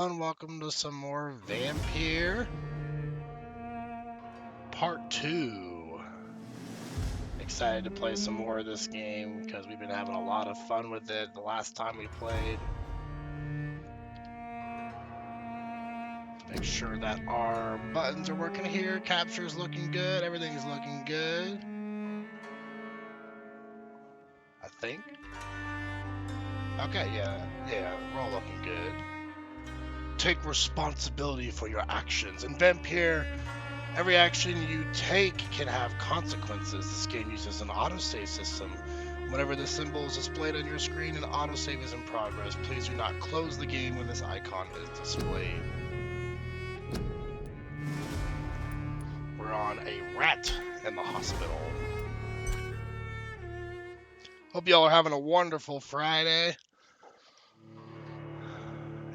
And welcome to some more Vampyr Part 2. Excited to play some more of this game because we've been having a lot of fun with it the last time we played. Make sure that our buttons are working here. Capture's looking good. Everything's looking good. I think. Okay, yeah, we're all looking good. Take responsibility for your actions. In Vampyr, every action you take can have consequences. This game uses an autosave system. Whenever this symbol is displayed on your screen, an autosave is in progress. Please do not close the game when this icon is displayed. We're on a rat in the hospital. Hope y'all are having a wonderful Friday.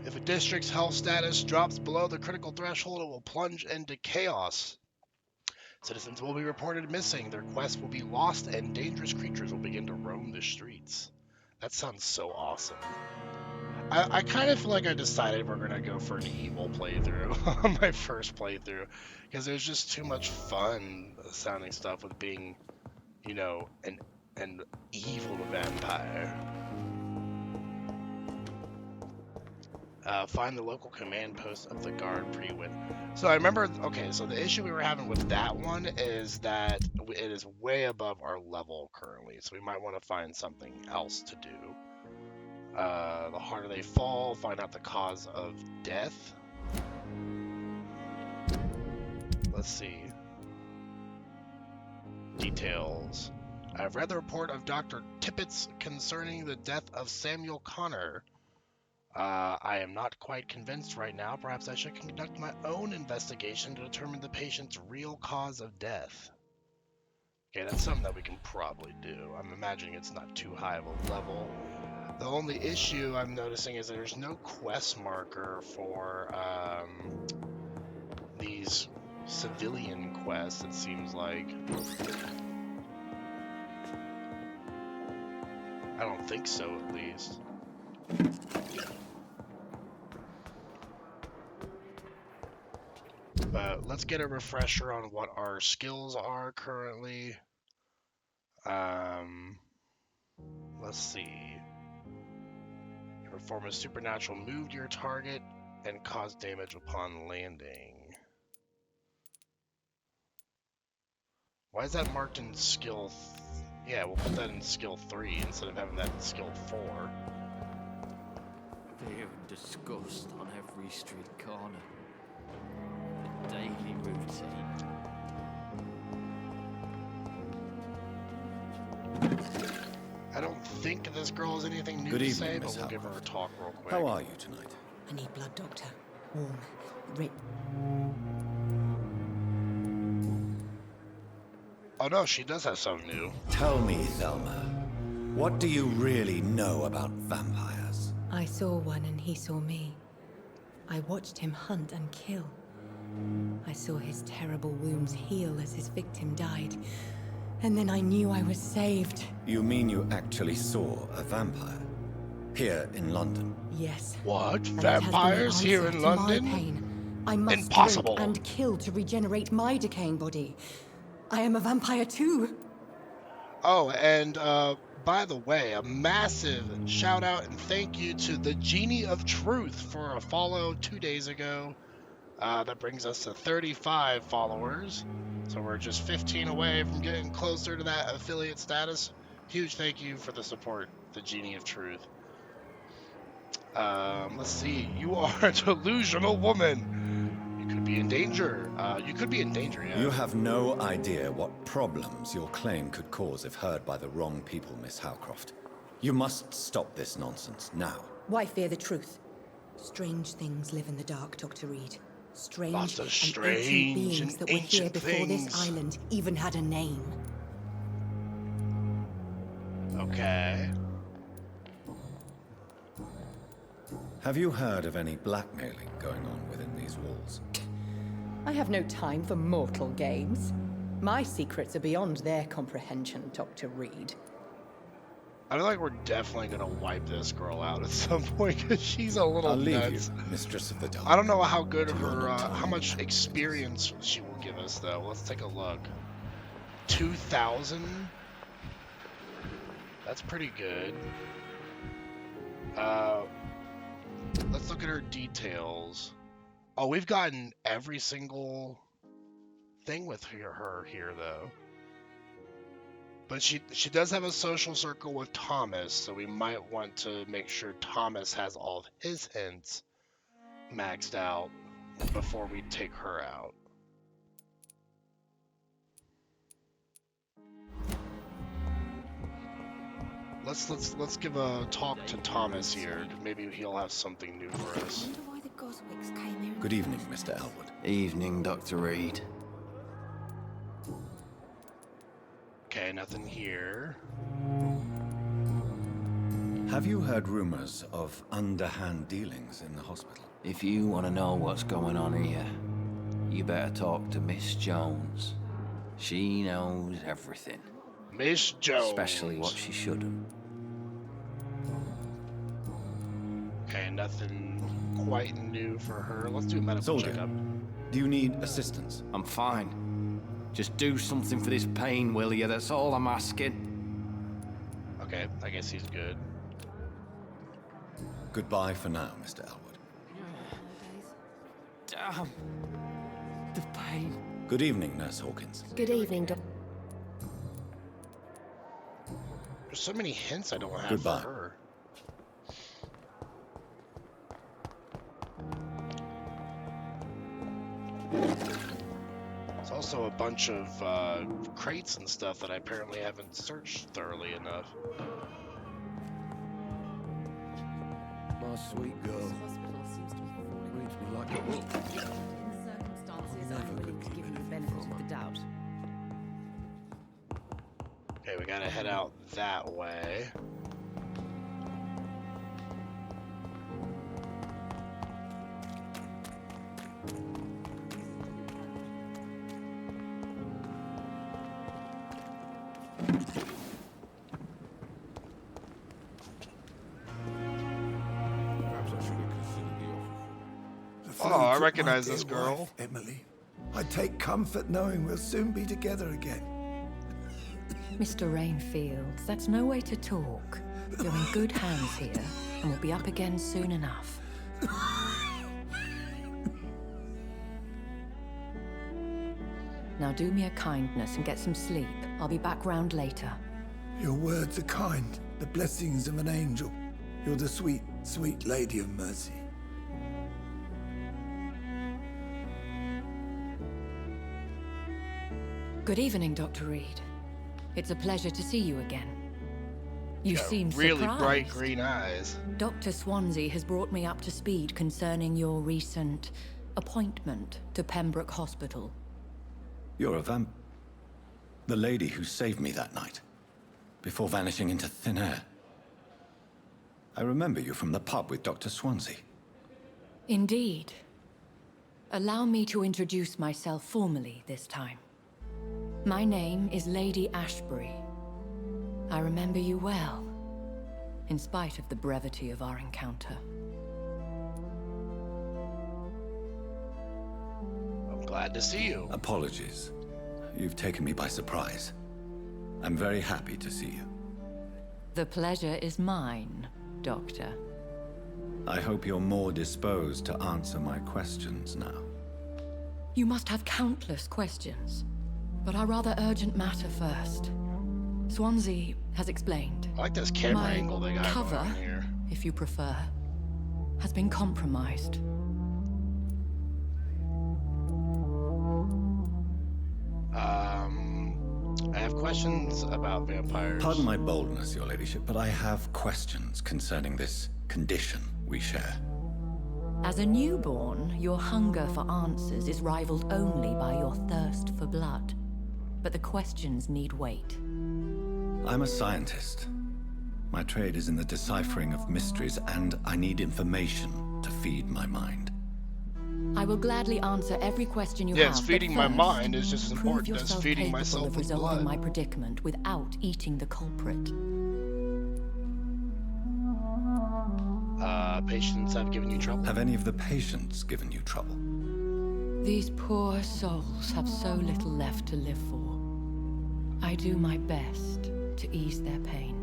If a district's health status drops below the critical threshold, it will plunge into chaos. Citizens will be reported missing, their quests will be lost, and dangerous creatures will begin to roam the streets. That sounds so awesome. I kind of feel like I decided we're going to go for an evil playthrough on my first playthrough, because there's just too much fun sounding stuff with being, you know, an evil vampire. Find the local command post of the guard pre-win. So I remember, okay, so the issue we were having with that one is that it is way above our level currently, so we might want to find something else to do. The harder they fall, find out the cause of death. Let's see. Details. I've read the report of Dr. Tippett's concerning the death of Samuel Connor. I am not quite convinced right now. Perhaps I should conduct my own investigation to determine the patient's real cause of death. Okay, that's something that we can probably do. I'm imagining it's not too high of a level. The only issue I'm noticing is there's no quest marker for these civilian quests, it seems like. I don't think so, at least. But let's get a refresher on what our skills are currently. Let's see. You perform a supernatural move to your target and cause damage upon landing. Why is that marked in skill? Yeah, we'll put that in skill 3 instead of having that in skill 4. Fear and disgust on every street corner. The daily routine. I don't think this girl has anything new Good to evening, say, but Miss we'll give her a Howcroft. talk real quick. How are you tonight? I need blood, Doctor. Warm. Rich. Oh no, she does have something new. Tell me, Thelma, what do you really know about vampires? I saw one and he saw me. I watched him hunt and kill. I saw his terrible wounds heal as his victim died. And then I knew I was saved. You mean you actually saw a vampire? Here in London? Yes. What? And it has been the Vampires here answer in to my London? pain. I must Impossible. drink and kill to regenerate my decaying body. I am a vampire too. Oh, and by the way, a massive shout out and thank you to the Genie of Truth for a follow 2 days ago. That brings us to 35 followers. So we're just 15 away from getting closer to that affiliate status. Huge thank you for the support, the Genie of Truth. Let's see. You are a delusional woman. You could be in danger. Yeah. You have no idea what problems your claim could cause if heard by the wrong people, Miss Howcroft. You must stop this nonsense now. Why fear the truth? Strange things live in the dark, Dr. Reed. Strange Lots of and strange ancient beings and that were here ancient before things. this island even had a name. Okay. Have you heard of any blackmailing going on within these walls? I have no time for mortal games. My secrets are beyond their comprehension, Dr. Reed. I feel like we're definitely gonna wipe this girl out at some point because she's a little I'll leave nuts. you, Mistress of the Dark. I don't know how good to your her, nocturnal how much enjoyments. experience she will give us though. Let's take a look. 2,000. That's pretty good. Let's look at her details. Oh, we've gotten every single thing with her here though. But she does have a social circle with Thomas, so we might want to make sure Thomas has all of his hints maxed out before we take her out. Let's give a talk to Thomas here. Maybe he'll have something new for us. Good evening, Mr. Elwood. Evening, Dr. Reed. Okay, nothing here. Have you heard rumors of underhand dealings in the hospital? If you want to know what's going on here, you better talk to Miss Jones. She knows everything. Miss Jones. Especially what she shouldn't. Okay, nothing quite new for her. Let's do a medical Soldier, checkup. do you need assistance? I'm fine. Just do something for this pain, will you? That's all I'm asking. Okay, I guess he's good. Goodbye for now, Mr. Elwood. Damn. The pain. Good evening, Nurse Hawkins. Good evening, Doc. There's so many hints I don't have Goodbye. for her. There's also a bunch of crates and stuff that I apparently haven't searched thoroughly enough. My sweet girl. This hospital seems to be falling Reads me like a book. in the circumstances. Never I'm willing could to give keep you the anything benefit from of the her. doubt. Okay, we gotta head out that way. Perhaps I should have considered the offer. The Oh, flu I took recognize my this dear girl. wife, Emily. I take comfort knowing we'll soon be together again. Mr. Rainfield, that's no way to talk. You're in good hands here, and we'll be up again soon enough. Now do me a kindness and get some sleep. I'll be back round later. Your words are kind, the blessings of an angel. You're the sweet, sweet Lady of Mercy. Good evening, Dr. Reed. It's a pleasure to see you again. You seem really surprised. bright green eyes. Dr. Swansea has brought me up to speed concerning your recent appointment to Pembroke Hospital. You're a the lady who saved me that night, before vanishing into thin air. I remember you from the pub with Dr. Swansea. Indeed. Allow me to introduce myself formally this time. My name is Lady Ashbury. I remember you well, in spite of the brevity of our encounter. I'm glad to see you. Apologies. You've taken me by surprise. I'm very happy to see you. The pleasure is mine, Doctor. I hope you're more disposed to answer my questions now. You must have countless questions, but our rather urgent matter first. Swansea has explained. I like this camera My angle they got cover, going on here. if you prefer, has been compromised. I have questions about vampires. Pardon my boldness, Your Ladyship, but I have questions concerning this condition we share. As a newborn, your hunger for answers is rivaled only by your thirst for blood. But the questions need wait. I'm a scientist. My trade is in the deciphering of mysteries, and I need information to feed my mind. I will gladly answer every question you Yes, have. feeding but my first, mind is just as prove important as yourself feeding capable myself of with resolving blood. my predicament without eating the culprit. patients have given you trouble? Have any of the patients given you trouble? These poor souls have so little left to live for. I do my best to ease their pain.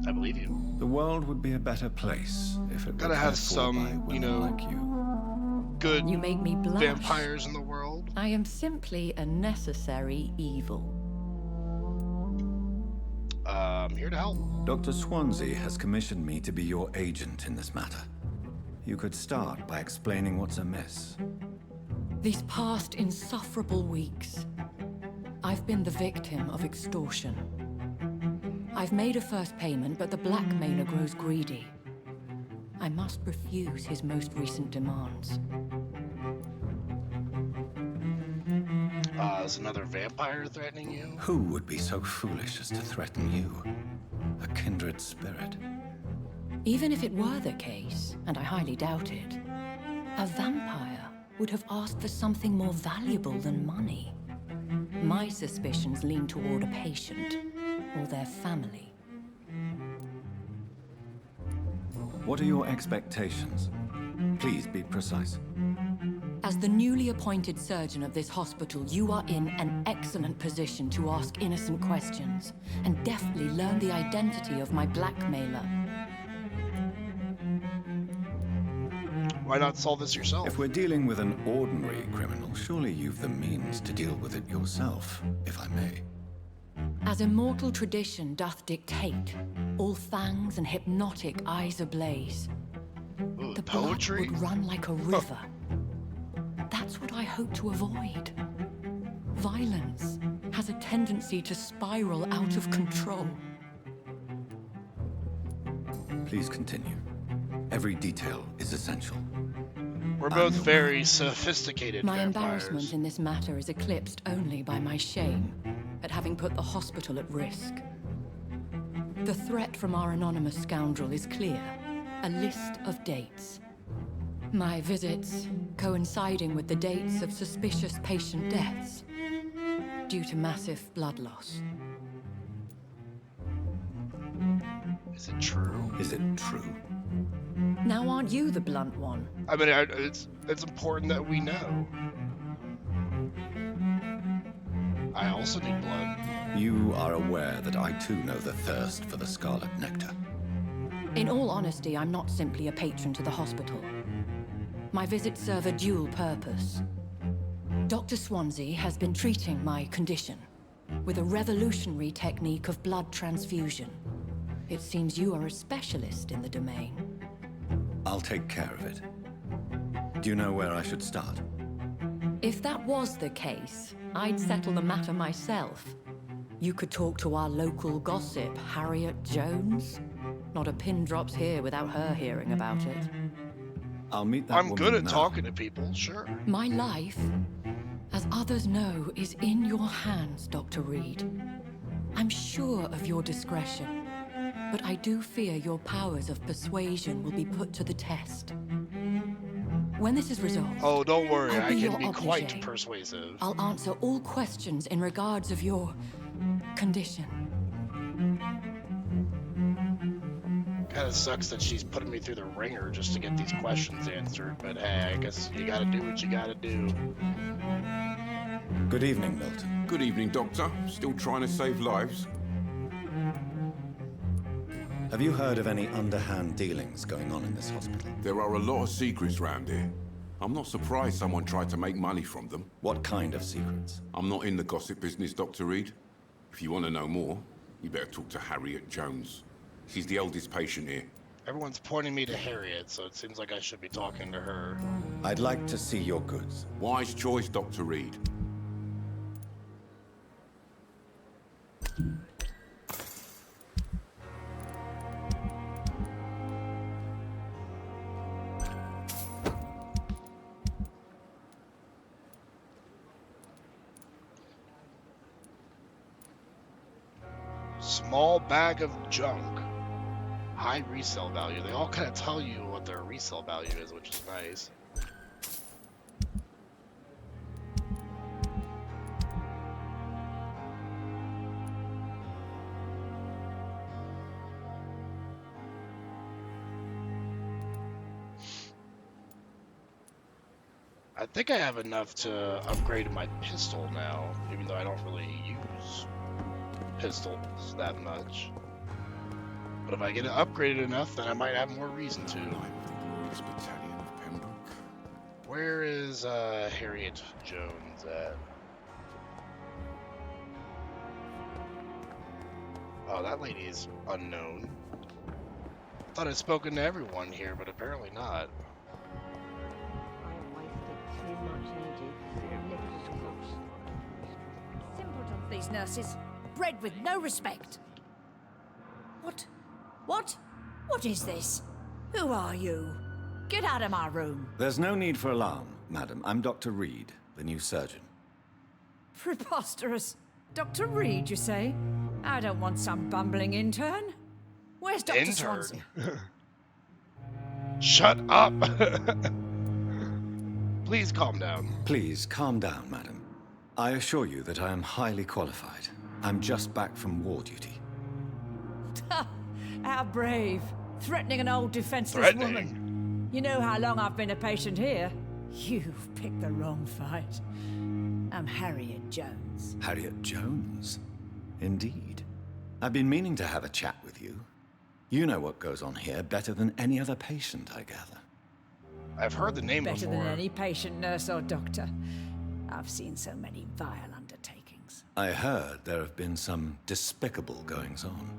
I believe you. The world would be a better place if it were Gotta cared have for some, by you women know, like you. Good You make me blush. vampires in the world. I am simply a necessary evil. I'm here to help. Dr. Swansea has commissioned me to be your agent in this matter. You could start by explaining what's amiss. These past insufferable weeks, I've been the victim of extortion. I've made a first payment, but the blackmailer grows greedy. I must refuse his most recent demands. Is another vampire threatening you? Who would be so foolish as to threaten you? A kindred spirit. Even if it were the case, and I highly doubt it, a vampire would have asked for something more valuable than money. My suspicions lean toward a patient or their family. What are your expectations? Please be precise. As the newly appointed surgeon of this hospital, you are in an excellent position to ask innocent questions and deftly learn the identity of my blackmailer. Why not solve this yourself? If we're dealing with an ordinary criminal, surely you've the means to deal with it yourself, if I may. As immortal tradition doth dictate, all fangs and hypnotic eyes ablaze. Ooh, The poetry? blood would run like a river. That's what I hope to avoid. Violence has a tendency to spiral out of control. Please continue. Every detail is essential. We're both very sophisticated My vampires. embarrassment in this matter is eclipsed only by my shame at having put the hospital at risk. The threat from our anonymous scoundrel is clear. A list of dates. My visits coinciding with the dates of suspicious patient deaths due to massive blood loss. Is it true? Is it true? Now aren't you the blunt one? I mean, it's important that we know. I also need blood. You are aware that I too know the thirst for the scarlet nectar. In all honesty, I'm not simply a patron to the hospital. My visits serve a dual purpose. Dr. Swansea has been treating my condition with a revolutionary technique of blood transfusion. It seems you are a specialist in the domain. I'll take care of it. Do you know where I should start? If that was the case, I'd settle the matter myself. You could talk to our local gossip, Harriet Jones. Not a pin drops here without her hearing about it. I'll meet that I'm woman good at now. talking to people, sure. My life, as others know, is in your hands, Dr. Reed. I'm sure of your discretion, but I do fear your powers of persuasion will be put to the test. When this is resolved, Oh, don't worry, I'll I be can your be quite obligé. persuasive. I'll answer all questions in regards of your condition. Kinda sucks that she's putting me through the ringer just to get these questions answered, but hey, I guess you gotta do what you gotta do. Good evening, Milton. Good evening, Doctor. Still trying to save lives? Have you heard of any underhand dealings going on in this hospital? There are a lot of secrets round here. I'm not surprised someone tried to make money from them. What kind of secrets? I'm not in the gossip business, Dr. Reed. If you want to know more, you better talk to Harriet Jones. She's the eldest patient here. Everyone's pointing me to Harriet, so it seems like I should be talking to her. I'd like to see your goods. Wise choice, Dr. Reed. Small bag of junk. High resale value. They all kind of tell you what their resale value is, which is nice. I think I have enough to upgrade my pistol now, even though I don't really use pistols that much. But if I get it upgraded enough, then I might have more reason to. Knight of the Glorious Battalion of Pembroke. Where is Harriet Jones at? Oh, that lady is unknown. Thought I'd spoken to everyone here, but apparently not. I've wasted too much energy for little scraps. Simpletons, these nurses. Bred with no respect. What? What? What is this? Who are you? Get out of my room. There's no need for alarm, madam. I'm Dr. Reed, the new surgeon. Preposterous. Dr. Reed, you say? I don't want some bumbling intern. Where's Dr. Intern? Swansea? Shut up! Please calm down. Please, calm down, madam. I assure you that I am highly qualified. I'm just back from war duty. How brave. Threatening an old defenseless Threatening? woman. You know how long I've been a patient here? You've picked the wrong fight. I'm Harriet Jones. Harriet Jones? Indeed. I've been meaning to have a chat with you. You know what goes on here better than any other patient, I gather. I've heard the name Better before. than any patient, nurse, or doctor. I've seen so many vile undertakings. I heard there have been some despicable goings-on.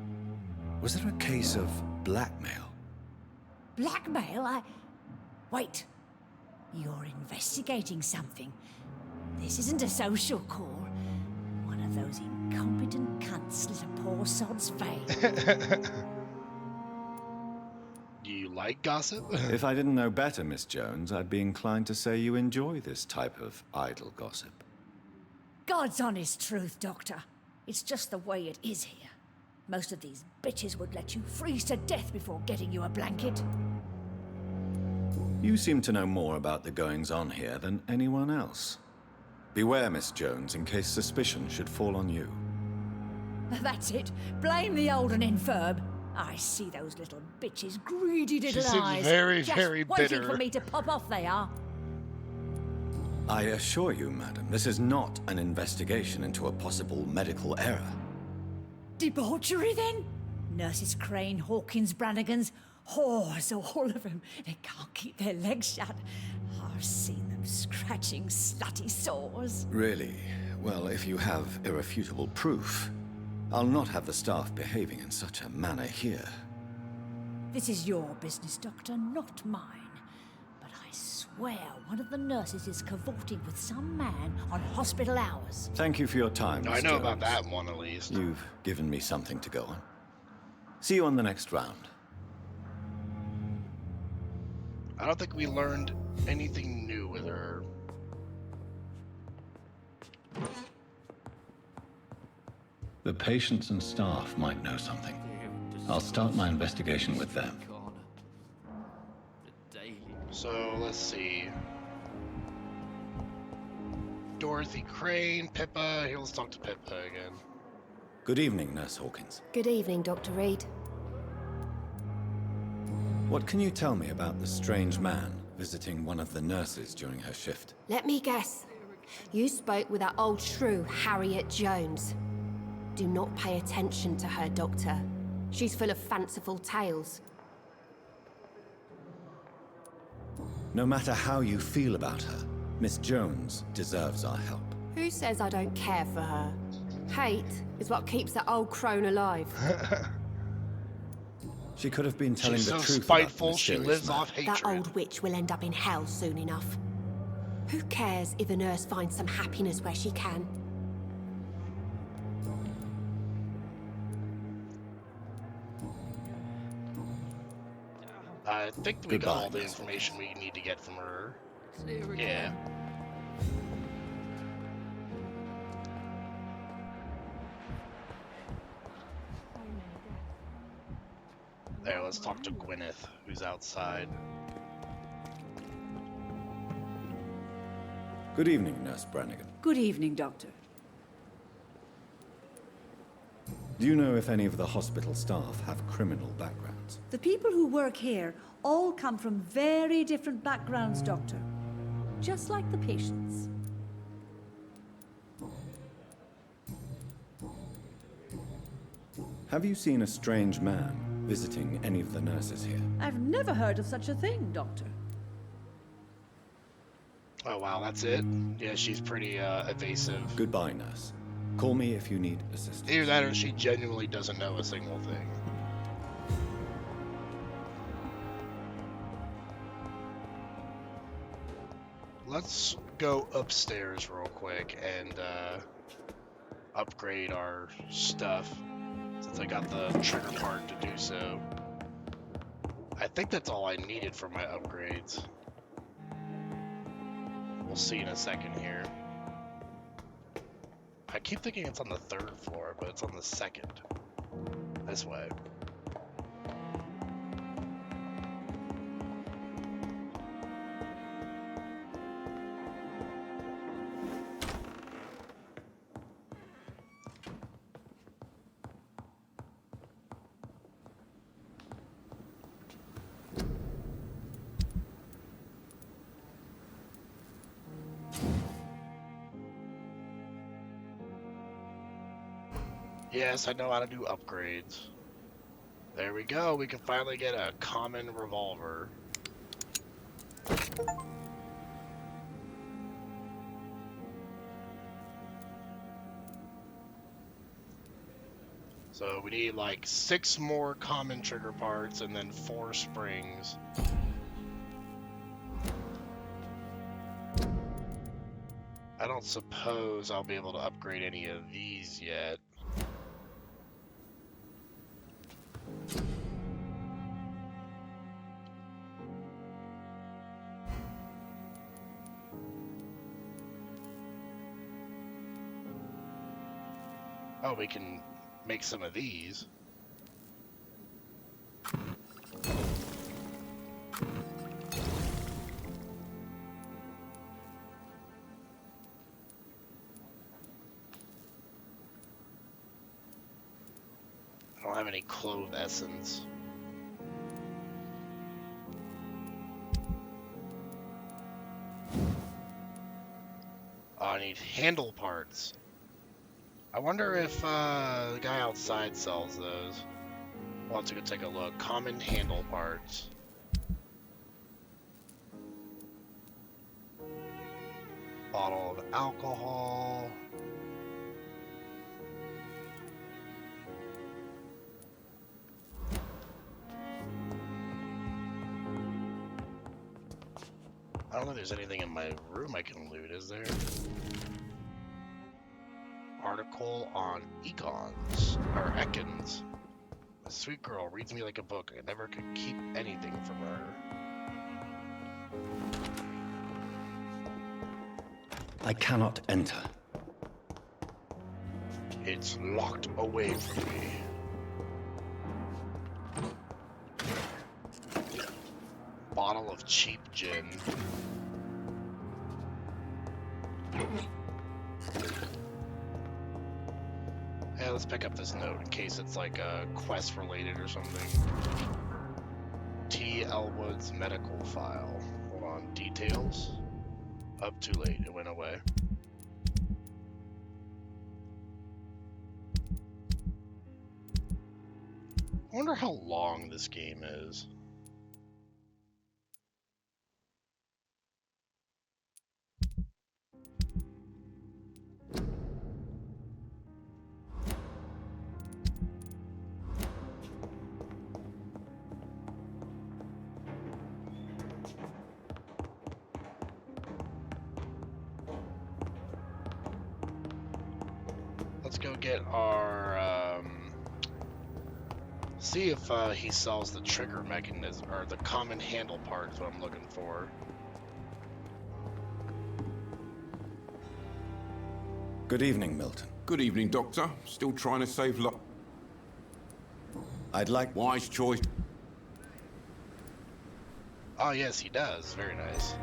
Was there a case of blackmail? Blackmail? Wait. You're investigating something. This isn't a social call. One of those incompetent cunts slit a poor sod's vein. Do you like gossip? If I didn't know better, Miss Jones, I'd be inclined to say you enjoy this type of idle gossip. God's honest truth, Doctor. It's just the way it is here. Most of these bitches would let you freeze to death before getting you a blanket. You seem to know more about the goings-on here than anyone else. Beware, Miss Jones, in case suspicion should fall on you. That's it. Blame the old and infirm. I see those little bitches' greedy little She seems eyes. very, just very waiting bitter. for me to pop off, they are. I assure you, madam, this is not an investigation into a possible medical error. Debauchery, then? Nurses Crane, Hawkins, Brannigans, whores, all of them. They can't keep their legs shut. I've seen them scratching slutty sores. Really? Well, if you have irrefutable proof, I'll not have the staff behaving in such a manner here. This is your business, Doctor, not mine. But I swear one of the nurses is cavorting with some man on hospital hours. Thank you for your time, I Miss know Jones. about that one at least. You've given me something to go on. See you on the next round. I don't think we learned anything new with her. The patients and staff might know something. I'll start my investigation with them. So let's see. Dorothy Crane, Pippa. Here, let's talk to Pippa again. Good evening, Nurse Hawkins. Good evening, Dr. Reed. What can you tell me about the strange man visiting one of the nurses during her shift? Let me guess. You spoke with that old shrew, Harriet Jones. Do not pay attention to her, Doctor. She's full of fanciful tales. No matter how you feel about her, Miss Jones deserves our help. Who says I don't care for her? Hate is what keeps that old crone alive. She could have been telling She's the so truth spiteful, about the she mysterious lives man. off hatred. That old witch will end up in hell soon enough. Who cares if a nurse finds some happiness where she can? I think we got Goodbye, all the Miss information we need to get from her. Yeah. There, let's talk to Gwyneth, who's outside. Good evening, Nurse Brannigan. Good evening, Doctor. Do you know if any of the hospital staff have criminal backgrounds? The people who work here all come from very different backgrounds, Doctor. just like the patients. Have you seen a strange man visiting any of the nurses here? I've never heard of such a thing, Doctor. Oh wow, that's it? Yeah, she's pretty evasive. Goodbye, nurse. Call me if you need assistance. Either that or she genuinely doesn't know a single thing. Let's go upstairs real quick and upgrade our stuff, since I got the trigger part to do so. I think that's all I needed for my upgrades. We'll see in a second here. I keep thinking it's on the 3rd floor, but it's on the 2nd. This way. Yes, I know how to do upgrades. There we go, we can finally get a common revolver. So we need like 6 more common trigger parts and then 4 springs. I don't suppose I'll be able to upgrade any of these yet. Oh, we can make some of these. I don't have any clove essence. Oh, I need handle parts. I wonder if the guy outside sells those. We'll have to go take a look. Common handle parts. Bottle of alcohol. I don't know if there's anything in my room I can loot, is there? Article on econs, or econs. A sweet girl reads me like a book. I never could keep anything from her. I cannot enter. It's locked away from me. Bottle of cheap gin. Hey, let's pick up this note in case it's like quest related or something. T. Elwood's medical file. Hold on, details. Up too late, it went away. I wonder how long this game is. Let's go get our, see if he sells the trigger mechanism, or the common handle part is what I'm looking for. Good evening, Milton. Good evening, Doctor. Still trying to save I'd like... Wise choice. Oh yes, he does. Very nice.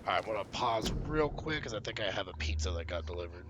Alright, I'm gonna pause real quick because I think I have a pizza that got delivered.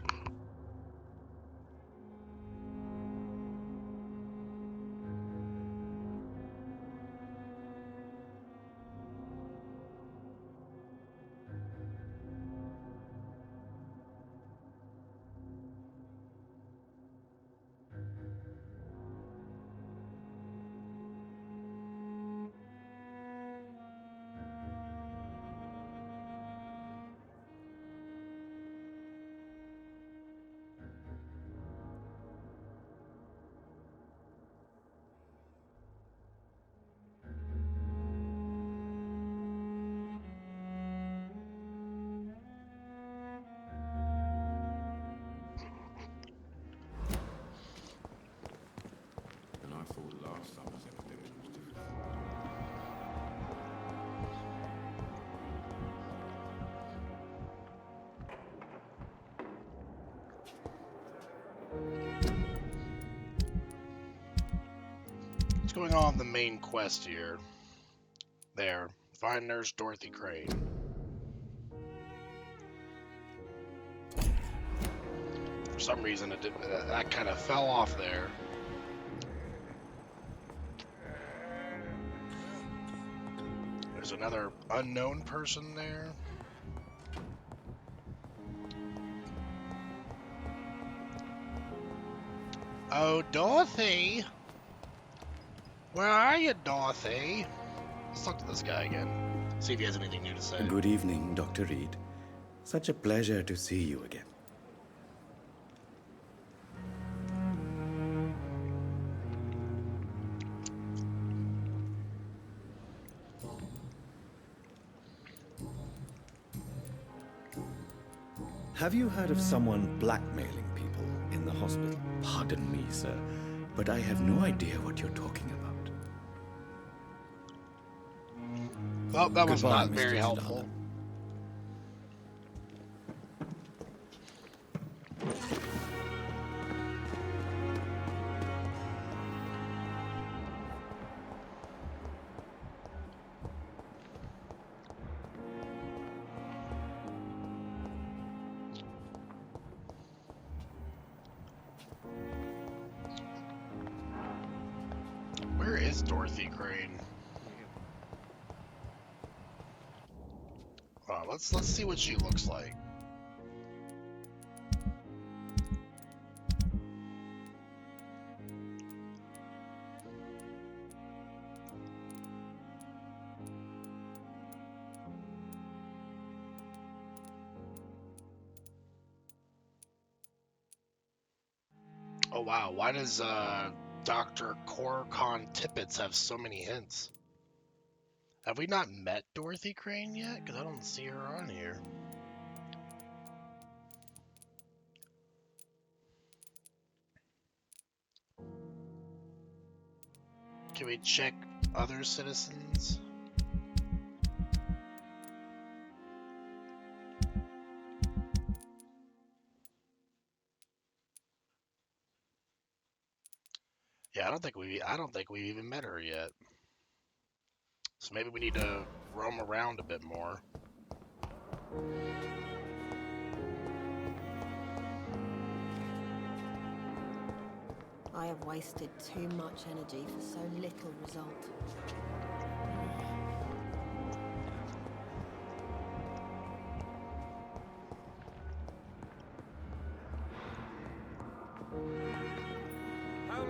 thought last summer's epidemic was different. What's going on in the main quest here? There. Find Nurse Dorothy Crane. For some reason, it did, that kind of fell off there. There's another unknown person there. Oh, Dorothy! Where are you, Dorothy? Let's talk to this guy again. See if he has anything new to say. Good evening, Dr. Reed. Such a pleasure to see you again. Have you heard of someone blackmailing people in the hospital? Pardon me, sir, but I have no idea what you're talking about. Well, that was Goodbye, not very Mr. helpful. Tadano. Where is Dorothy Crane? Let's see what she looks like. Oh wow, why does Dr. Corcon Tippets have so many hints? Have we not met Dorothy Crane yet? Because I don't see her on here. Can we check other citizens? Yeah, I don't think we've even met her yet. So maybe we need to roam around a bit more. I have wasted too much energy for so little result.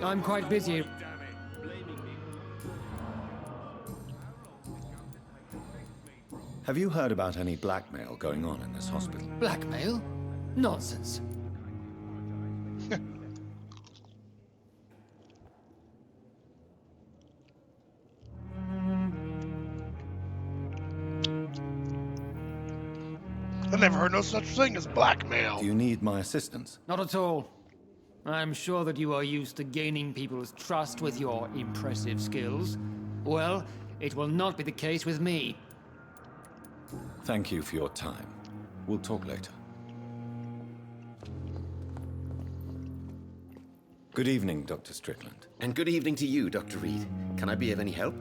I'm quite busy. Have you heard about any blackmail going on in this hospital? Blackmail? Nonsense. I've never heard no such thing as blackmail. Do you need my assistance? Not at all. I'm sure that you are used to gaining people's trust with your impressive skills. Well, it will not be the case with me. Thank you for your time. We'll talk later. Good evening, Dr. Strickland. And good evening to you, Dr. Reed. Can I be of any help?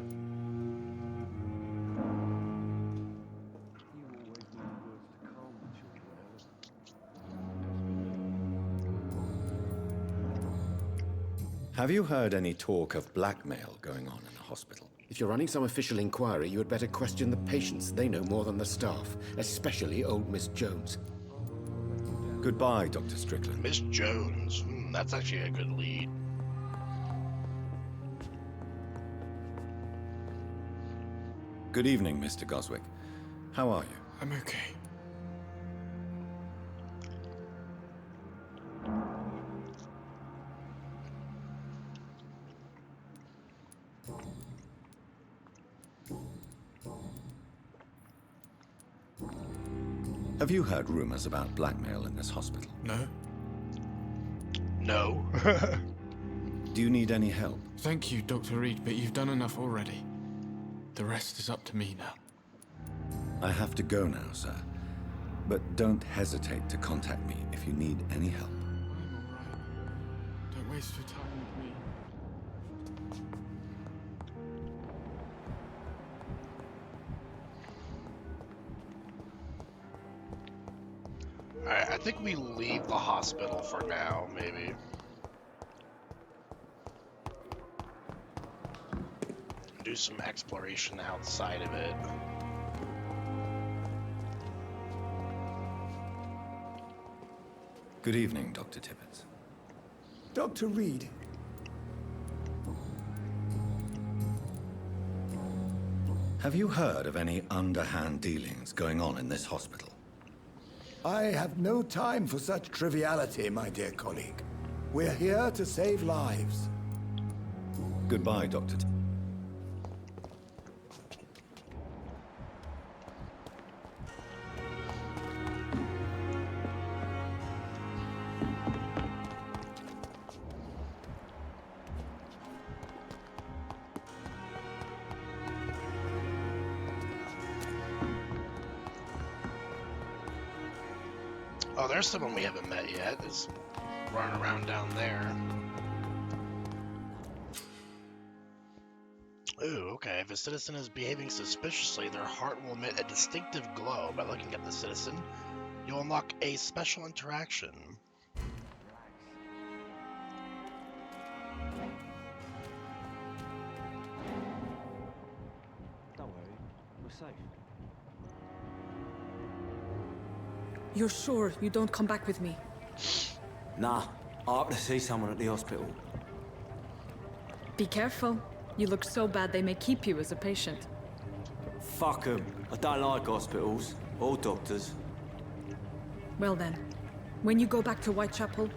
Have you heard any talk of blackmail going on in the hospital? If you're running some official inquiry, you had better question the patients. They know more than the staff, especially old Miss Jones. Goodbye, Dr. Strickland. Miss Jones. That's actually a good lead. Good evening, Mr. Goswick. How are you? I'm okay. Have you heard rumors about blackmail in this hospital? No? No. Do you need any help? Thank you, Dr. Reed, but you've done enough already. The rest is up to me now. I have to go now, sir. But don't hesitate to contact me if you need any help. I'm alright. Don't waste your time with me. Alright, I think we leave the hospital for now, maybe. Do some exploration outside of it. Good evening, Dr. Tibbets. Dr. Reed, Have you heard of any underhand dealings going on in this hospital? I have no time for such triviality, my dear colleague. We're here to save lives. Goodbye, Dr. Tibbets. Oh, there's someone we haven't met yet. It's running around down there. Ooh, okay. If a citizen is behaving suspiciously, their heart will emit a distinctive glow. By looking at the citizen, you'll unlock a special interaction. Don't worry, we're safe. You're sure you don't come back with me? Nah, I have to see someone at the hospital. Be careful. You look so bad they may keep you as a patient. Fuck 'em. I don't like hospitals. Or doctors. Well then, when you go back to Whitechapel,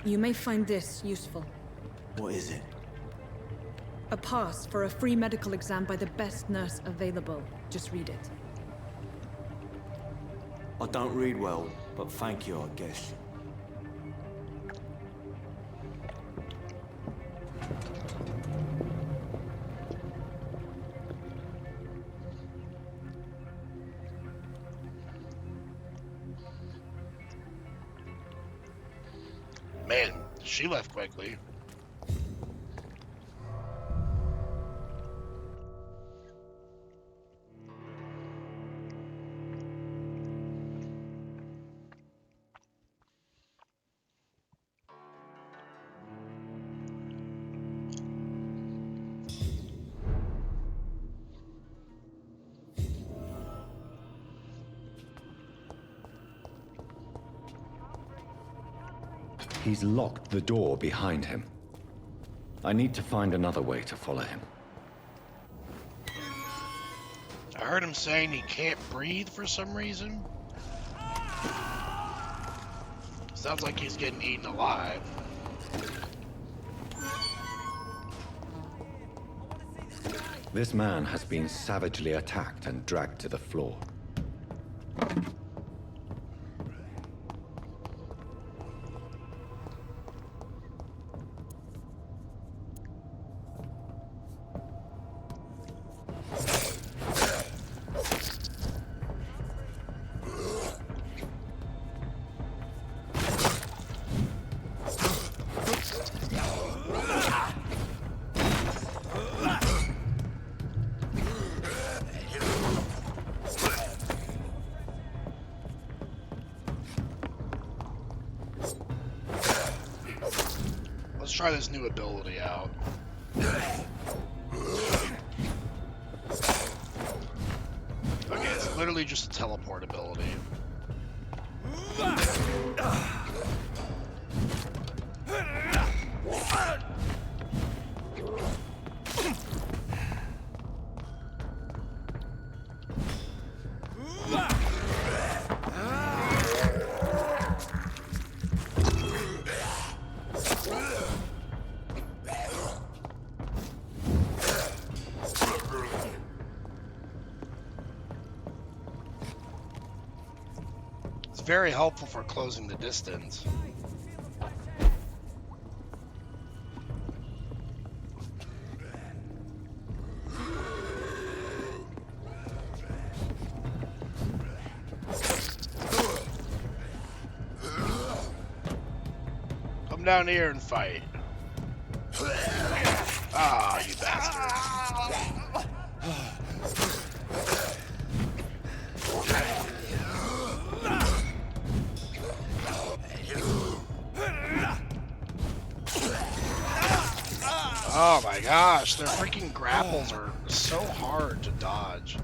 you may find this useful. What is it? A pass for a free medical exam by the best nurse available. Just read it. I don't read well, but thank you, I guess. Man, she left quickly. He's locked the door behind him. I need to find another way to follow him. I heard him saying he can't breathe for some reason. Sounds like he's getting eaten alive. This man has been savagely attacked and dragged to the floor. Let's try this new ability out. Okay, it's literally just a teleport ability. Very helpful for closing the distance. down here and fight. Ah, you bastard. Oh my gosh, their freaking grapples are so hard to dodge.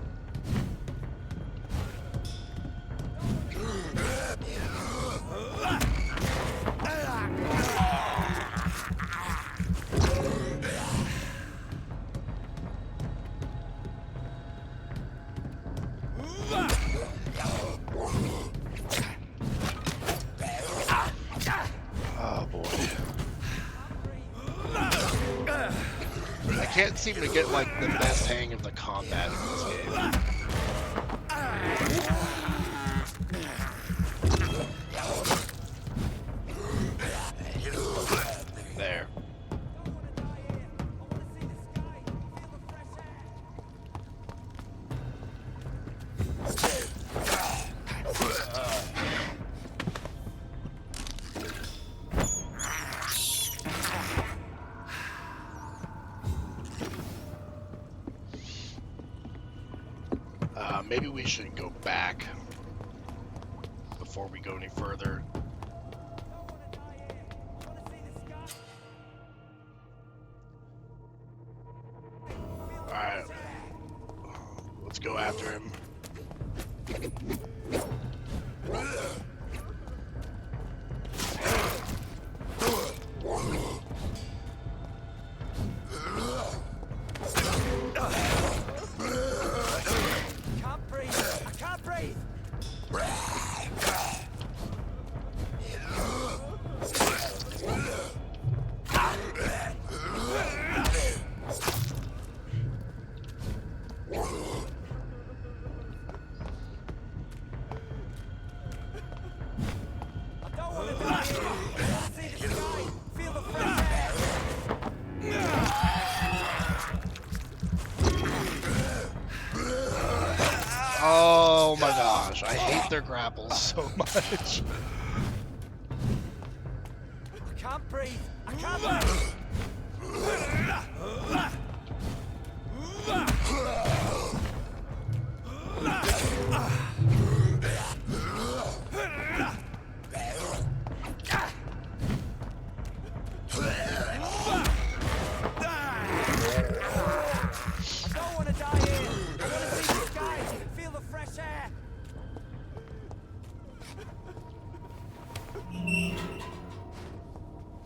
Oh boy. I can't seem to get like the best hang of the combat in this game. There. Maybe we should go back before we go any further. Alright. Let's go after him. Oh my gosh, I hate their grapples so much. I can't breathe. I can't breathe.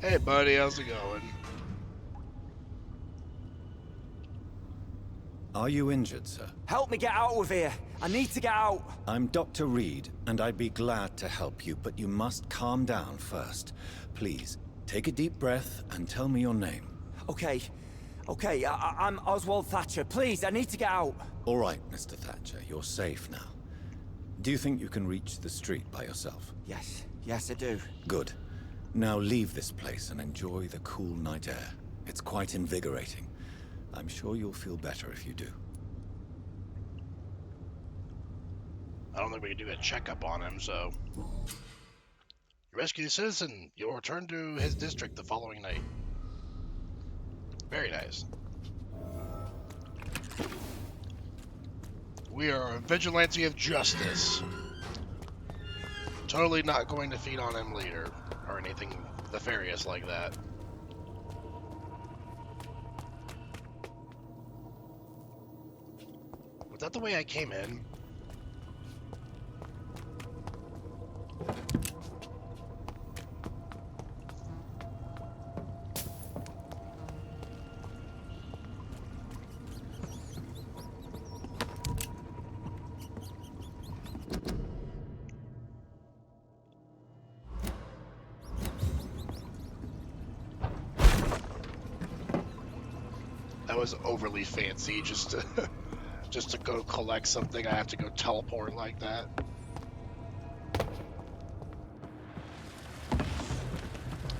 Hey buddy, how's it going? Are you injured, sir? Help me get out of here. I need to get out. I'm Dr. Reed, and I'd be glad to help you, but you must calm down first. Please, take a deep breath and tell me your name. Okay. Okay, I'm Oswald Thatcher. Please, I need to get out. All right, Mr. Thatcher, you're safe now. Do you think you can reach the street by yourself? Yes. Yes, I do. Good. Now leave this place and enjoy the cool night air. It's quite invigorating. I'm sure you'll feel better if you do. I don't think we can do a checkup on him, so... You rescue a citizen. You'll return to his district the following night. Very nice. We are a vigilante of justice. Totally not going to feed on him later, or anything nefarious like that. Was that the way I came in? That was overly fancy just to go collect something. I have to go teleport like that.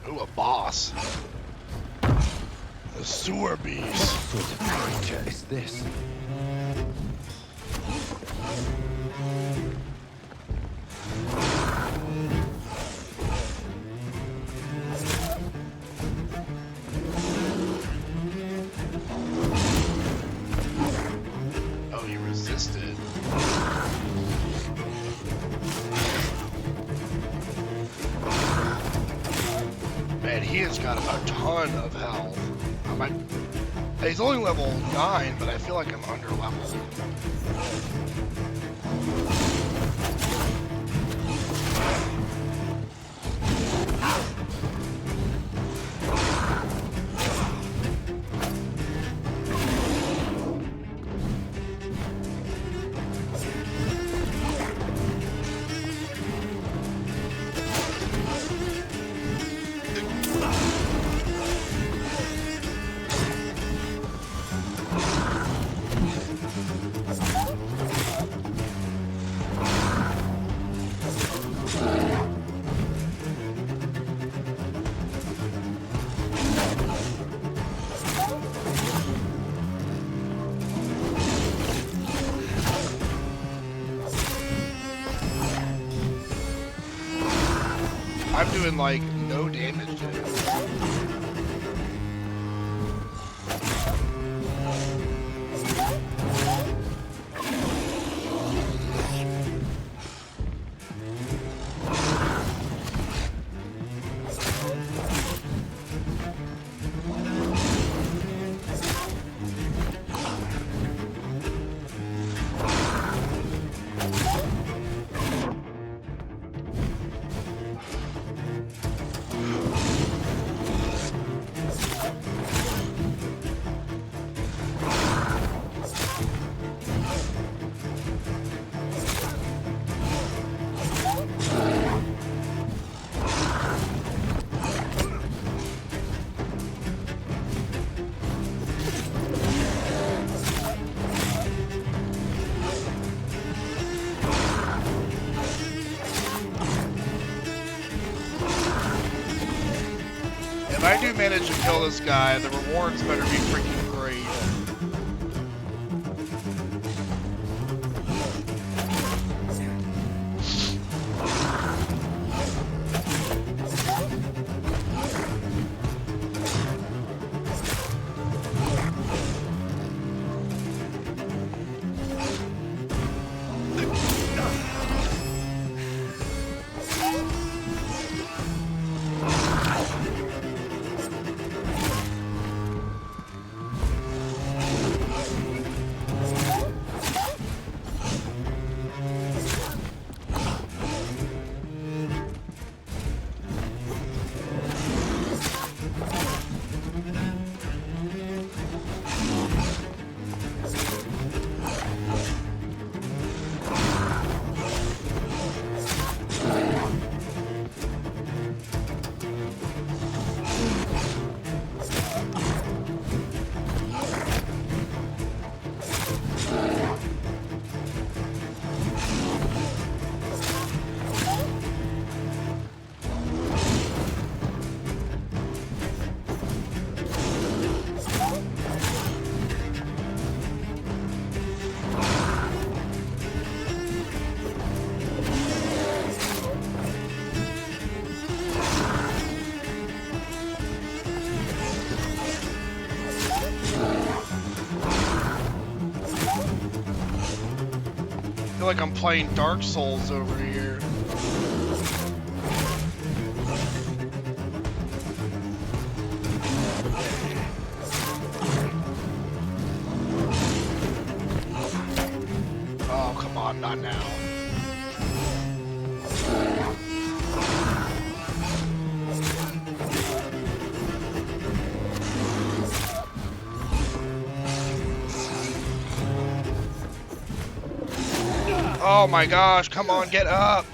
Ooh, a boss. The sewer beast. What sort of creature is this? Darius got a ton of health. He's only level 9, but I feel like I'm under leveled. I'm doing like no damage to him. If I do manage to kill this guy, the rewards better be freaking great. I feel like I'm playing Dark Souls over here. Oh, come on, not now. Oh my gosh, come on, get up!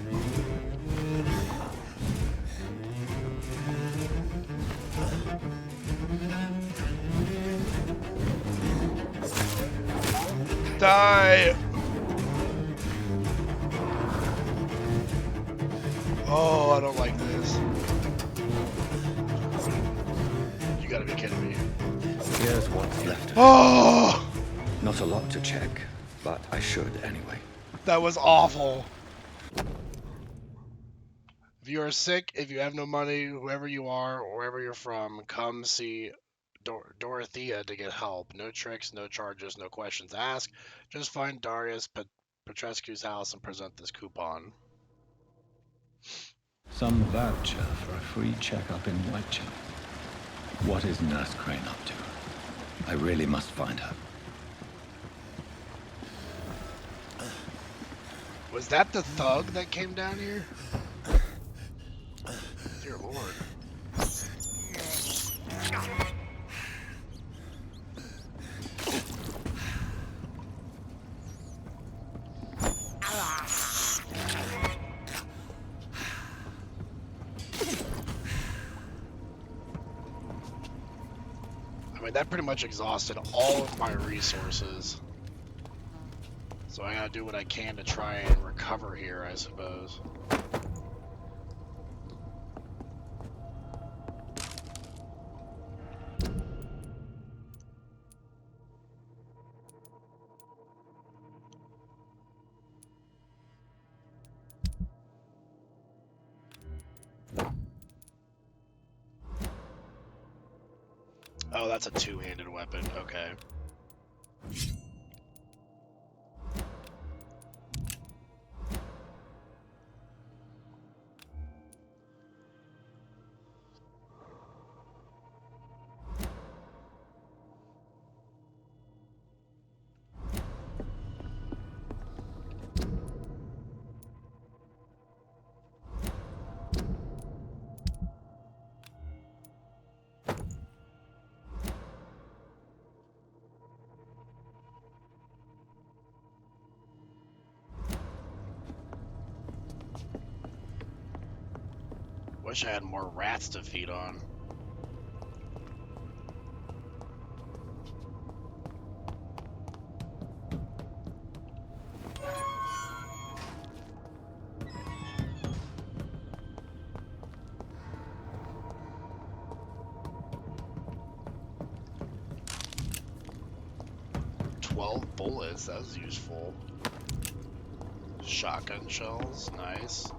Die! Oh, I don't like this. You gotta be kidding me. Here's what's left. Oh! Not a lot to check, but I should anyway. That was awful. If you are sick, if you have no money, whoever you are, wherever you're from, come see Dorothea to get help. No tricks, no charges, no questions asked. Just find Darius Petrescu's house and present this coupon. Some voucher for a free checkup in Whitechapel. What is Nurse Crane up to? I really must find her. Was that the thug that came down here? Dear Lord. I mean, that pretty much exhausted all of my resources. So I gotta do what I can to try and recover here, I suppose. Oh, that's a two-handed weapon. Okay. Wish I had more rats to feed on. Bullets, that was useful. Shotgun shells, nice.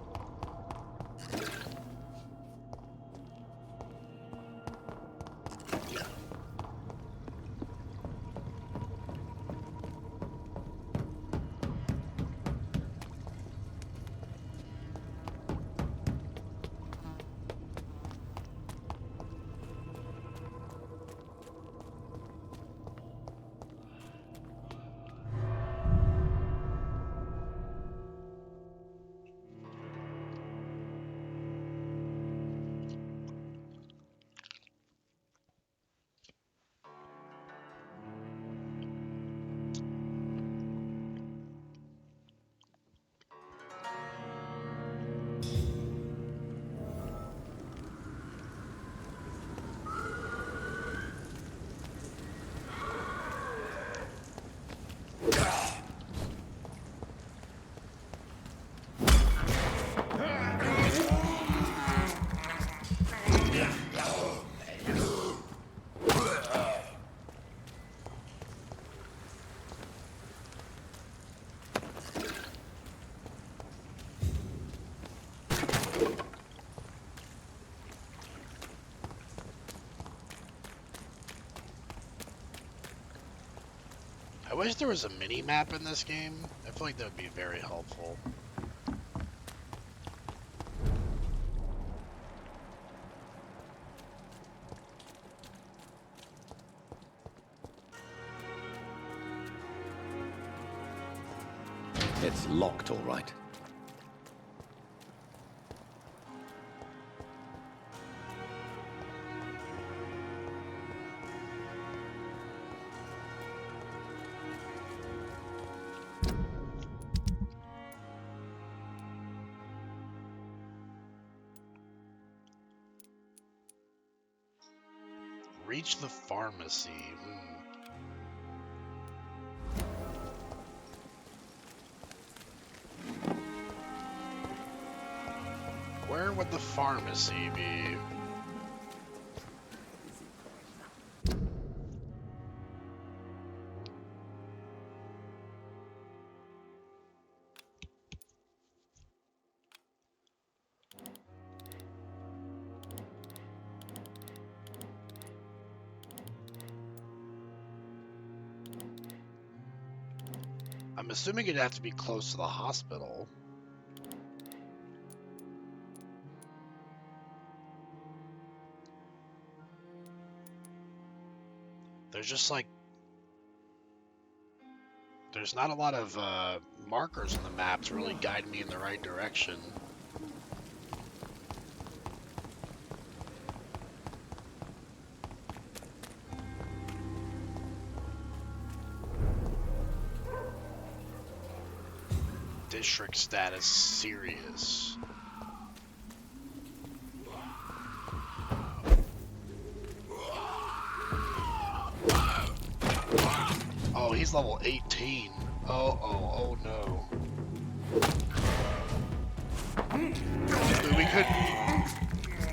I wish there was a mini-map in this game. I feel like that would be very helpful. It's locked, all right. Reach the pharmacy. Where would the pharmacy be? I'm assuming it'd have to be close to the hospital. there's just like there's not a lot of markers on the map to really guide me in the right direction. District status serious. Oh, he's level 18. Oh no. We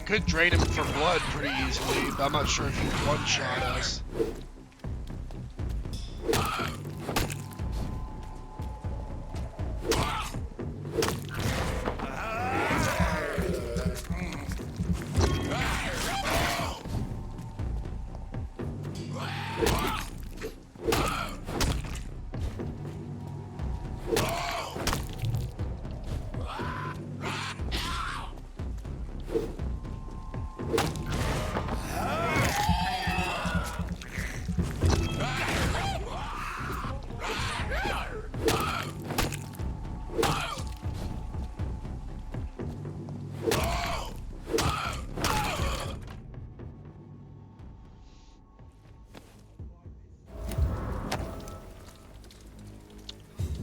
could drain him for blood pretty easily, but I'm not sure if he one-shot us.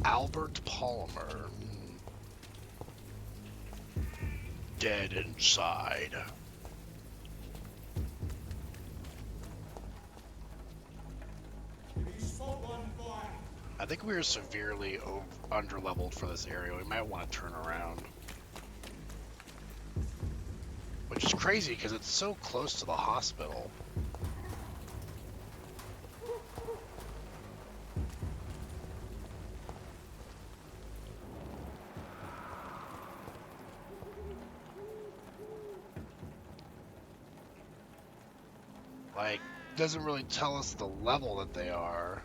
Albert Palmer. Dead inside. I think we are severely underleveled for this area. We might want to turn around. Which is crazy because it's so close to the hospital. Like, doesn't really tell us the level that they are.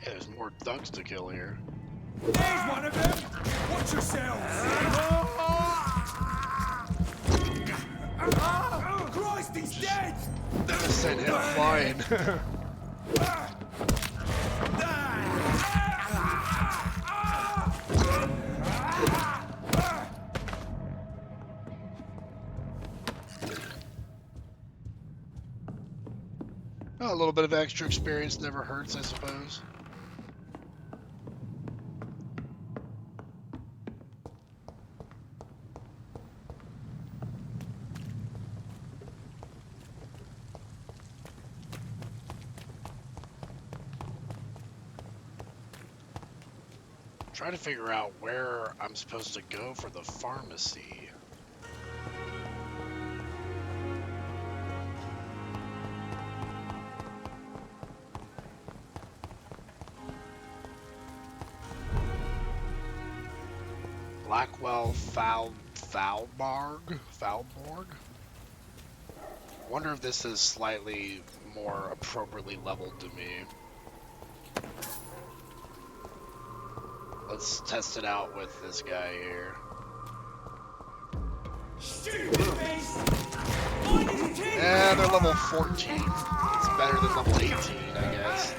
Yeah, there's more thugs to kill here. There's one of them! Watch yourselves! Christ, he's dead! Just sent him flying. Oh, a little bit of extra experience never hurts, I suppose. Trying to figure out where I'm supposed to go for the pharmacy. Blackwell Foulborg? I wonder if this is slightly more appropriately leveled to me. Let's test it out with this guy here. Yeah, they're level 14. It's better than level 18, I guess.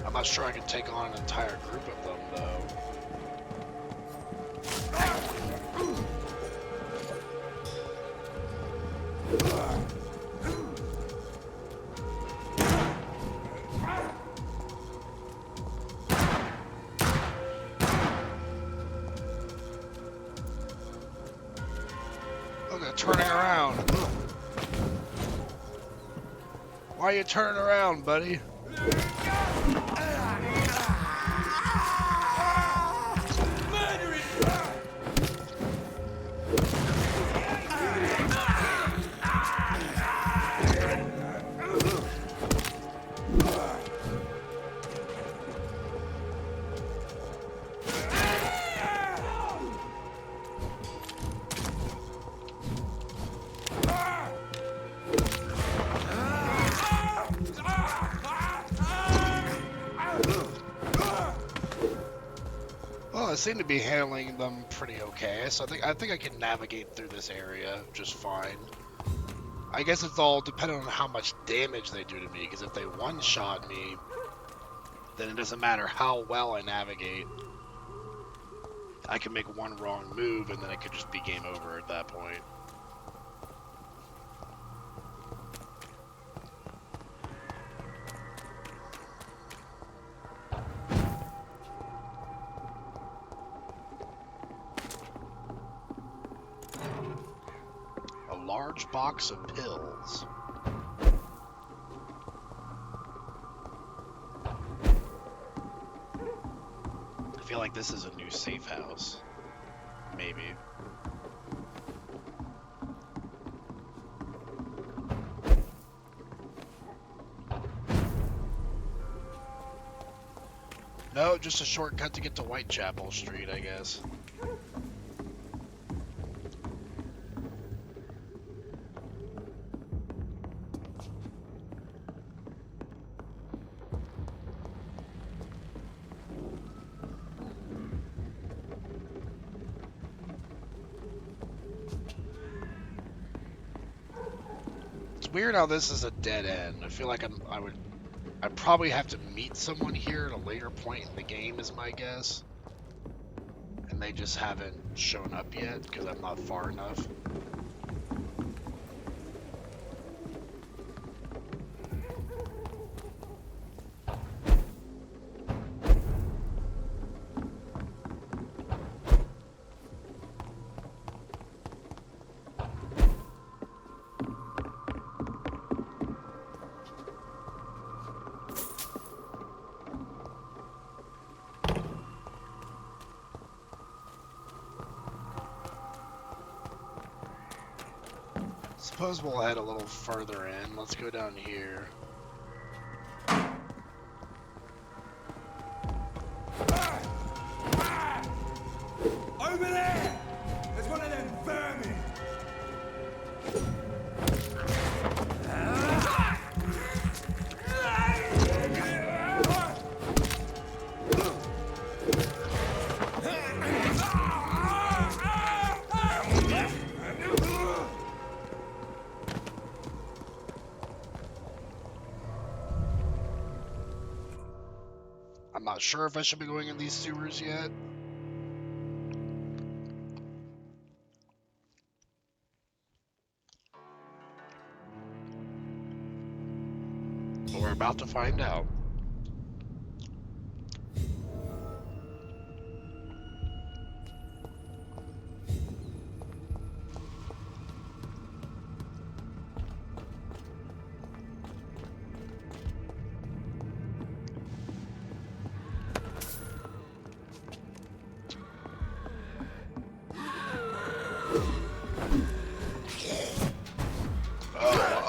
I'm not sure I can take on an entire group of them, though. Look at turning around. Why are you turning around, buddy? I seem to be handling them pretty okay, so I think I can navigate through this area just fine. I guess it's all dependent on how much damage they do to me, because if they one-shot me, then it doesn't matter how well I navigate. I can make one wrong move, and then it could just be game over at that point. Large box of pills. I feel like this is a new safe house. Maybe. No, just a shortcut to get to Whitechapel Street, I guess. Weird how this is a dead end. I feel like I'd probably have to meet someone here at a later point in the game is my guess. And they just haven't shown up yet because I'm not far enough. Suppose we'll head a little further in. Let's go down here. Over there! There's one of them vermin! I'm not sure if I should be going in these sewers yet. But we're about to find out.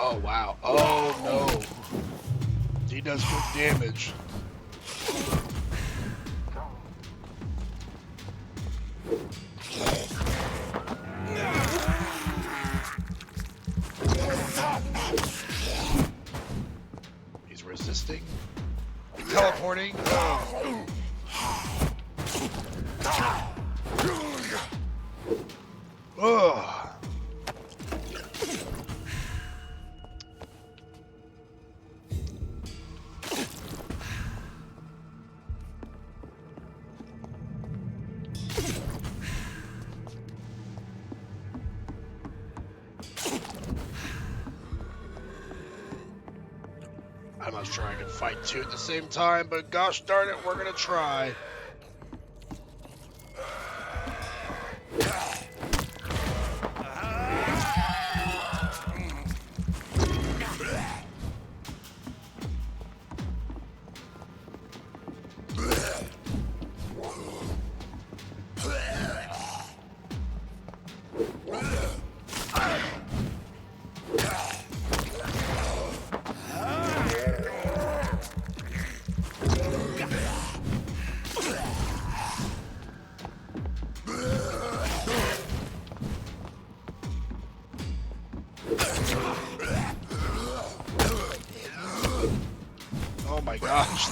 Oh, wow. Oh, no. He does good damage. He's resisting. Teleporting. Oh. Ugh. I'm not sure I can fight two at the same time, but gosh darn it, we're gonna try. my gosh.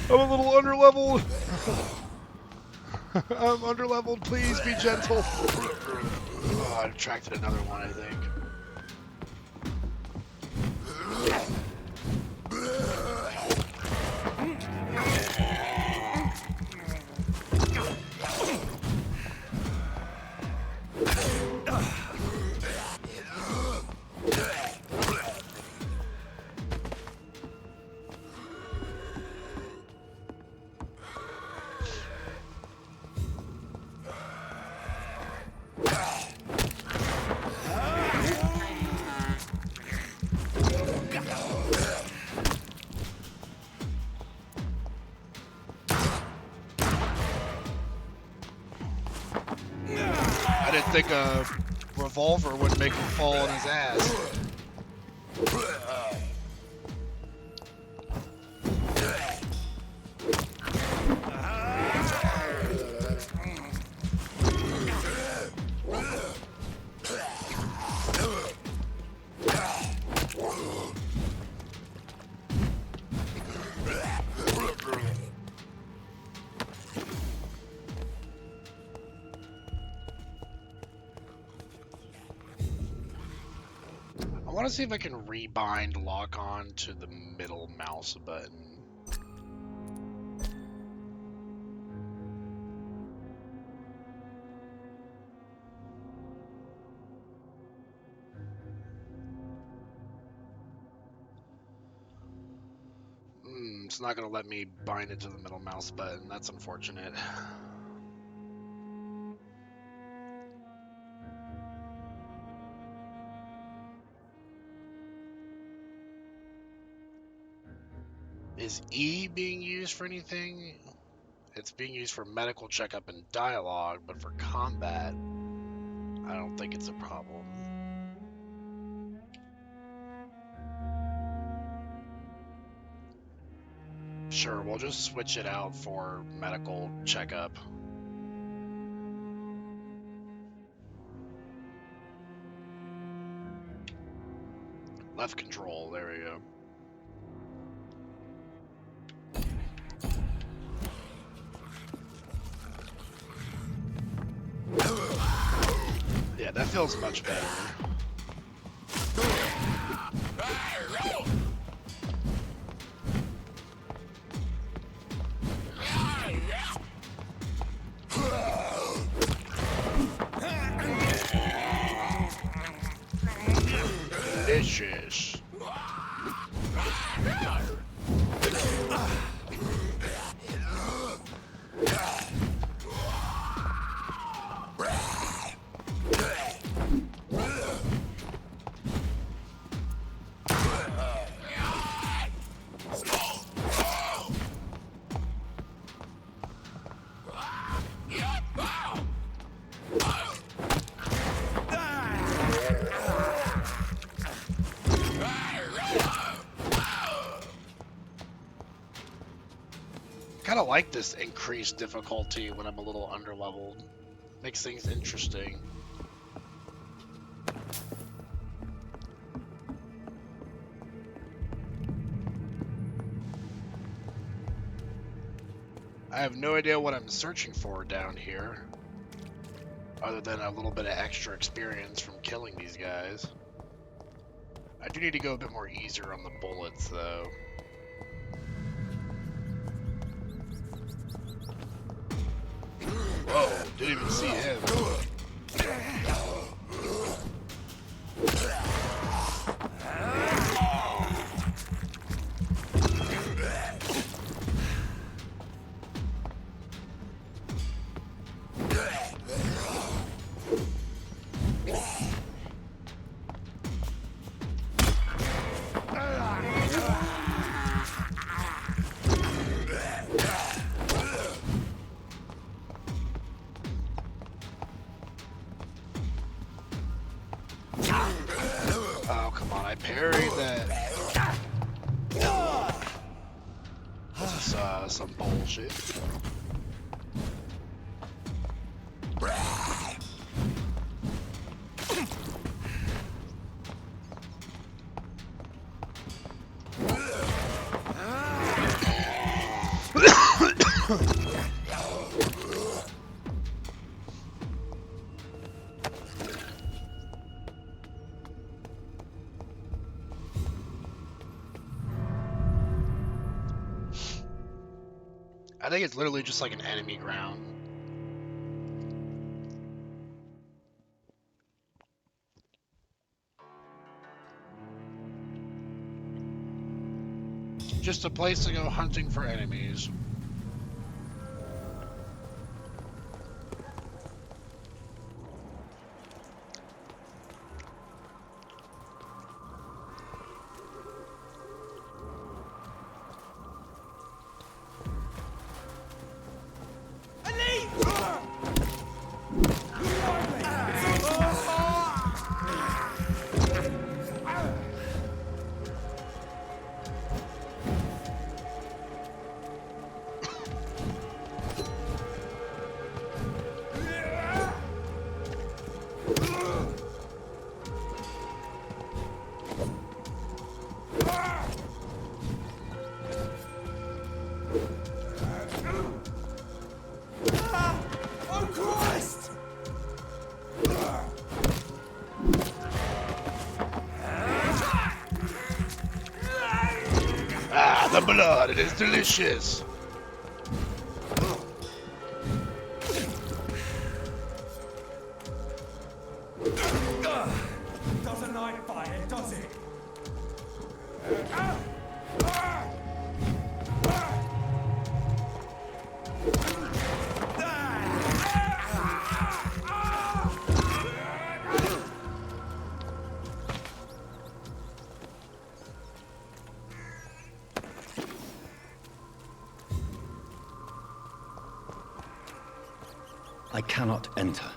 I'm a little underleveled. I'm underleveled. Please be gentle. Oh, I attracted another one, I think. I didn't think a revolver would make him fall on his ass. I want to see if I can rebind lock on to the middle mouse button. It's not going to let me bind it to the middle mouse button. That's unfortunate. Is E being used for anything? It's being used for medical checkup and dialogue, but for combat, I don't think it's a problem. Sure, we'll just switch it out for medical checkup. Left control, there we go. Yeah, that feels much better. Delicious. Kind of like this increased difficulty when I'm a little underleveled. Makes things interesting. I have no idea what I'm searching for down here, other than a little bit of extra experience from killing these guys. I do need to go a bit more easier on the bullets, though. Whoa, didn't even see him. Oh, come on, I parried that. This is some bullshit. I think it's literally just like an enemy ground. Just a place to go hunting for enemies. The blood, it is delicious. Doesn't like fire, does it? I cannot enter.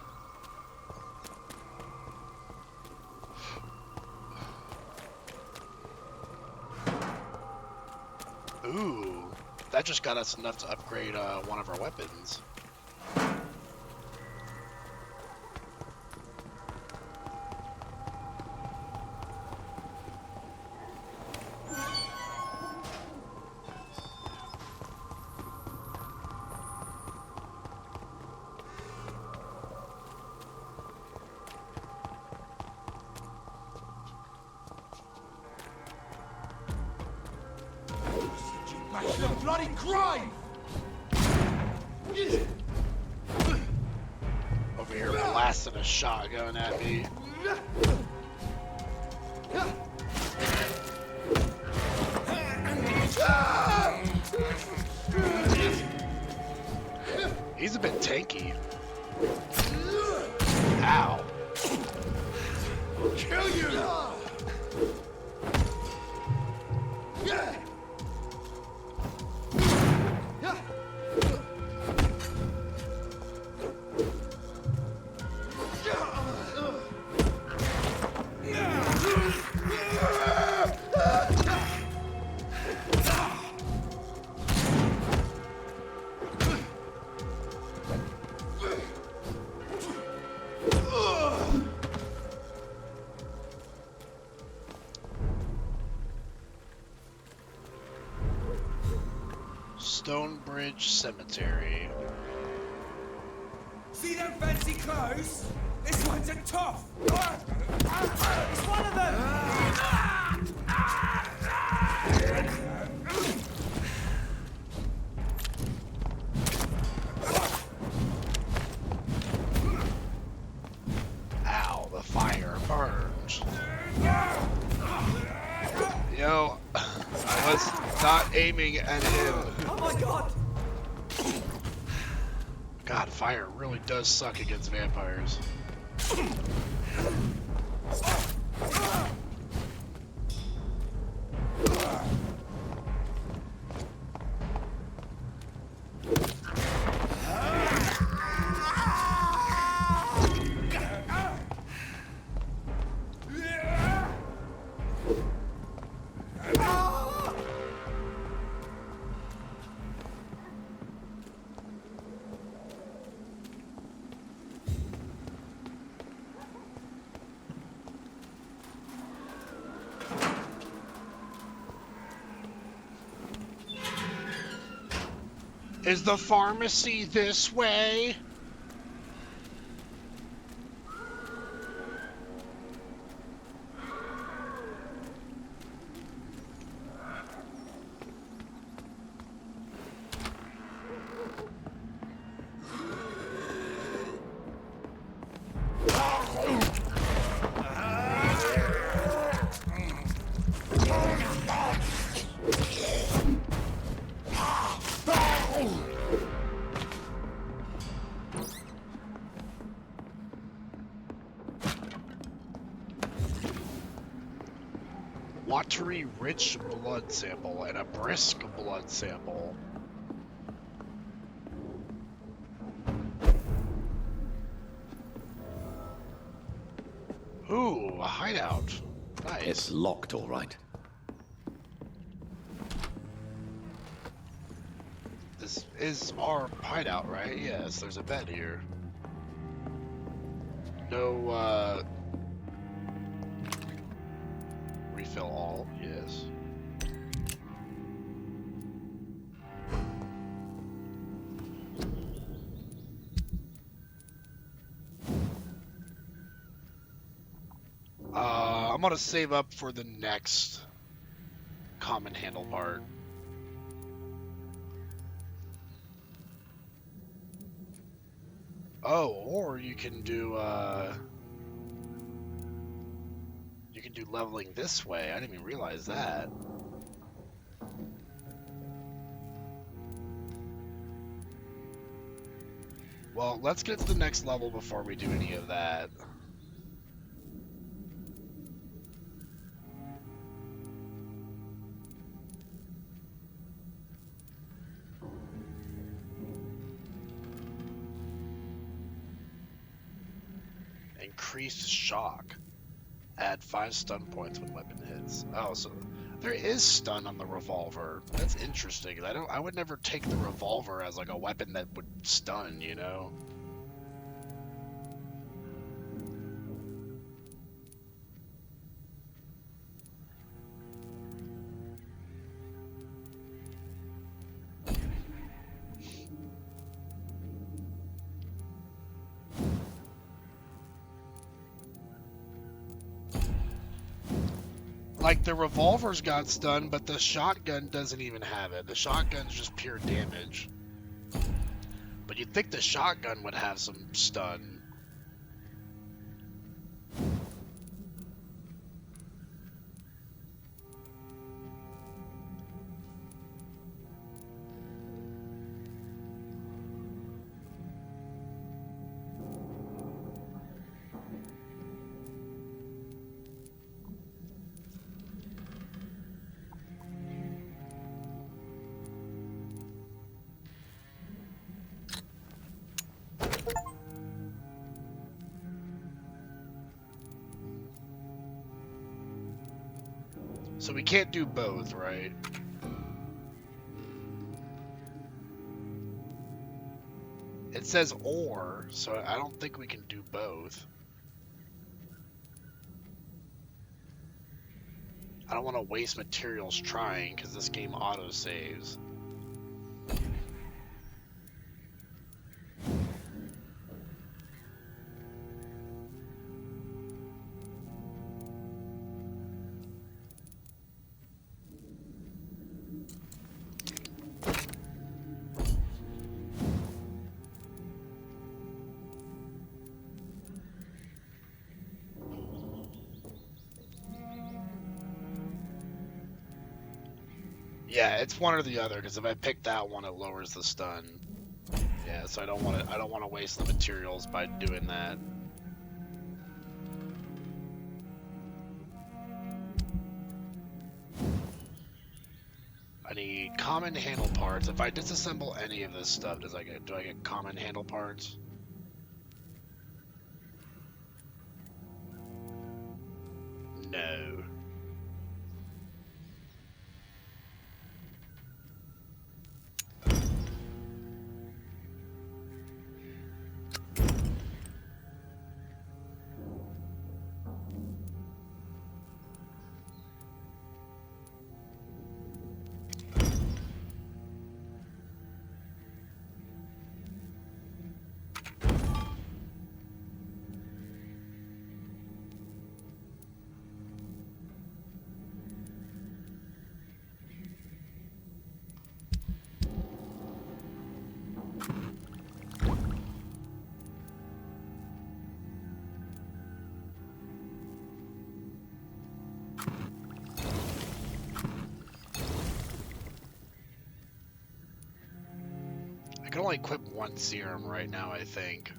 Ooh, that just got us enough to upgrade one of our weapons. The bloody crime! Over here blasting a shotgun at me. He's a bit tanky. Ow. I'll kill you! Stonebridge Cemetery. See them fancy clothes? This one's a tough! It's one of them! Ow, the fire burns. Yo, I was not aiming at him. Oh my god! God, fire really does suck against vampires. Is the pharmacy this way? Watery rich blood sample and a brisk blood sample. Ooh, a hideout. Nice. It's locked, all right. This is our hideout, right? Yes, there's a bed here. No, refill all, yes. I'm gonna save up for the next common handle part. Oh, or you can do leveling this way. I didn't even realize that. Well, let's get to the next level before we do any of that. Increased shock. Add 5 stun points when weapon hits. Oh, so there is stun on the revolver. That's interesting. I would never take the revolver as like a weapon that would stun, you know? Like, the revolver's got stun, but the shotgun doesn't even have it. The shotgun's just pure damage. But you'd think the shotgun would have some stun. So we can't do both, right? It says or, so I don't think we can do both. I don't want to waste materials trying, because this game auto-saves. Yeah, it's one or the other, because if I pick that one, it lowers the stun. Yeah, so I don't want to waste the materials by doing that. I need common handle parts. If I disassemble any of this stuff, do I get common handle parts? No. I can only equip one serum right now, I think.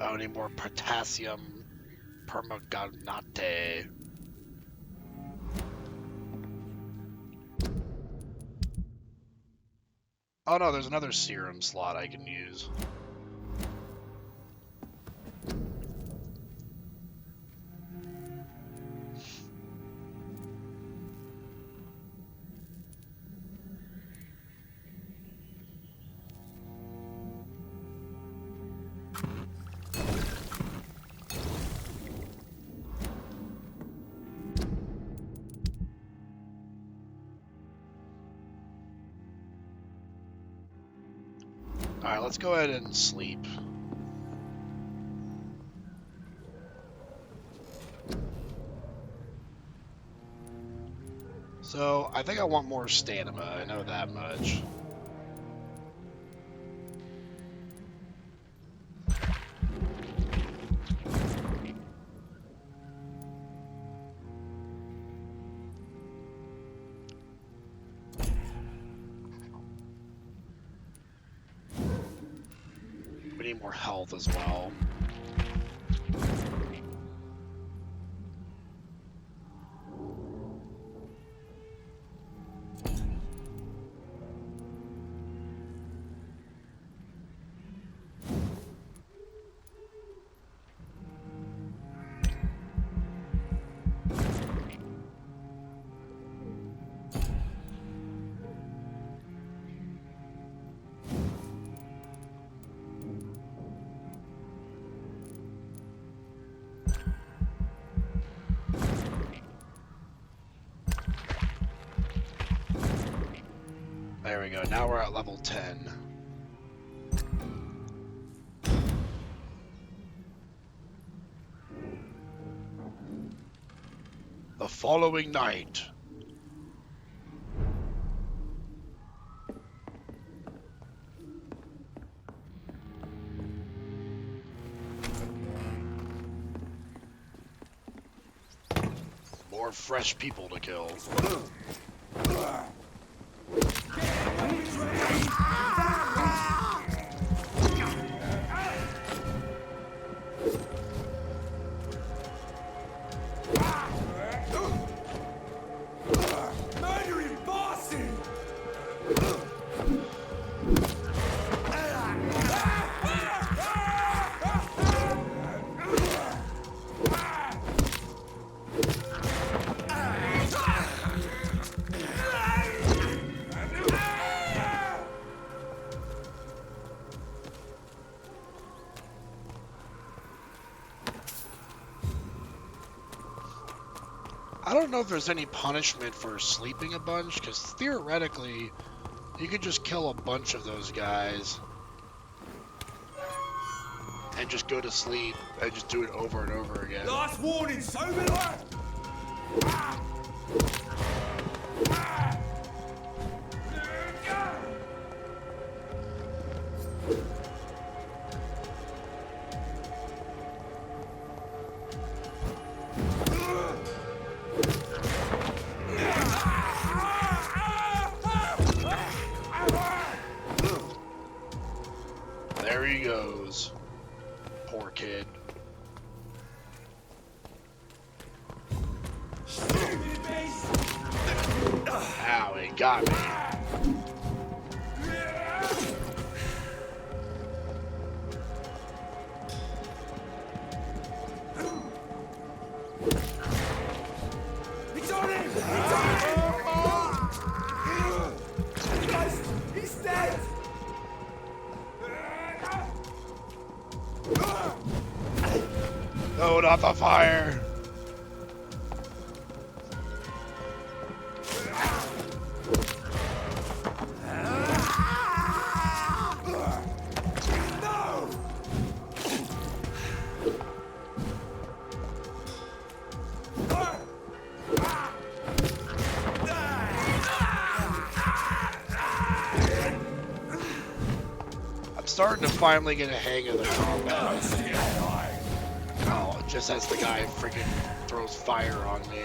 Oh, need more potassium permanganate. Oh no, there's another serum slot I can use. Alright, let's go ahead and sleep. So, I think I want more stamina, I know that much. We need more health as well. There we go, now we're at level 10. The following night. More fresh people to kill. Murdering bosses! I don't know if there's any punishment for sleeping a bunch, because theoretically, you could just kill a bunch of those guys and just go to sleep and just do it over and over again. Last warning, sober! There he goes. Poor kid. Ow, he got me. He's on him! He's on him! Guys, he's dead! No, not the fire! I'm starting to finally get a hang of the combat. Oh, just as the guy freaking throws fire on me.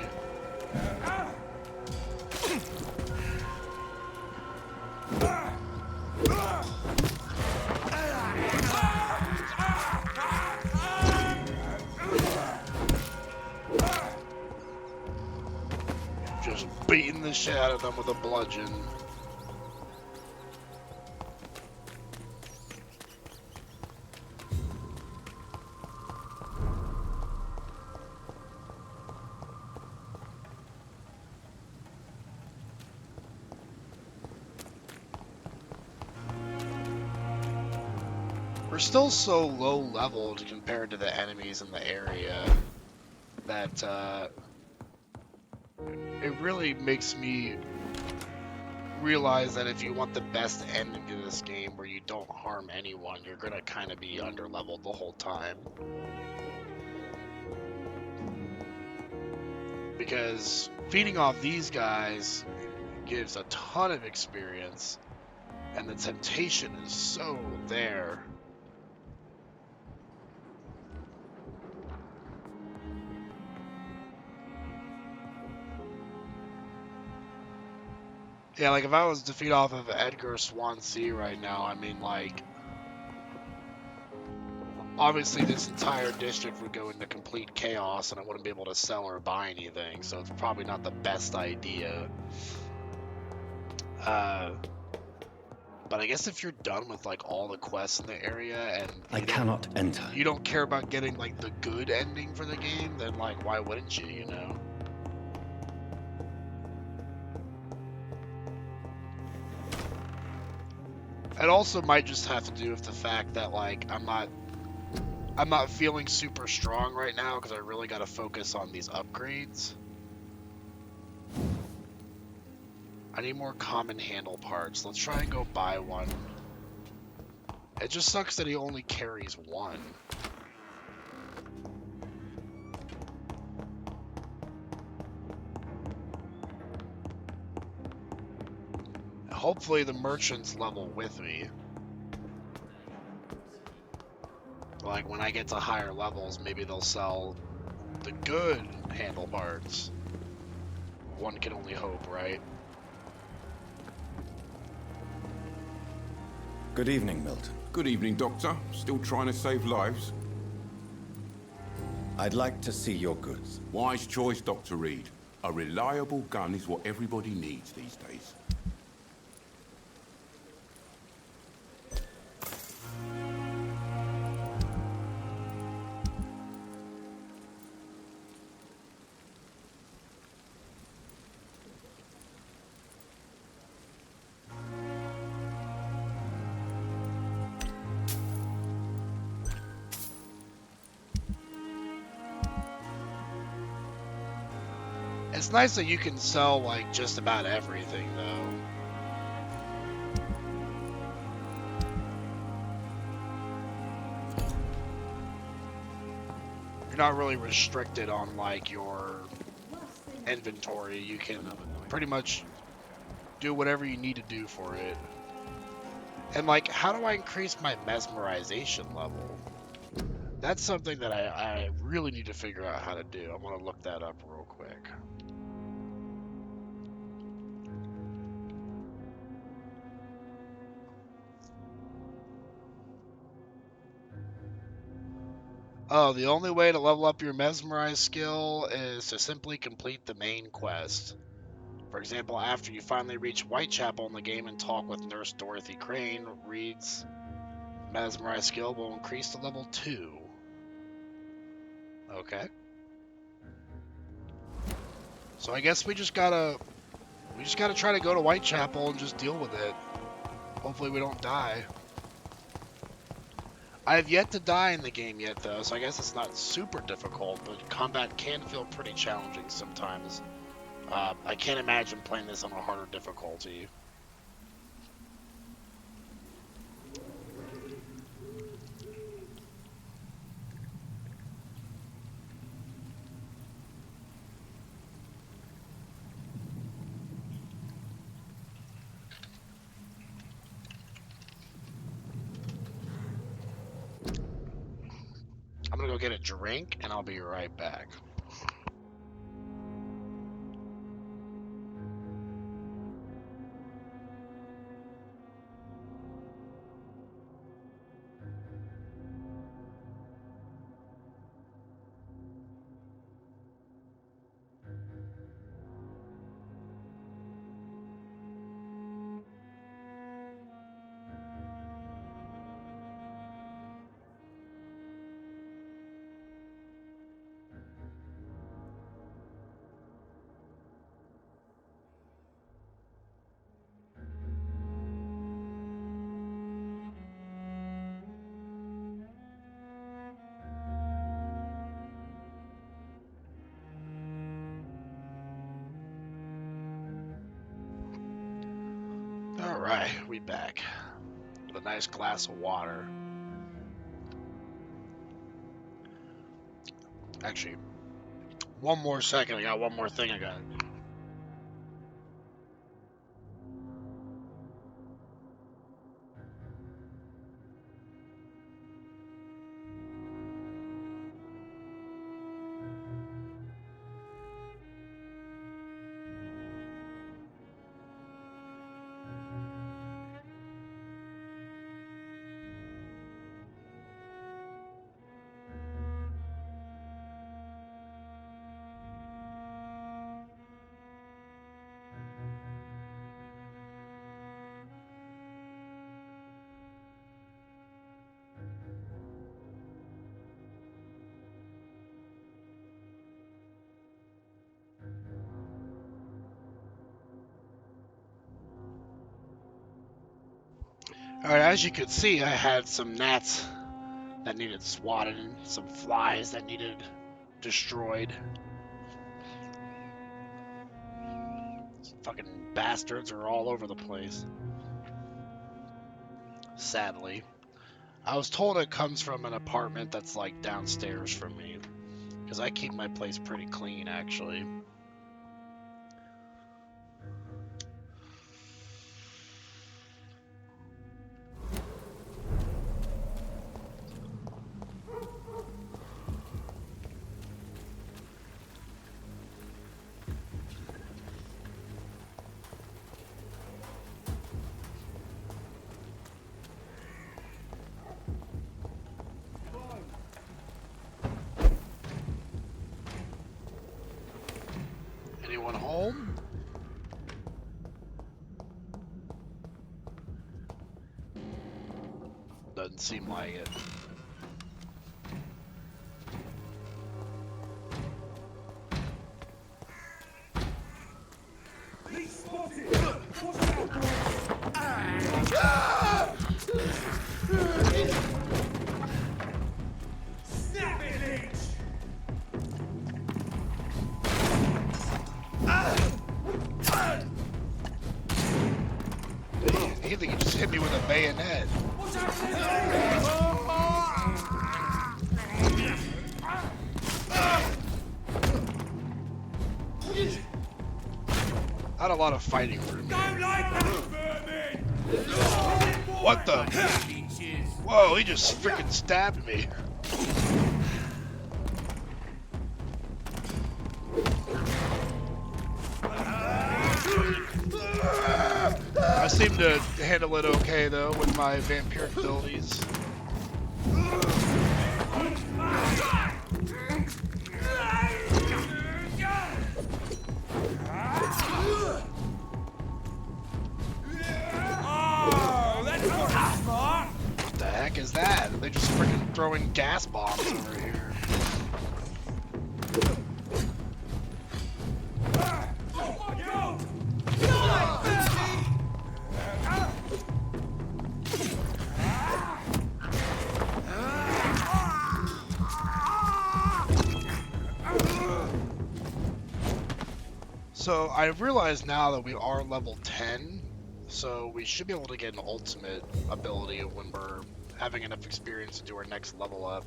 Just beating the shit out of them with a bludgeon. We're still so low leveled compared to the enemies in the area that it really makes me realize that if you want the best ending to this game where you don't harm anyone, you're gonna kind of be under leveled the whole time. Because feeding off these guys gives a ton of experience, and the temptation is so there. Yeah, like if I was to feed off of Edgar Swansea right now, I mean, like, obviously this entire district would go into complete chaos and I wouldn't be able to sell or buy anything, so it's probably not the best idea. But I guess if you're done with like all the quests in the area and I cannot enter. You don't care about getting like the good ending for the game, then like why wouldn't you, you know? It also might just have to do with the fact that like I'm not feeling super strong right now because I really got to focus on these upgrades. I need more common handle parts. Let's try and go buy one. It just sucks that he only carries one. Hopefully the merchants level with me. Like when I get to higher levels, maybe they'll sell the good handle parts. One can only hope, right? Good evening, Milton. Good evening, Doctor. Still trying to save lives? I'd like to see your goods. Wise choice, Dr. Reed. A reliable gun is what everybody needs these days. It's nice that you can sell like just about everything though. You're not really restricted on like your inventory. You can pretty much do whatever you need to do for it. And like, how do I increase my mesmerization level? That's something that I really need to figure out how to do. I'm gonna look that up real quick. Oh, the only way to level up your mesmerize skill is to simply complete the main quest. For example, after you finally reach Whitechapel in the game and talk with Nurse Dorothy Crane, Reed's mesmerize skill will increase to level 2. Okay. So I guess we just gotta try to go to Whitechapel and just deal with it. Hopefully we don't die. I have yet to die in the game yet, though, so I guess it's not super difficult, but combat can feel pretty challenging sometimes. I can't imagine playing this on a harder difficulty. I'm gonna go get a drink, and I'll be right back. Alright, we back. With a nice glass of water. Actually, one more second. I got one more thing I got. Alright, as you could see, I had some gnats that needed swatted and some flies that needed destroyed. These fucking bastards are all over the place. Sadly. I was told it comes from an apartment that's like downstairs from me. Because I keep my place pretty clean, actually. Anyone home? Doesn't seem like it. He's spotted! Watch out, boys! Snap it, Leech! He think he just hit me with a bayonet. I had a lot of fighting for me. Don't like that, vermin! What the? Whoa, he just freaking stabbed me. I seem to handle it okay though with my vampiric abilities. Oh, that's not smart! What the heck is that? They're just freaking throwing gas bombs over here. So I realize now that we are level 10, so we should be able to get an ultimate ability when we're having enough experience to do our next level up.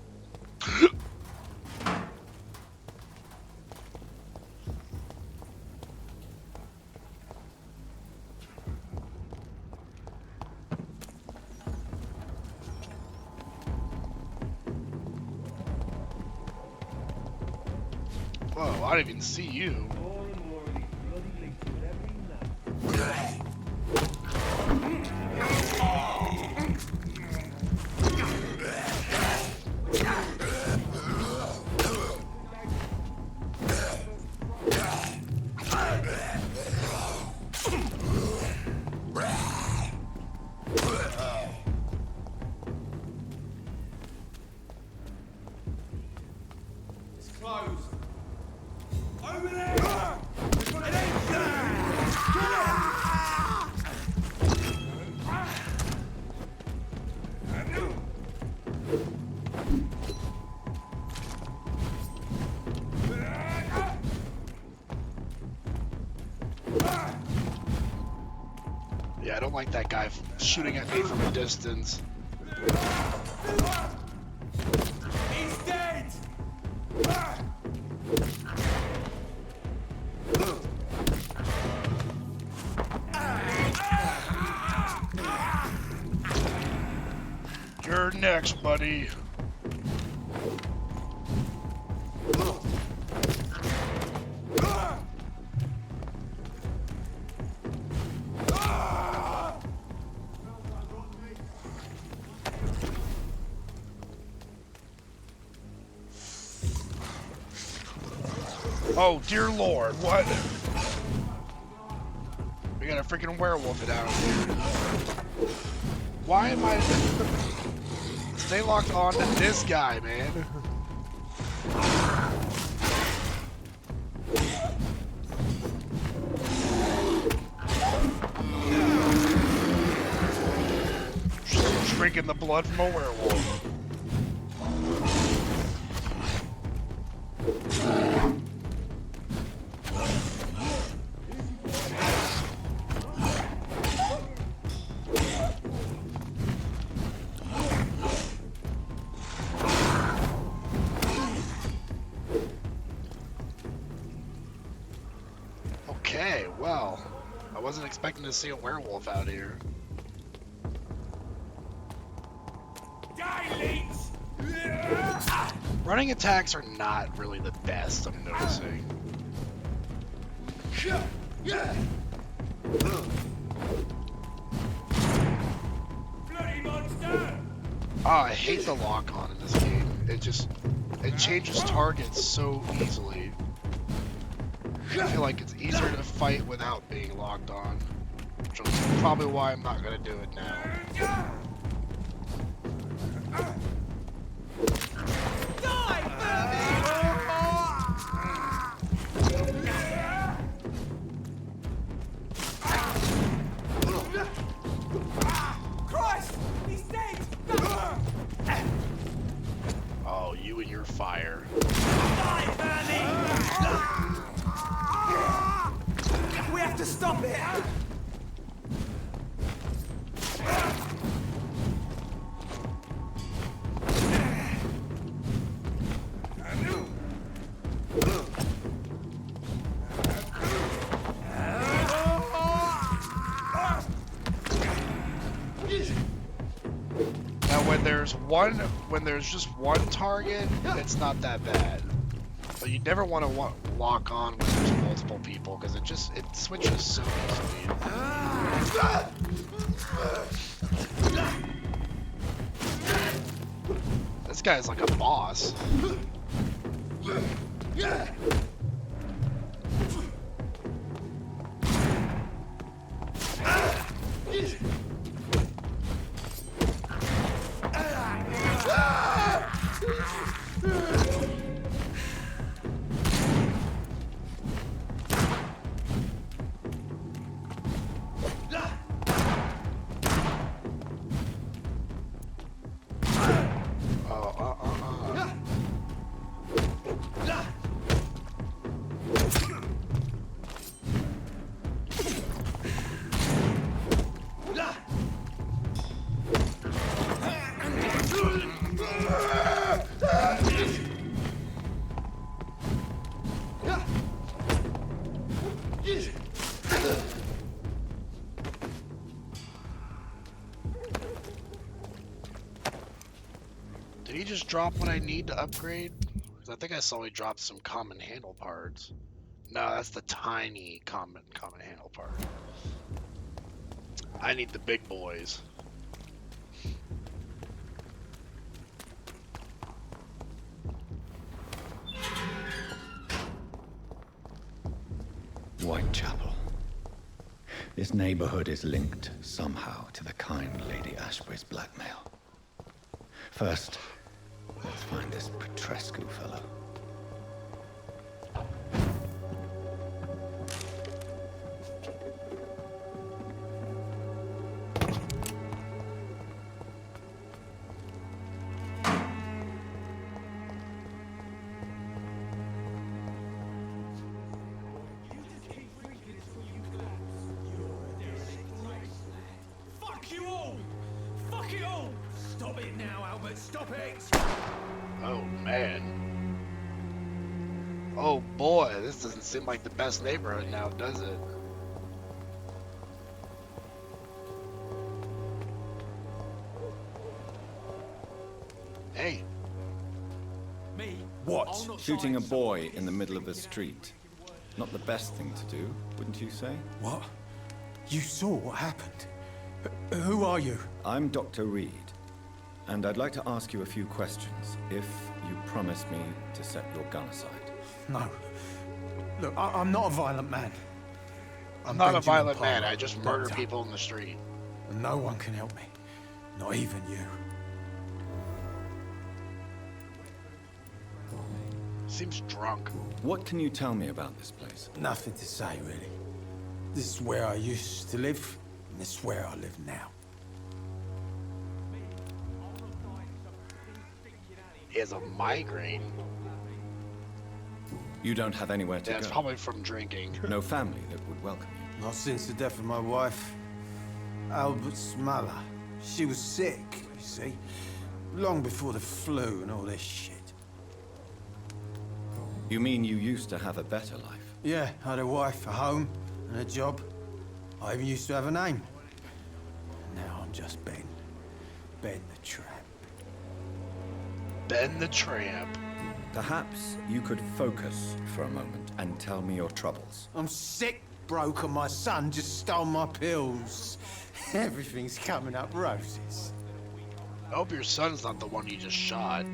Whoa, I didn't even see you. It's closed. Over there! Yeah, I don't like that guy shooting at me from a distance. He's dead! You're next, buddy. Oh, dear Lord, what? We got a freaking werewolf down here. Why am I... Stay locked on to this guy, man. Just drinking the blood from a werewolf. Okay, well, I wasn't expecting to see a werewolf out here. Running attacks are not really the best, I'm noticing. Bloody monster! Oh, I hate the lock-on in this game. It changes targets so easily. I feel like it's easier to fight without being locked on. Which is probably why I'm not gonna do it now. Christ! He's dead! Oh, you and your fire. We have to stop it! Now when there's just one target, it's not that bad. But you never want to lock on when there's multiple people, because it switches so easily. This guy's like a boss. Did he just drop what I need to upgrade? Because I think I saw he dropped some common handle parts. No, that's the tiny common handle part. I need the big boys. Whitechapel. This neighborhood is linked somehow to the kind Lady Ashbury's blackmail. First, let's find this Petrescu fellow. it now, Albert. Stop it. Oh, man. Oh, boy. This doesn't seem like the best neighborhood now, does it? Hey. Me? What? Shooting a boy in the middle of the street. Not the best thing to do, wouldn't you say? What? You saw what happened? Who are you? I'm Dr. Reed, and I'd like to ask you a few questions, if you promise me to set your gun aside. No. Look, I'm not a violent man. I'm not a Benjamin violent Palmer, man. I just murder doctor. people in the street. And no one can help me. Not even you. Seems drunk. What can you tell me about this place? Nothing to say, really. This is where I used to live, and this is where I live now. He has a migraine. You don't have anywhere to That's go? probably from drinking. No family that would welcome you? Not since the death of my wife, Albert's mother. She was sick, you see. Long before the flu and all this shit. You mean you used to have a better life? Yeah, I had a wife, a home, and a job. I even used to have a name. Now I'm just Ben. Ben the Tramp. Ben the Tramp. Perhaps you could focus for a moment and tell me your troubles. I'm sick, broke, and my son just stole my pills. Everything's coming up roses. I hope your son's not the one you just shot.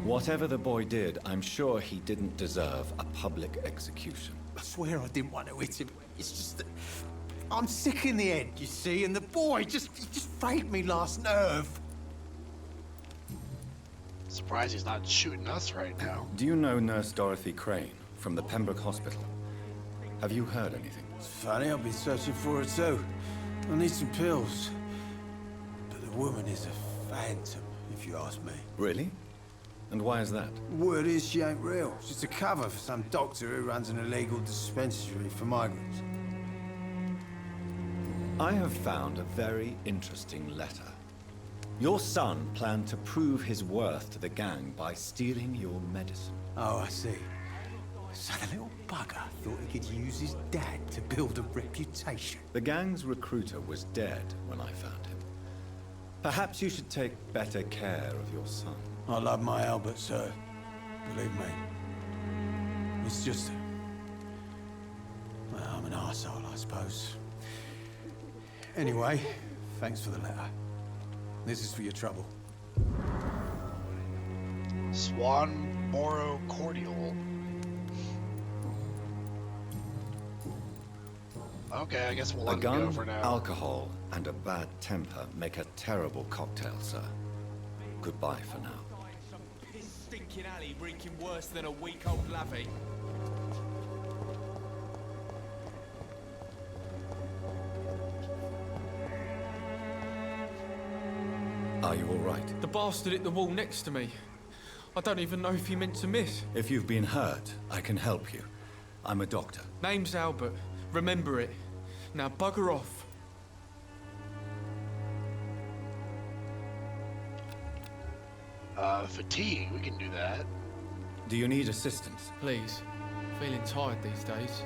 Whatever the boy did, I'm sure he didn't deserve a public execution. I swear I didn't want to hit him. It's just that I'm sick in the head, you see, and the boy just frayed me last nerve. Surprised he's not shooting us right now. Do you know Nurse Dorothy Crane from the Pembroke Hospital? Have you heard anything? It's funny, I've been searching for her too. I need some pills. But the woman is a phantom, if you ask me. Really? And why is that? Word is she ain't real. She's a cover for some doctor who runs an illegal dispensary for migrants. I have found a very interesting letter. Your son planned to prove his worth to the gang by stealing your medicine. Oh, I see. So the little bugger thought he could use his dad to build a reputation. The gang's recruiter was dead when I found him. Perhaps you should take better care of your son. I love my Albert, sir. Believe me. It's just... well, I'm an arsehole, I suppose. Anyway, thanks for the letter. This is for your trouble. Swan Moro Cordial. Okay, I guess we'll let A him go gun, for now. alcohol, and a bad temper make a terrible cocktail, sir. Goodbye for now. This stinking alley reeking worse than a week-old lavvy. Are you all right? The bastard hit the wall next to me. I don't even know if he meant to miss. If you've been hurt, I can help you. I'm a doctor. Name's Albert. Remember it. Now bugger off. Fatigue, we can do that. Do you need assistance? Please. Feeling tired these days.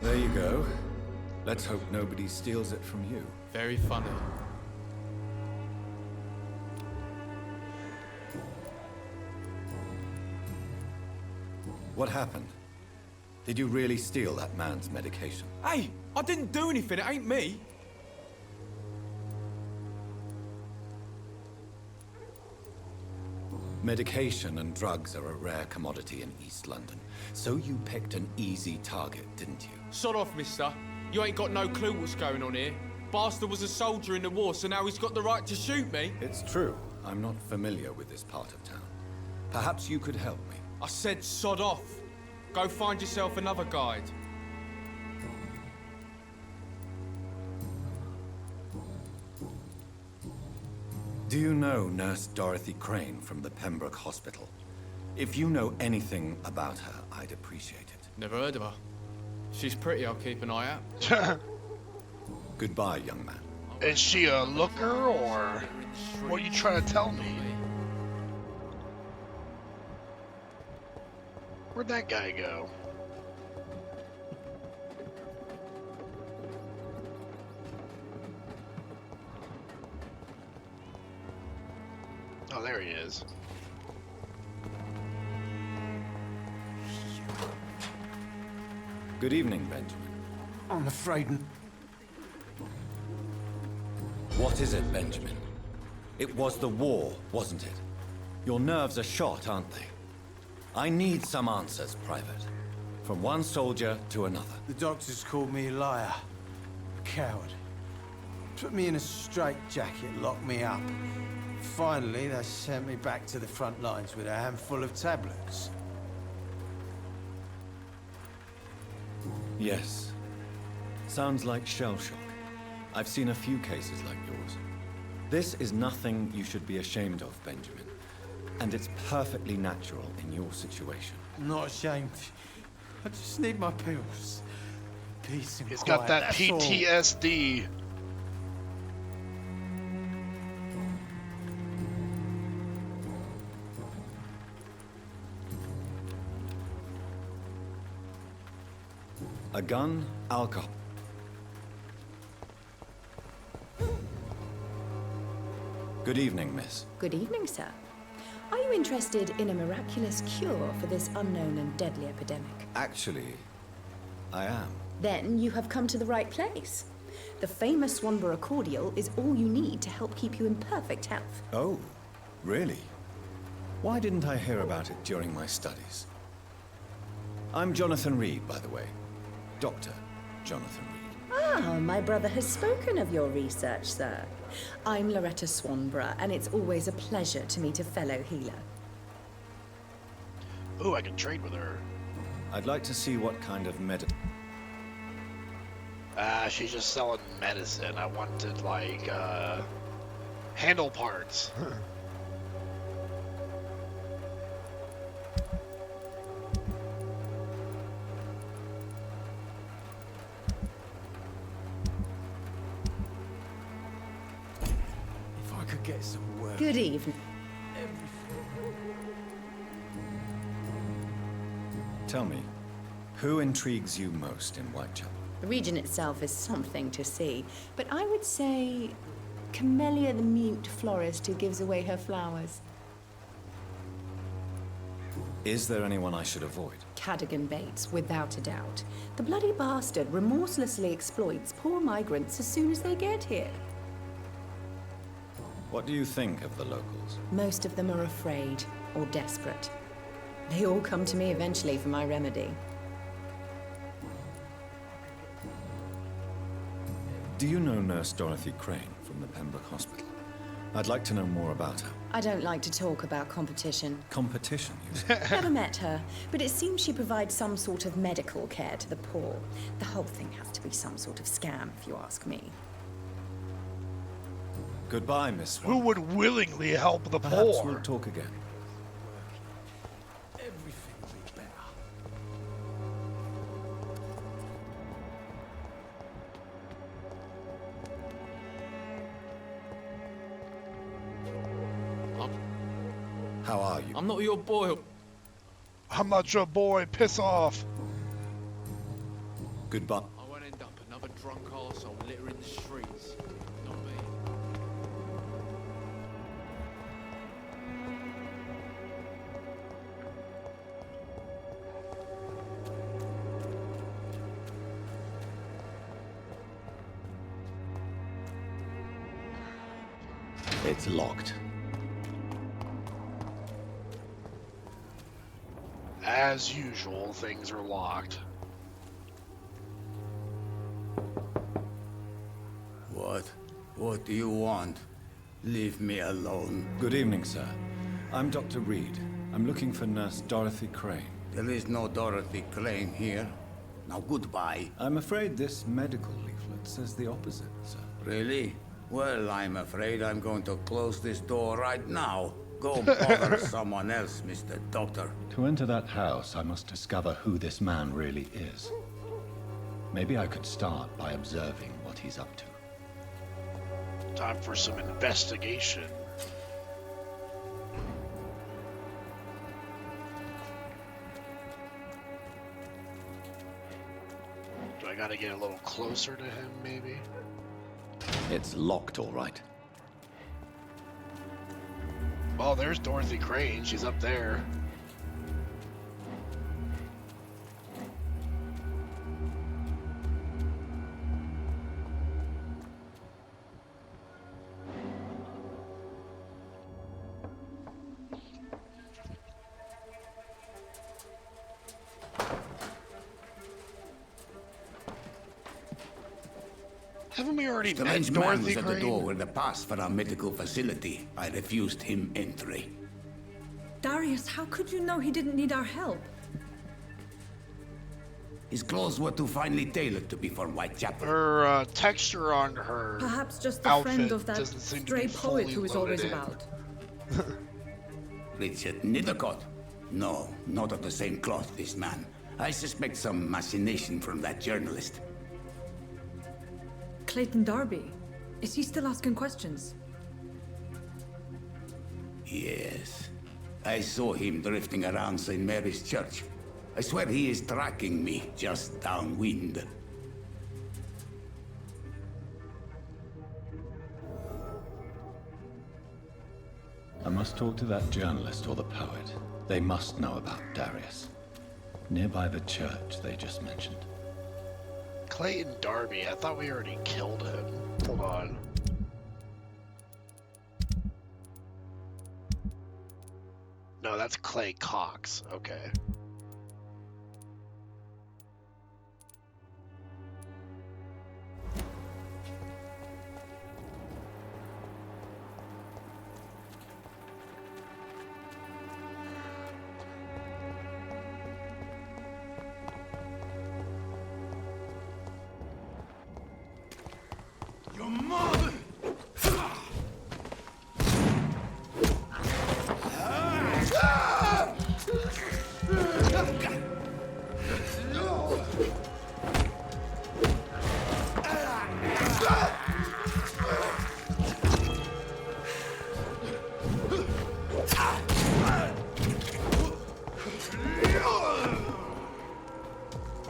There you go. Let's hope nobody steals it from you. Very funny. What happened? Did you really steal that man's medication? Hey, I didn't do anything. It ain't me. Medication and drugs are a rare commodity in East London. So you picked an easy target, didn't you? Sod off, mister. You ain't got no clue what's going on here. Bastard was a soldier in the war, so now he's got the right to shoot me. It's true. I'm not familiar with this part of town. Perhaps you could help me. I said sod off. Go find yourself another guide. Do you know Nurse Dorothy Crane from the Pembroke Hospital? If you know anything about her, I'd appreciate it. Never heard of her. She's pretty, I'll keep an eye out. Goodbye, young man. Is she a looker, or what are you trying to tell me? Where'd that guy go? Oh, there he is. Good evening, Benjamin. I'm afraid... What is it, Benjamin? It was the war, wasn't it? Your nerves are shot, aren't they? I need some answers, Private. From one soldier to another. The doctors called me a liar. A coward. Put me in a straitjacket, locked me up. Finally, they sent me back to the front lines with a handful of tablets. Yes. Sounds like shell shock. I've seen a few cases like yours. This is nothing you should be ashamed of, Benjamin. And it's perfectly natural in your situation. I'm not ashamed. I just need my pills. Peace and He's quiet, got that that's all. PTSD. A gun, alcohol. Good evening, miss. Good evening, sir. Are you interested in a miraculous cure for this unknown and deadly epidemic? Actually, I am. Then you have come to the right place. The famous Swanborough cordial is all you need to help keep you in perfect health. Oh, really? Why didn't I hear about it during my studies? I'm Jonathan Reed, by the way. Dr. Jonathan Reed. Ah, my brother has spoken of your research, sir. I'm Loretta Swanborough, and it's always a pleasure to meet a fellow healer. Ooh, I can trade with her. I'd like to see what kind of medicine. She's just selling medicine. I wanted, like, handle parts. If I could get some work. Good evening. Tell me, who intrigues you most in Whitechapel? The region itself is something to see, but I would say Camellia the mute florist who gives away her flowers. Is there anyone I should avoid? Cadogan Bates, without a doubt. The bloody bastard remorselessly exploits poor migrants as soon as they get here. What do you think of the locals? Most of them are afraid or desperate. They all come to me eventually for my remedy. Do you know Nurse Dorothy Crane from the Pembroke Hospital? I'd like to know more about her. I don't like to talk about competition. Competition, you say? Never met her, but it seems she provides some sort of medical care to the poor. The whole thing has to be some sort of scam, if you ask me. Goodbye, Miss Swan. Who would willingly help the Perhaps poor? we'll talk again. Everything will be better. How are you? I'm not your boy. I'm not your boy. Piss off. Goodbye. I won't end up another drunk arsehole littering the streets. Not me. It's locked. As usual, things are locked. What do you want? Leave me alone. Good evening, sir. I'm Dr. Reed. I'm looking for Nurse Dorothy Crane. There is no Dorothy Crane here. Now goodbye. I'm afraid this medical leaflet says the opposite, sir. Really? Well, I'm afraid I'm going to close this door right now. Go bother someone else, Mr. Doctor. To enter that house, I must discover who this man really is. Maybe I could start by observing what he's up to. Time for some investigation. Do I gotta get a little closer to him, maybe? It's locked, all right. Well, there's Dorothy Crane. She's up there. Haven't we already met Strange man Dorothy was at the door Crane? with a pass for our medical facility. I refused him entry. Darius, how could you know he didn't need our help? His clothes were too finely tailored to be for Whitechapel. Her texture on her Perhaps just the outfit friend of that doesn't seem to stray be poet fully who is loaded always in. about. Richard Nethercott? No, not of the same cloth, this man. I suspect some machination from that journalist. Clayton Darby. Is he still asking questions? Yes. I saw him drifting around St. Mary's Church. I swear he is tracking me just downwind. I must talk to that journalist or the poet. They must know about Darius. Nearby the church they just mentioned. Clayton Darby. I thought we already killed him. Hold on. No, that's Clay Cox. Okay. Your mother!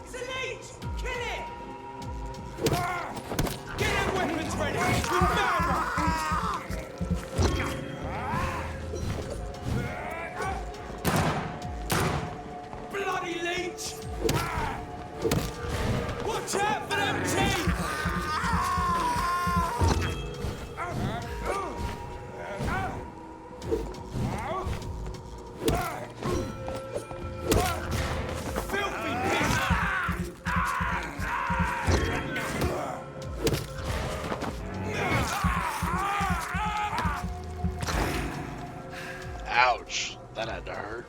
It's a leech! Kill it! Get them weapons ready! We found one! Bloody leech! Watch out for them teeth! Filthy Ouch. That had to hurt.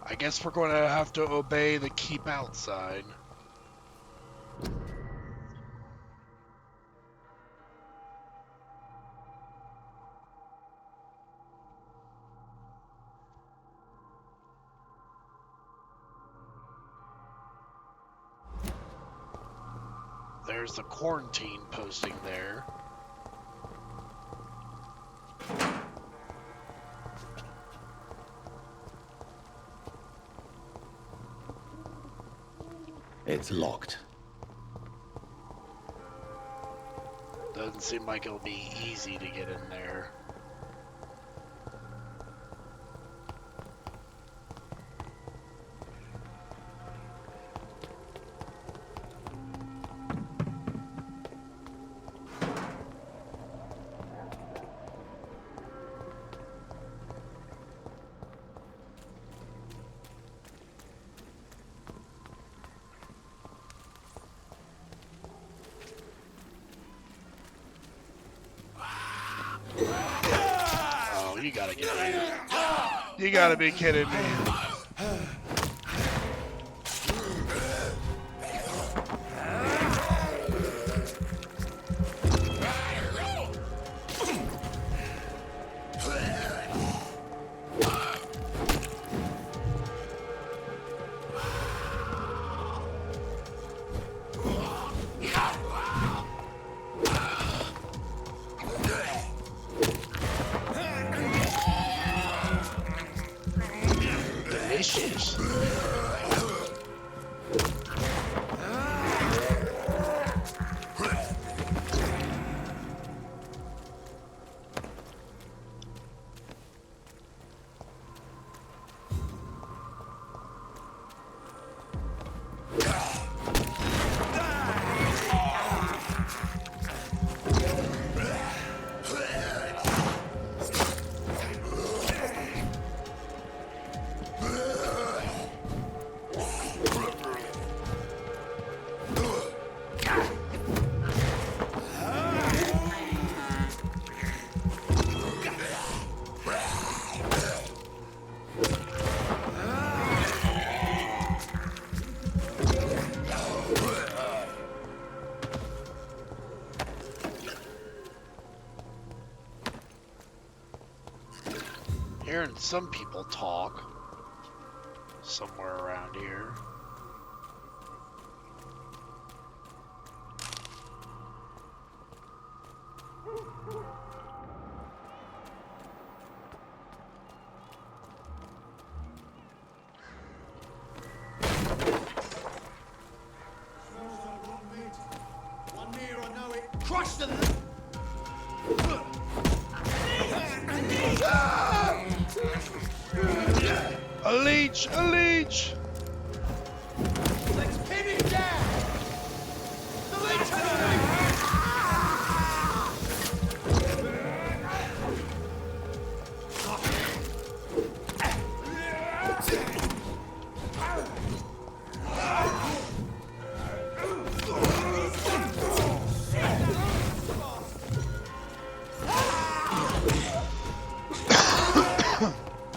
I guess we're going to have to obey the keep out sign. There's the quarantine posting there. It's locked. Doesn't seem like it'll be easy to get in there. Oh, you gotta get me. You gotta be kidding me. delicious. Hearing some people talk somewhere around here. One near, I know it. Crush them! A leech! A leech! Let's pin him down! The leech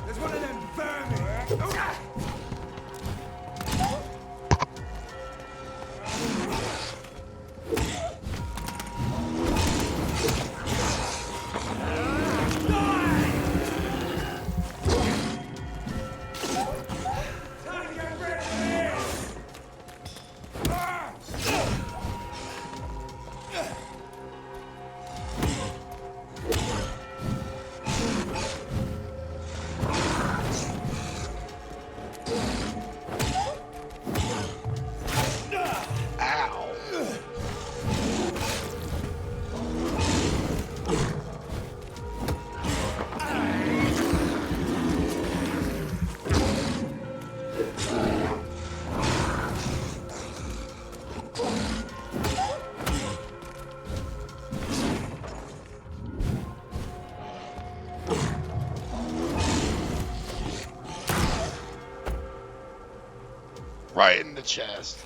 There's one of them vermin! Right in the chest.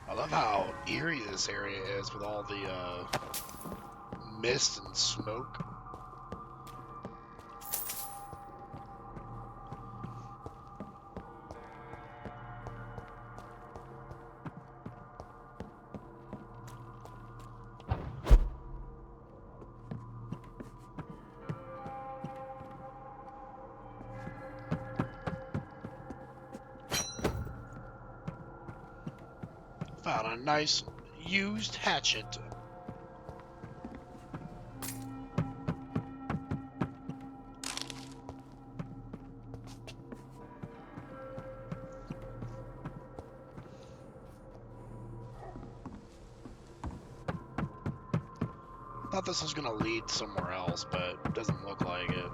I love how eerie this area is with all the mist and smoke. Found a nice used hatchet. Thought this was gonna lead somewhere else, but it doesn't look like it.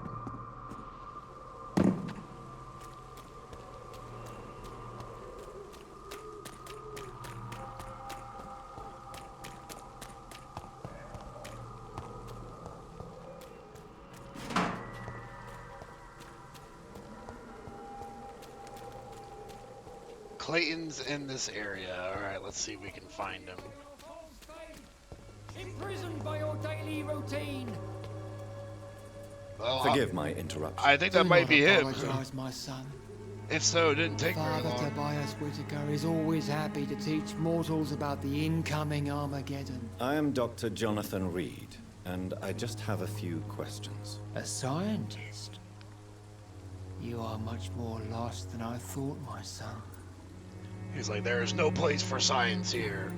Clayton's in this area. Alright, let's see if we can find him. Imprisoned by your daily routine. Well, Forgive my interruption. I think that Do might not be him. apologize, my son. If so, it didn't take very Father long. Tobias Whitaker is always happy to teach mortals about the incoming Armageddon. I am Dr. Jonathan Reed, and I just have a few questions. A scientist? You are much more lost than I thought, my son. He's like, there is no place for science here.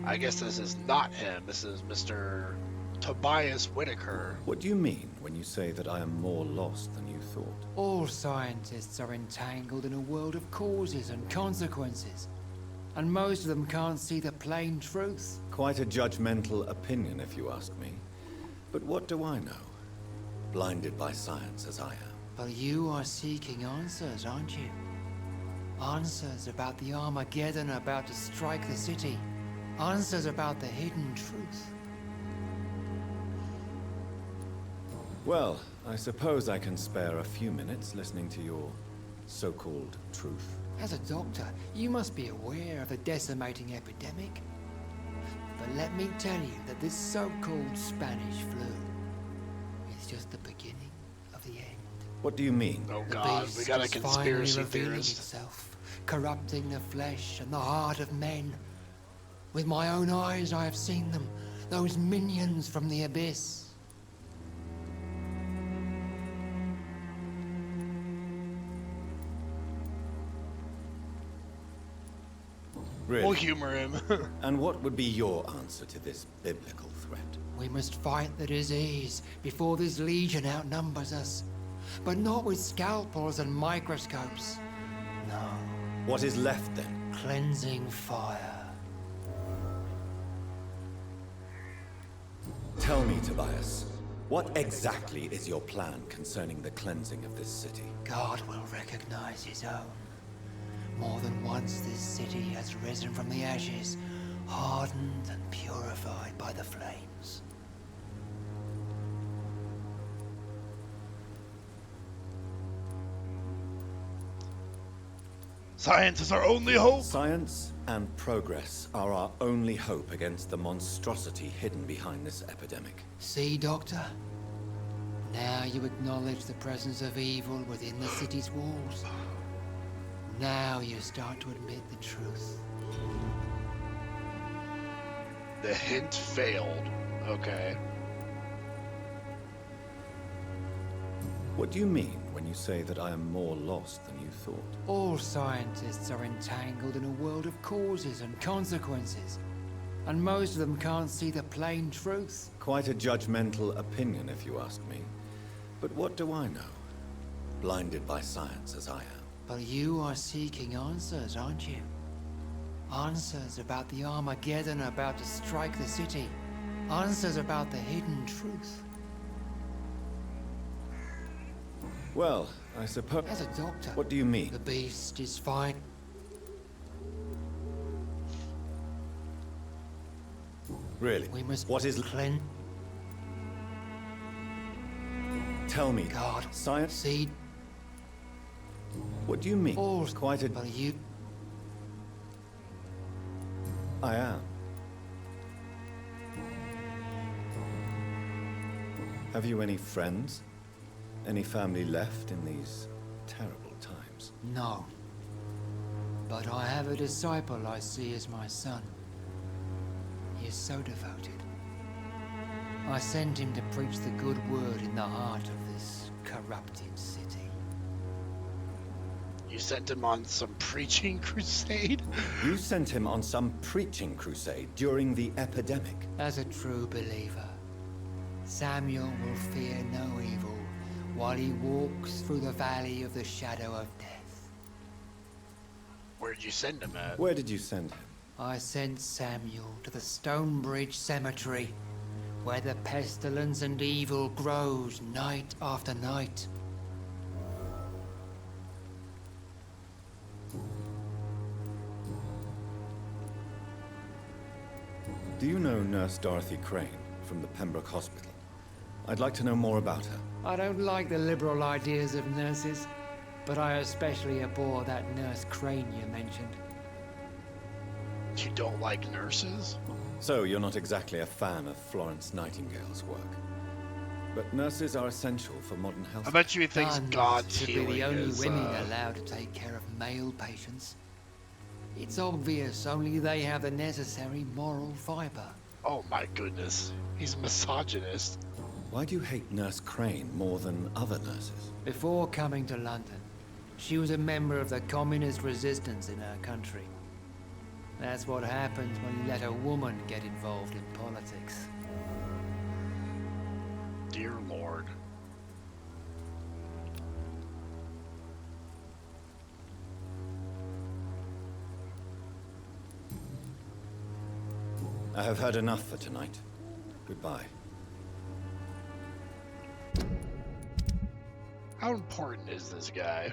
I guess this is not him. This is Mr. Tobias Whitaker. What do you mean when you say that I am more lost than you thought? All scientists are entangled in a world of causes and consequences, and most of them can't see the plain truth. Quite a judgmental opinion, if you ask me. But what do I know? Blinded by science as I am. But you are seeking answers, aren't you? Answers about the Armageddon about to strike the city. Answers about the hidden truth. Well, I suppose I can spare a few minutes listening to your so-called truth. As a doctor, you must be aware of the decimating epidemic. But let me tell you that this so-called Spanish flu is just the beginning of the end. What do you mean? Oh The God, beast we got a is conspiracy finally revealing theorist. itself, corrupting the flesh and the heart of men. With my own eyes I have seen them, those minions from the abyss. Really? We'll humor him. And what would be your answer to this biblical threat? We must fight the disease before this legion outnumbers us. But not with scalpels and microscopes. No. What is left then? Cleansing fire. Tell me, Tobias, what exactly is your plan concerning the cleansing of this city? God will recognize his own. More than once this city has risen from the ashes, hardened and purified by the flames. Science is our only hope. Science and progress are our only hope against the monstrosity hidden behind this epidemic. See, Doctor? Now you acknowledge the presence of evil within the city's walls. Now you start to admit the truth. The hint failed. Okay. What do you mean when you say that I am more lost than you thought? All scientists are entangled in a world of causes and consequences, and most of them can't see the plain truth. Quite a judgmental opinion, if you ask me. But what do I know? Blinded by science as I am. But you are seeking answers, aren't you? Answers about the Armageddon about to strike the city. Answers about the hidden truth. Well, I suppose... As a doctor... What do you mean? The beast is fine. Really? We must... What is... cleanse... Tell me. God. Science? Seed... What do you mean? All... Quite a... But you... I am. Have you any friends? Any family left in these terrible times? No. But I have a disciple I see as my son. He is so devoted. I sent him to preach the good word in the heart of this corrupted city. You sent him on some preaching crusade? You sent him on some preaching crusade during the epidemic. As a true believer, Samuel will fear no evil while he walks through the valley of the shadow of death. Where'd you send him at? Where did you send him? I sent Samuel to the Stonebridge Cemetery, where the pestilence and evil grows night after night. Do you know Nurse Dorothy Crane from the Pembroke Hospital? I'd like to know more about her. I don't like the liberal ideas of nurses, but I especially abhor that Nurse Crane you mentioned. You don't like nurses? So you're not exactly a fan of Florence Nightingale's work? but nurses are essential for modern health. I bet you he thinks Nuns God's should be healing the only is, women allowed to take care of male patients. It's obvious only they have the necessary moral fiber. Oh my goodness. He's a misogynist. Why do you hate Nurse Crane more than other nurses? Before coming to London, she was a member of the communist resistance in her country. That's what happens when you let a woman get involved in politics. Dear Lord. I have heard enough for tonight. Goodbye. How important is this guy?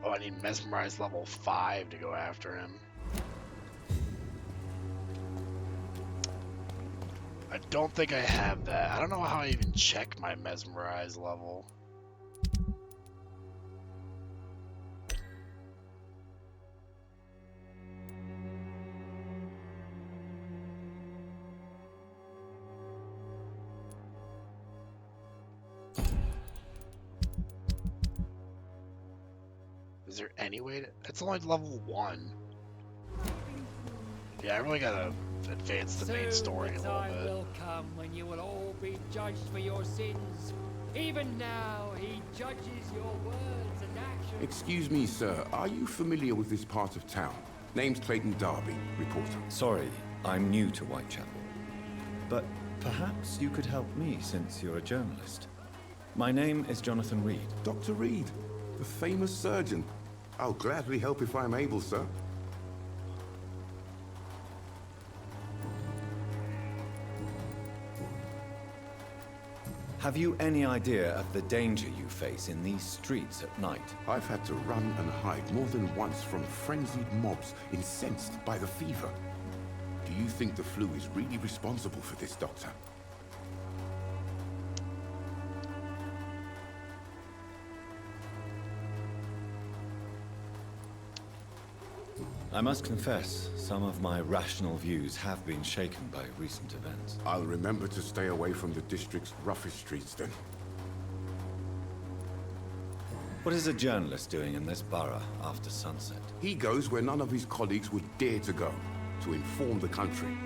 Oh, I need mesmerize level 5 to go after him. I don't think I have that. I don't know how I even check my mesmerize level. Is there any way to... It's only level 1. Yeah, I really gotta advance the main story a little time bit. will come when you will all be judged for your sins. Even now, he judges your words and actions. Excuse me, sir. Are you familiar with this part of town? Name's Clayton Darby, reporter. Sorry, I'm new to Whitechapel. But perhaps you could help me since you're a journalist. My name is Jonathan Reed. Dr. Reed, the famous surgeon. I'll gladly help if I'm able, sir. Have you any idea of the danger you face in these streets at night? I've had to run and hide more than once from frenzied mobs incensed by the fever. Do you think the flu is really responsible for this, Doctor? I must confess, some of my rational views have been shaken by recent events. I'll remember to stay away from the district's roughest streets then. What is a journalist doing in this borough after sunset? He goes where none of his colleagues would dare to go, to inform the country.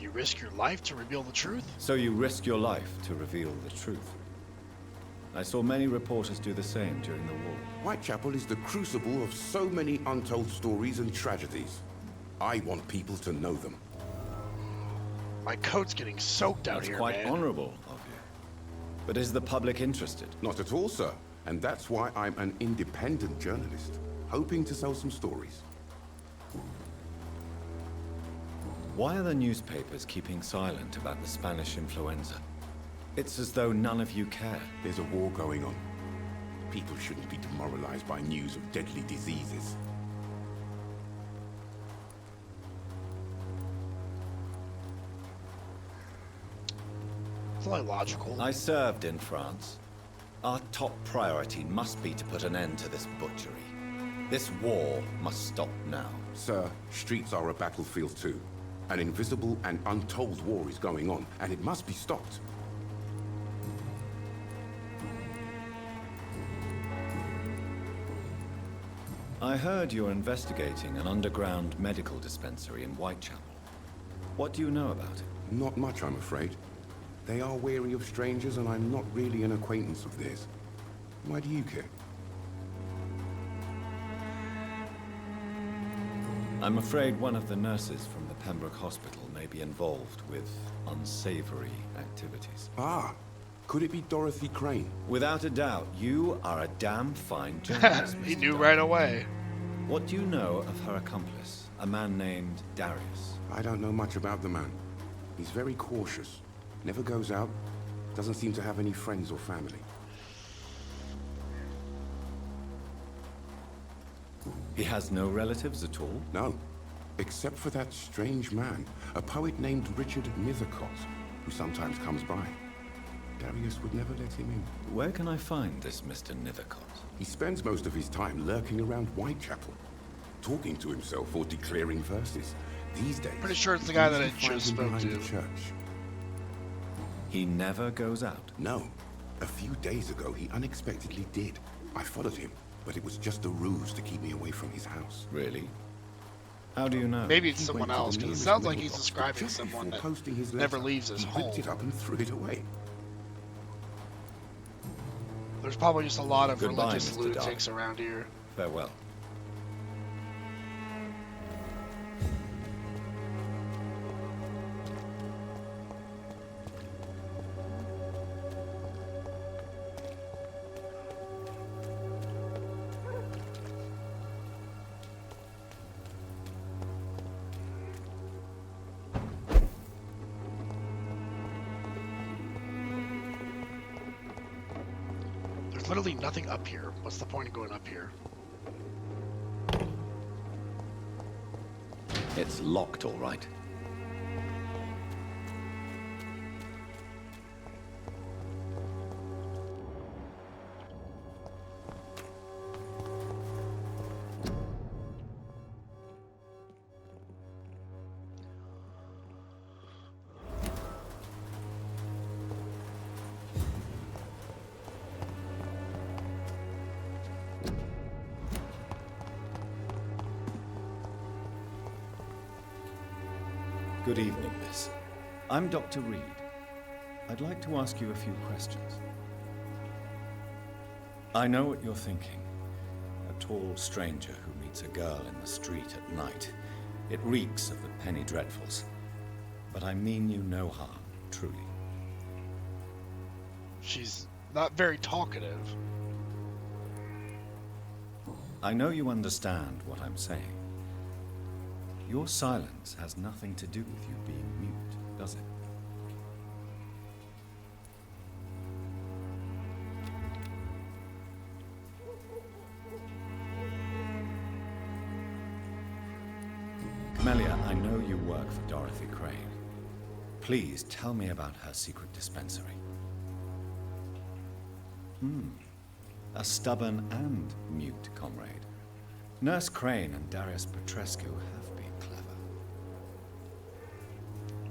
You risk your life to reveal the truth? So you risk your life to reveal the truth. I saw many reporters do the same during the war. Whitechapel is the crucible of so many untold stories and tragedies. I want people to know them. My coat's getting soaked out That's here, quite man. honorable of you. But is the public interested? Not at all, sir. And that's why I'm an independent journalist, hoping to sell some stories. Why are the newspapers keeping silent about the Spanish influenza? It's as though none of you care. There's a war going on. People shouldn't be demoralized by news of deadly diseases. It's only logical. I served in France. Our top priority must be to put an end to this butchery. This war must stop now. Sir, streets are a battlefield too. An invisible and untold war is going on, and it must be stopped. I heard you're investigating an underground medical dispensary in Whitechapel. What do you know about it? Not much, I'm afraid. They are wary of strangers, and I'm not really an acquaintance of theirs. Why do you care? I'm afraid one of the nurses from the Pembroke Hospital may be involved with unsavory activities. Ah, could it be Dorothy Crane? Without a doubt, you are a damn fine journalist. He Mr. knew Dunn. right away. What do you know of her accomplice, a man named Darius? I don't know much about the man. He's very cautious. Never goes out. Doesn't seem to have any friends or family. He has no relatives at all? No. Except for that strange man, a poet named Richard Nethercott, who sometimes comes by. Darius would never let him in. Where can I find this Mr. Nethercott? He spends most of his time lurking around Whitechapel, talking to himself or declaring verses. These days, Pretty sure it's the guy that I you can just find him spoke behind to. the church. He never goes out? No. A few days ago, he unexpectedly did. I followed him, but it was just a ruse to keep me away from his house. Really? How do you know? Maybe it's He someone went to the else, because it nearest sounds like he's mailbox, describing just someone before that posting his never letter, leaves his he home. ripped it up and threw it away. There's probably just a lot of Goodbye, religious Mr. lunatics Dark. around here. Farewell. There's literally nothing up here. What's the point of going up here? It's locked, all right. Good evening, miss. I'm Dr. Reed. I'd like to ask you a few questions. I know what you're thinking. A tall stranger who meets a girl in the street at night. It reeks of the penny dreadfuls. But I mean you no harm, truly. She's not very talkative. I know you understand what I'm saying. Your silence has nothing to do with you being mute, does it? Melia, I know you work for Dorothy Crane. Please tell me about her secret dispensary. A stubborn and mute comrade. Nurse Crane and Darius Petrescu have been clever.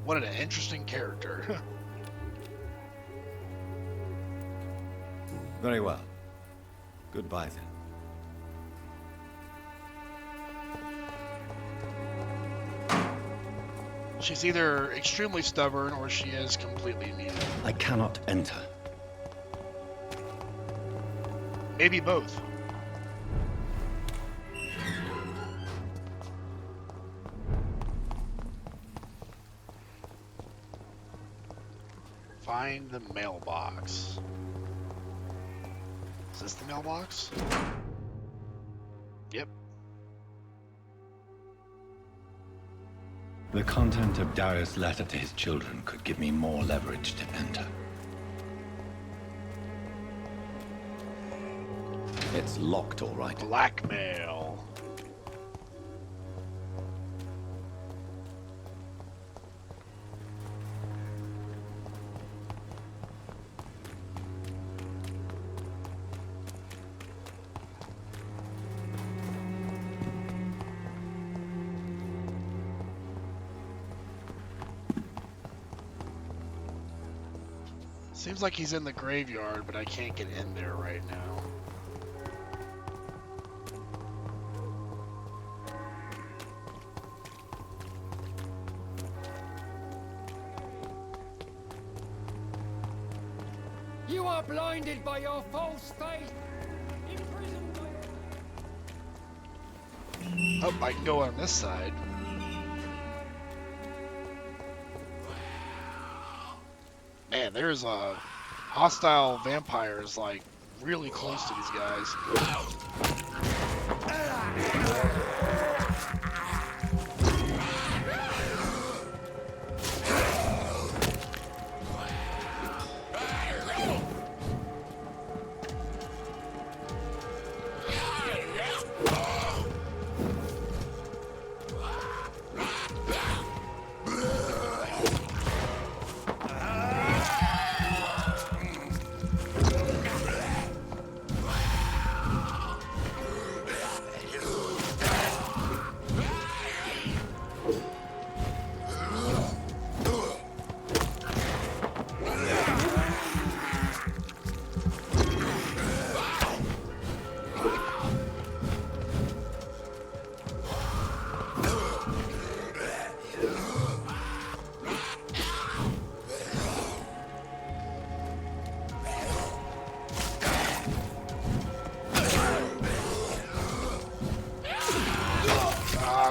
What an interesting character. Very well. Goodbye then. She's either extremely stubborn or she is completely mute. I cannot enter. Maybe both. Find the mailbox. Is this the mailbox? Yep. The content of Darius' letter to his children could give me more leverage to enter. It's locked, all right. Blackmail. Seems like he's in the graveyard, but I can't get in there right now. You are blinded by your false faith. Imprisoned by... Oh, I can go on this side. Man, there's hostile vampires like really close to these guys.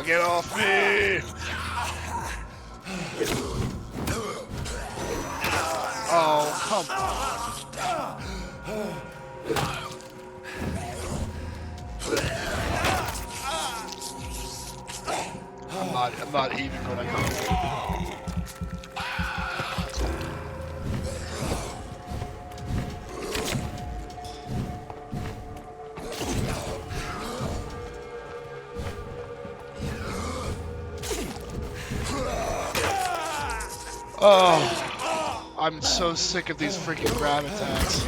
Get off me! Oh, come on. I'm not even gonna go. Oh, I'm so sick of these freaking grab attacks.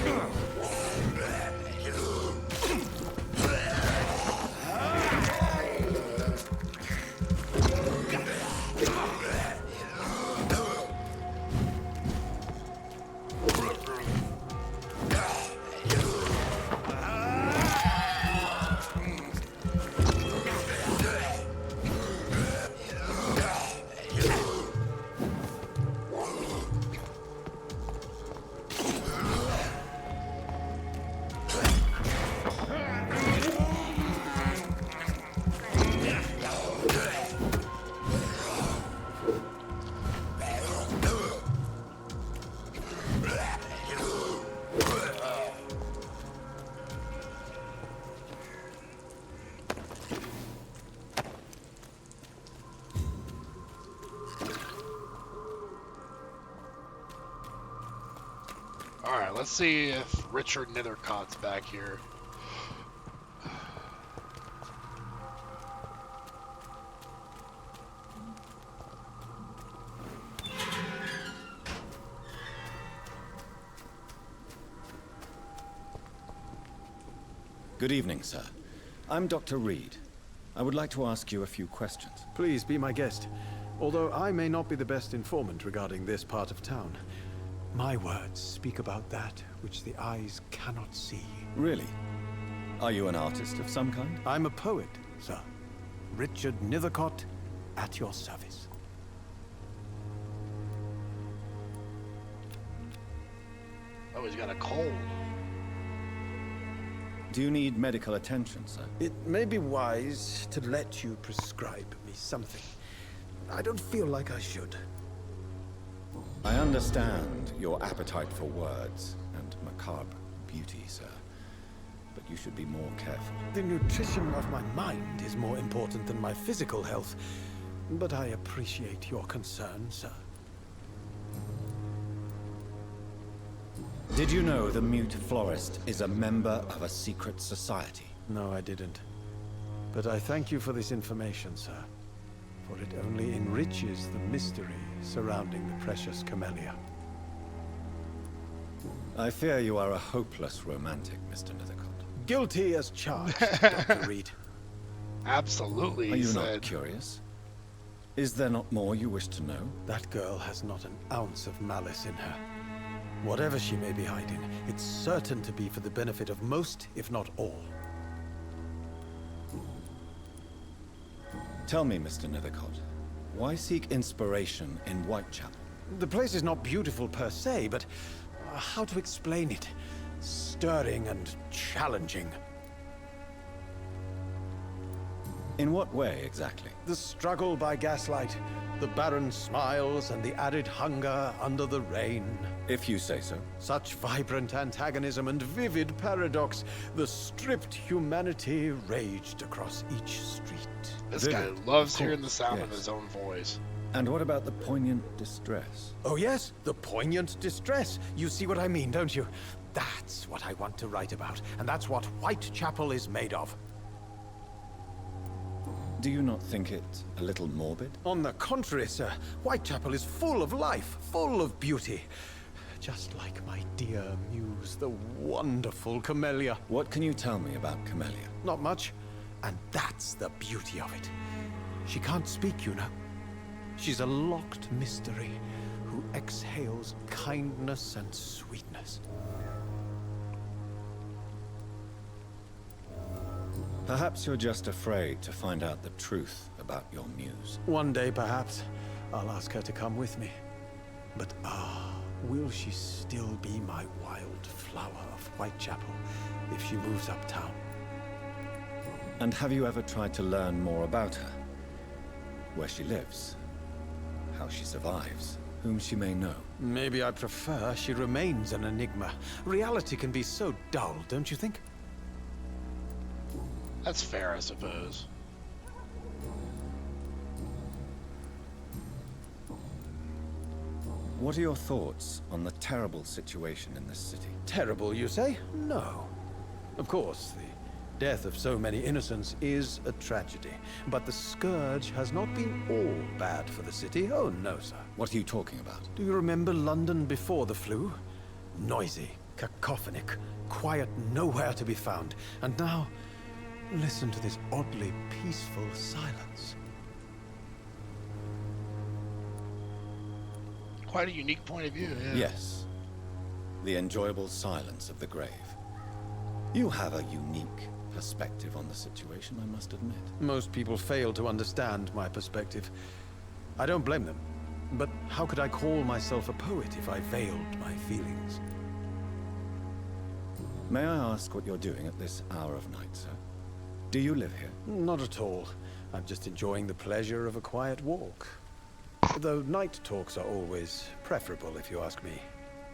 Alright, let's see if Richard Nethercott's back here. Good evening, sir. I'm Dr. Reed. I would like to ask you a few questions. Please be my guest. Although I may not be the best informant regarding this part of town, my words speak about that which the eyes cannot see. Really? Are you an artist of some kind? I'm a poet, sir. Richard Nethercott, at your service. Oh, he's got a cold. Do you need medical attention, sir? It may be wise to let you prescribe me something. I don't feel like I should. I understand your appetite for words and macabre beauty, sir. But you should be more careful. The nutrition of my mind is more important than my physical health. But I appreciate your concern, sir. Did you know the Mute Florist is a member of a secret society? No, I didn't. But I thank you for this information, sir. For it only enriches the mystery surrounding the precious camellia. I fear you are a hopeless romantic, Mr. Nethercott. Guilty as charged, Dr. Reed. Absolutely, Are you not curious? Is there not more you wish to know? That girl has not an ounce of malice in her. Whatever she may be hiding, it's certain to be for the benefit of most, if not all. Tell me, Mr. Nethercott, why seek inspiration in Whitechapel? The place is not beautiful per se, but how to explain it? Stirring and challenging. In what way, exactly? The struggle by gaslight, the barren smiles, and the added hunger under the rain. If you say so. Such vibrant antagonism and vivid paradox. The stripped humanity raged across each street. This guy loves hearing the sound of his own voice. And what about the poignant distress? Oh yes, the poignant distress. You see what I mean, don't you? That's what I want to write about, and that's what Whitechapel is made of. Do you not think it a little morbid? On the contrary, sir. Whitechapel is full of life, full of beauty. Just like my dear muse, the wonderful Camellia. What can you tell me about Camellia? Not much. And that's the beauty of it. She can't speak, you know. She's a locked mystery who exhales kindness and sweetness. Perhaps you're just afraid to find out the truth about your muse. One day, perhaps, I'll ask her to come with me. But will she still be my wild flower of Whitechapel if she moves uptown? And have you ever tried to learn more about her? Where she lives, how she survives, whom she may know. Maybe I prefer she remains an enigma. Reality can be so dull, don't you think? That's fair, I suppose. What are your thoughts on the terrible situation in this city? Terrible, you say? No. Of course, the death of so many innocents is a tragedy. But the scourge has not been all bad for the city. Oh, no, sir. What are you talking about? Do you remember London before the flu? Noisy, cacophonic, quiet nowhere to be found. And now, listen to this oddly peaceful silence. Quite a unique point of view, yeah. Yes. The enjoyable silence of the grave. You have a unique perspective on the situation, I must admit. Most people fail to understand my perspective. I don't blame them. But how could I call myself a poet if I veiled my feelings? May I ask what you're doing at this hour of night, sir? Do you live here? Not at all. I'm just enjoying the pleasure of a quiet walk. Though night talks are always preferable, if you ask me.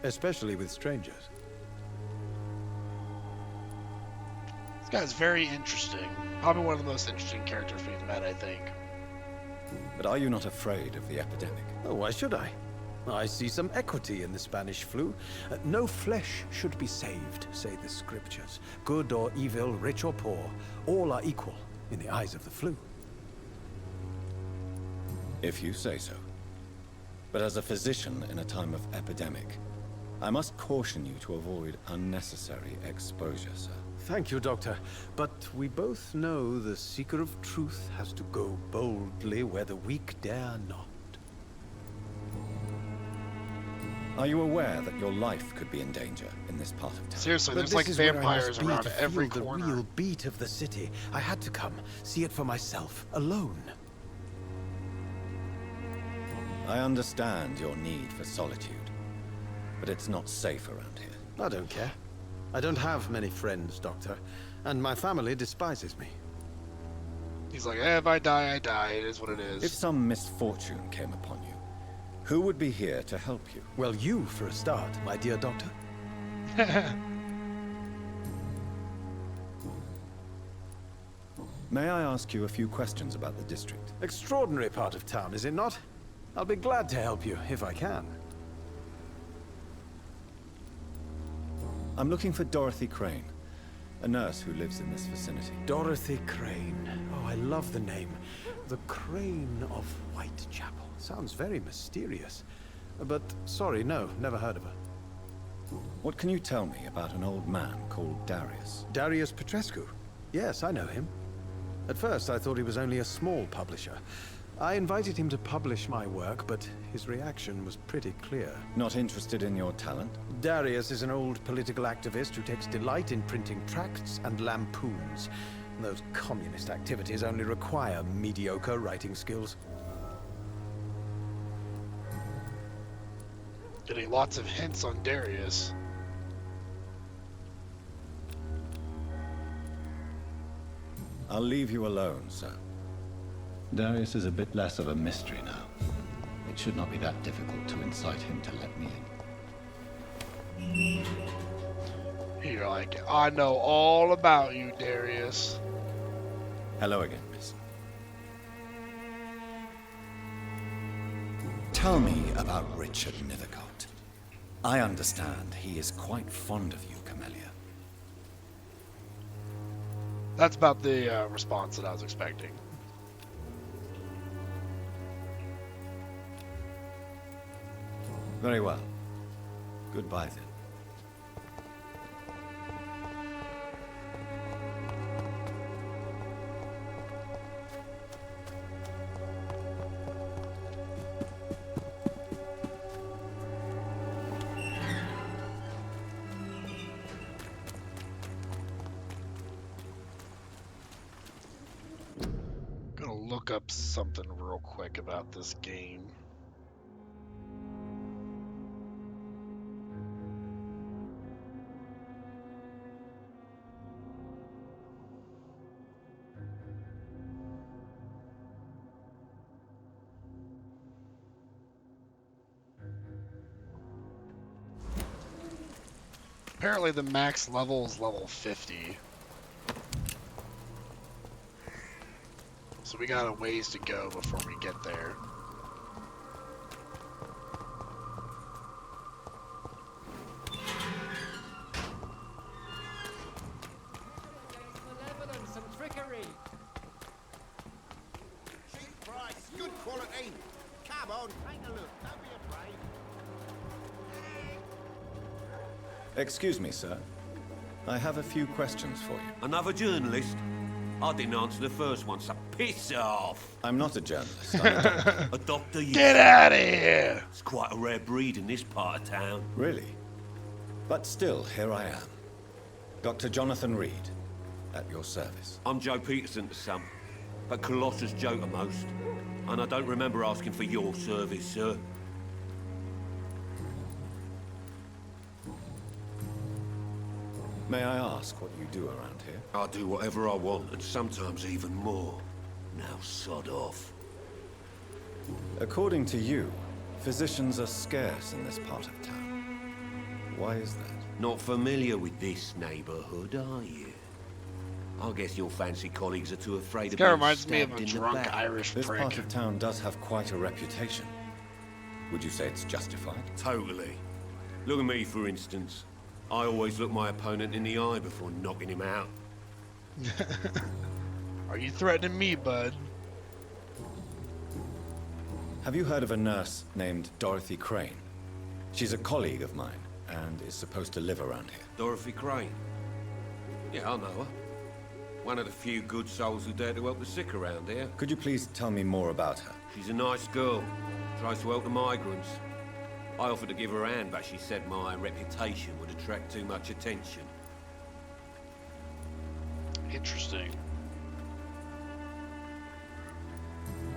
Especially with strangers. This guy's very interesting. Probably one of the most interesting characters we've met, I think. But are you not afraid of the epidemic? Oh, why should I? I see some equity in the Spanish flu. No flesh should be saved, say the scriptures. Good or evil, rich or poor, all are equal in the eyes of the flu. If you say so. But as a physician in a time of epidemic, I must caution you to avoid unnecessary exposure, sir. Thank you, Doctor. But we both know the seeker of truth has to go boldly where the weak dare not. Are you aware that your life could be in danger in this part of town? Seriously, But there's like this is where I vampires must be around to every feel corner. the real beat of the city. I had to come, see it for myself, alone. I understand your need for solitude, but it's not safe around here. I don't care. I don't have many friends, Doctor, and my family despises me. He's like, if I die, I die. It is what it is. If some misfortune came upon you, who would be here to help you? Well, you for a start, my dear Doctor. May I ask you a few questions about the district? Extraordinary part of town, is it not? I'll be glad to help you, if I can. I'm looking for Dorothy Crane, a nurse who lives in this vicinity. Dorothy Crane. Oh, I love the name. The Crane of Whitechapel. Sounds very mysterious. But, sorry, no, never heard of her. What can you tell me about an old man called Darius? Darius Petrescu? Yes, I know him. At first, I thought he was only a small publisher. I invited him to publish my work, but his reaction was pretty clear. Not interested in your talent? Darius is an old political activist who takes delight in printing tracts and lampoons. Those communist activities only require mediocre writing skills. Getting lots of hints on Darius. I'll leave you alone, sir. Darius is a bit less of a mystery now. It should not be that difficult to incite him to let me in. You're like, I know all about you, Darius. Hello again, miss. Tell me about Richard Nethercott. I understand he is quite fond of you, Camellia. That's about the response that I was expecting. Very well. Goodbye, then. Gonna look up something real quick about this game. Apparently the max level is level 50. So we got a ways to go before we get there. Malevolence and trickery. Cheap price, good quality. Come on, take a look. Don't be afraid. Excuse me, sir. I have a few questions for you. Another journalist? I didn't answer the first one, so piss off! I'm not a journalist, I'm a doctor. A doctor, you... Get out of here! It's quite a rare breed in this part of town. Really? But still, here I am. Dr. Jonathan Reed, at your service. I'm Joe Peterson to some, but Colossus Joe to most. And I don't remember asking for your service, sir. May I ask what you do around here? I do whatever I want, and sometimes even more. Now sod off. According to you, physicians are scarce in this part of town. Why is that? Not familiar with this neighborhood, are you? I guess your fancy colleagues are too afraid of This guy being reminds me of stabbed a in the drunk back. Irish This prick. part of town does have quite a reputation. Would you say it's justified? Totally. Look at me, for instance. I always look my opponent in the eye before knocking him out. Are you threatening me, bud? Have you heard of a nurse named Dorothy Crane? She's a colleague of mine, and is supposed to live around here. Dorothy Crane? Yeah, I know her. One of the few good souls who dare to help the sick around here. Could you please tell me more about her? She's a nice girl. Tries to help the migrants. I offered to give her a hand, but she said my reputation would attract too much attention. Interesting.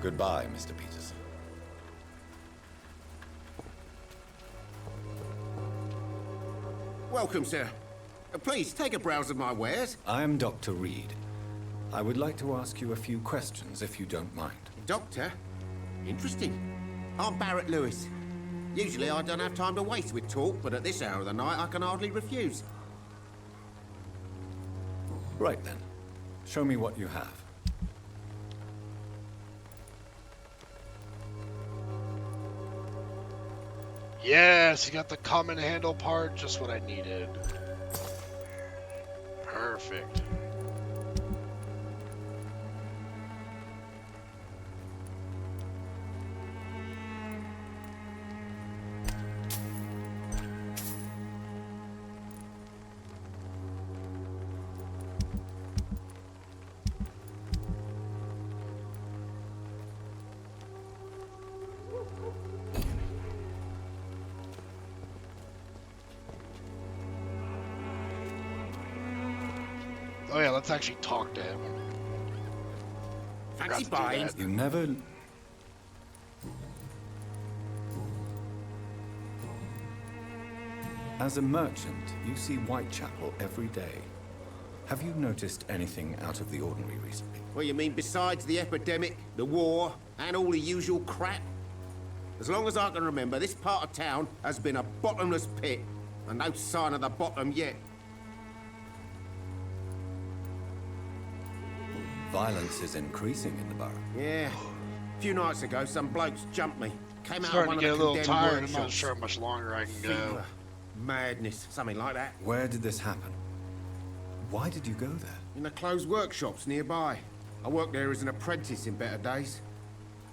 Goodbye, Mr. Peterson. Welcome, sir. Please, take a browse of my wares. I am Dr. Reed. I would like to ask you a few questions, if you don't mind. Doctor? Interesting. I'm Barrett Lewis. Usually I don't have time to waste with talk, but at this hour of the night I can hardly refuse. Right then. Show me what you have. Yes, you got the common handle part, just what I needed. Perfect. Oh yeah, let's actually talk to him. Fancy Forgot to do buying. that. You never... As a merchant, you see Whitechapel every day. Have you noticed anything out of the ordinary recently? What you mean besides the epidemic, the war, and all the usual crap? As long as I can remember, this part of town has been a bottomless pit, and no sign of the bottom yet. Violence is increasing in the borough. Yeah. A few nights ago, some blokes jumped me. Came out of Starting one to get a of the little condemned tired. I'm not workshops. sure how much longer I can go. Fever, madness, something like that. Where did this happen? Why did you go there? In the closed workshops nearby. I worked there as an apprentice in better days.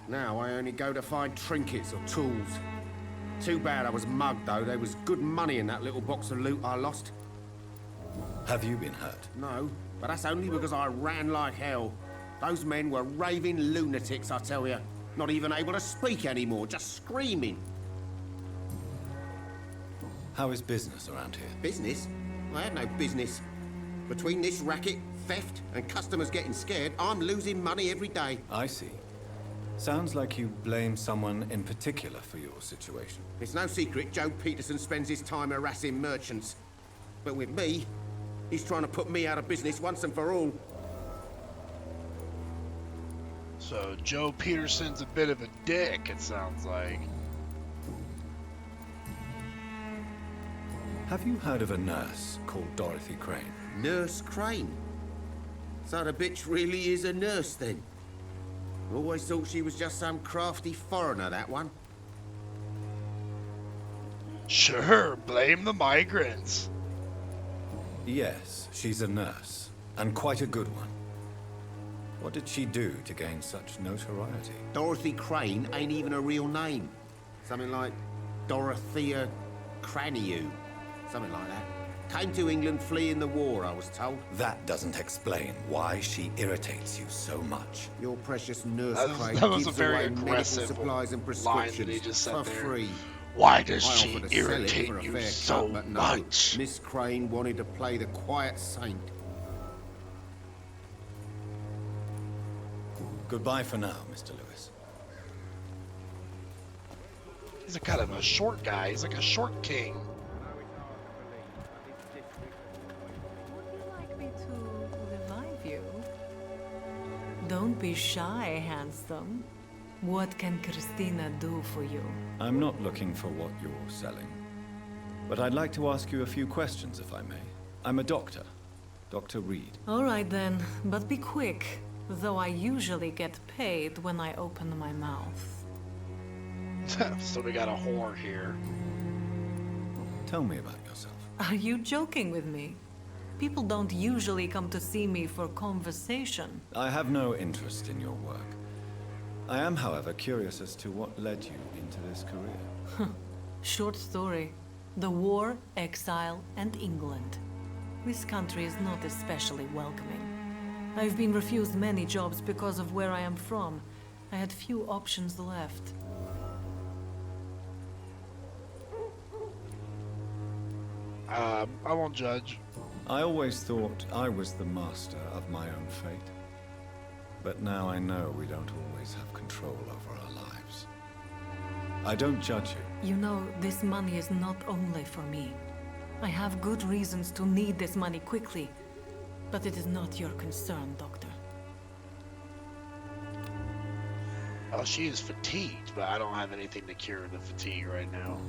Now I only go to find trinkets or tools. Too bad I was mugged, though. There was good money in that little box of loot I lost. Have you been hurt? No, but that's only because I ran like hell. Those men were raving lunatics, I tell you. Not even able to speak anymore, just screaming. How is business around here? Business? I had no business. Between this racket, theft, and customers getting scared, I'm losing money every day. I see. Sounds like you blame someone in particular for your situation. It's no secret Joe Peterson spends his time harassing merchants. But with me, he's trying to put me out of business once and for all. So Joe Peterson's a bit of a dick, it sounds like. Have you heard of a nurse called Dorothy Crane? Nurse Crane? So the bitch really is a nurse, then? Always thought she was just some crafty foreigner, that one. Sure, blame the migrants. Yes, she's a nurse, and quite a good one. What did she do to gain such notoriety? Dorothy Crane ain't even a real name. Something like Dorothea Craniu. Something like that. Came to England fleeing the war, I was told. That doesn't explain why she irritates you so much. Your precious nurse Crane that was gives a very away medical aggressive supplies and line that he prescriptions just said for there. free. Why does I she offered to sell it irritate for a you fair so cut, but no. much? Miss Crane wanted to play the quiet saint. Goodbye for now, Mr. Lewis. He's a kind of a short guy. He's like a short king. Me to revive you. Don't be shy, handsome. What can Christina do for you? I'm not looking for what you're selling. But I'd like to ask you a few questions, if I may. I'm a doctor. Dr. Reed. All right then, but be quick. Though I usually get paid when I open my mouth. So we got a whore here. Tell me about yourself. Are you joking with me? People don't usually come to see me for conversation. I have no interest in your work. I am, however, curious as to what led you into this career. Short story. The war, exile, and England. This country is not especially welcoming. I've been refused many jobs because of where I am from. I had few options left. I won't judge. I always thought I was the master of my own fate. But now I know we don't always have control over our lives. I don't judge you. You know, this money is not only for me. I have good reasons to need this money quickly. But it is not your concern, Doctor. Oh, she is fatigued, but I don't have anything to cure the fatigue right now.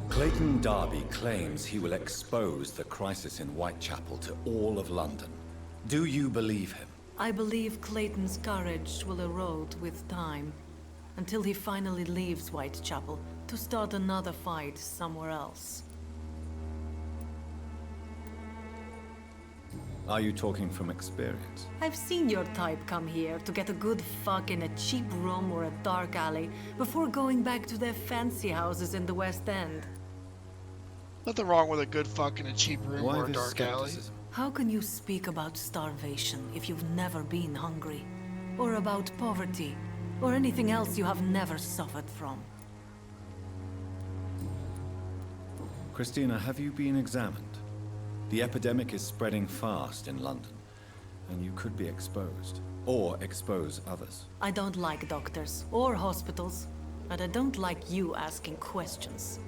Clayton Darby claims he will expose the crisis in Whitechapel to all of London. Do you believe him? I believe Clayton's courage will erode with time, until he finally leaves Whitechapel to start another fight somewhere else. Are you talking from experience? I've seen your type come here to get a good fuck in a cheap room or a dark alley before going back to their fancy houses in the West End. Nothing wrong with a good fuck in a cheap room Why or a this dark alley. skepticism? How can you speak about starvation if you've never been hungry? Or about poverty? Or anything else you have never suffered from? Christina, have you been examined? The epidemic is spreading fast in London, and you could be exposed, or expose others. I don't like doctors or hospitals, but I don't like you asking questions.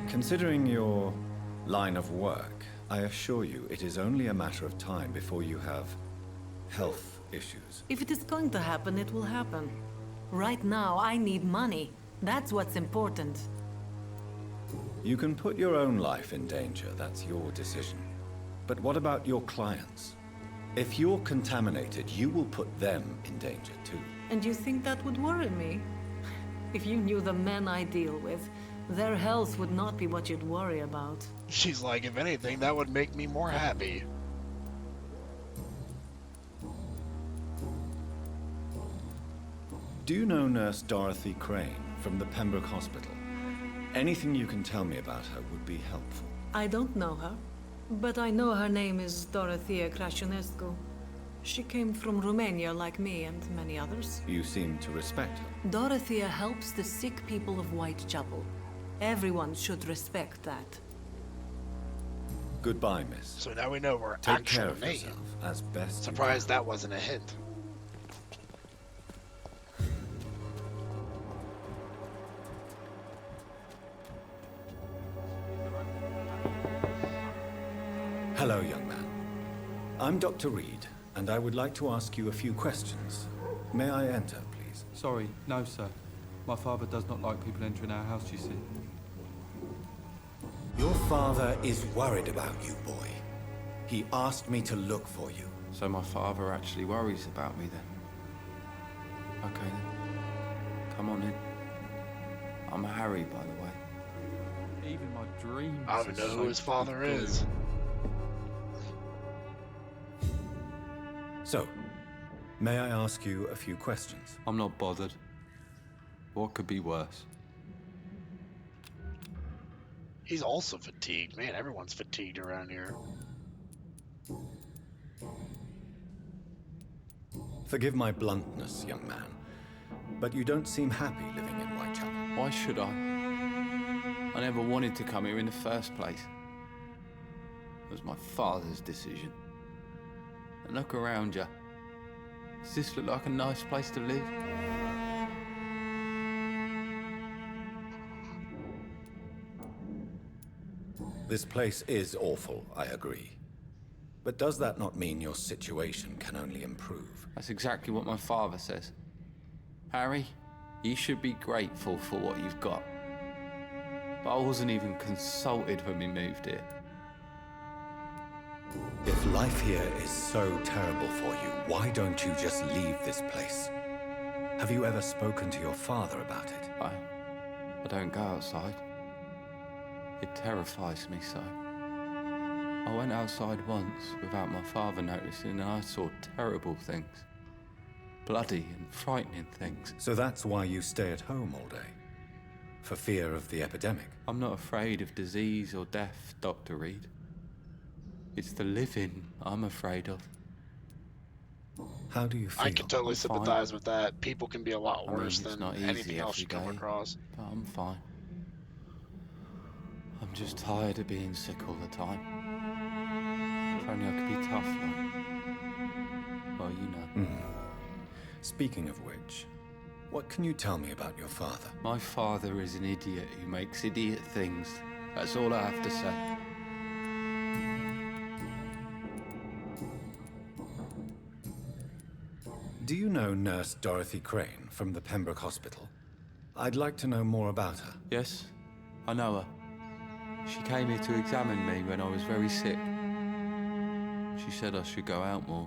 Considering your line of work, I assure you it is only a matter of time before you have health issues. If it is going to happen, it will happen. Right now, I need money. That's what's important. You can put your own life in danger, that's your decision. But what about your clients? If you're contaminated, you will put them in danger too. And you think that would worry me? If you knew the men I deal with, their health would not be what you'd worry about. She's like, if anything, that would make me more happy. Do you know Nurse Dorothy Crane from the Pembroke Hospital? Anything you can tell me about her would be helpful. I don't know her, but I know her name is Dorothea Crăciunescu. She came from Romania like me and many others. You seem to respect her. Dorothea helps the sick people of Whitechapel. Everyone should respect that. Goodbye, miss. So now we know we're Take care actual of name. yourself as best you Surprised that wasn't a hint. Hello, young man. I'm Dr. Reed, and I would like to ask you a few questions. May I enter, please? Sorry, no, sir. My father does not like people entering our house, you see. Your father is worried about you, boy. He asked me to look for you. So my father actually worries about me then? Okay then. Come on in. I'm Harry, by the way. Even my dreams. I don't know who his father is. So, may I ask you a few questions? I'm not bothered. What could be worse? He's also fatigued. Man, everyone's fatigued around here. Forgive my bluntness, young man, but you don't seem happy living in Whitechapel. Why should I? I never wanted to come here in the first place. It was my father's decision. And look around you. Does this look like a nice place to live? This place is awful, I agree. But does that not mean your situation can only improve? That's exactly what my father says. Harry, you should be grateful for what you've got. But I wasn't even consulted when we moved here. If life here is so terrible for you, why don't you just leave this place? Have you ever spoken to your father about it? I don't go outside. It terrifies me so. I went outside once without my father noticing and I saw terrible things. Bloody and frightening things. So that's why you stay at home all day? For fear of the epidemic? I'm not afraid of disease or death, Dr. Reed. It's the living I'm afraid of. How do you feel? I can totally sympathize with that. People can be a lot worse than not anything easy else you every come day, across. But I'm fine. I'm just tired of being sick all the time. If only I could be tough, like. Well, you know. Speaking of which, what can you tell me about your father? My father is an idiot who makes idiot things. That's all I have to say. Do you know Nurse Dorothy Crane from the Pembroke Hospital? I'd like to know more about her. Yes, I know her. She came here to examine me when I was very sick. She said I should go out more.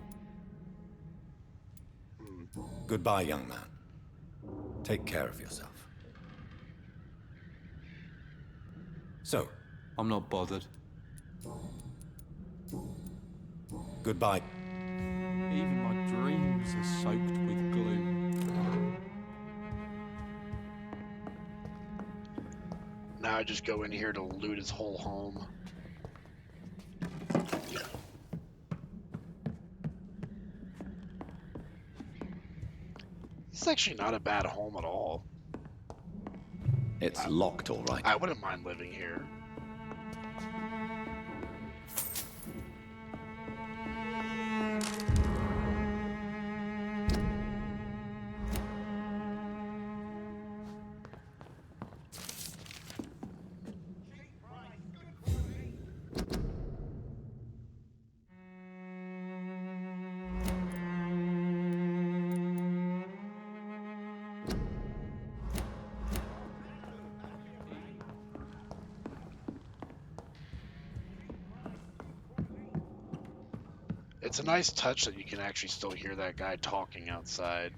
Goodbye, young man. Take care of yourself. So, I'm not bothered. Goodbye. Even my dreams are soaked with gloom. Now I just go in here to loot his whole home. It's actually not a bad home at all. It's locked, all right. I wouldn't mind living here. It's a nice touch that you can actually still hear that guy talking outside.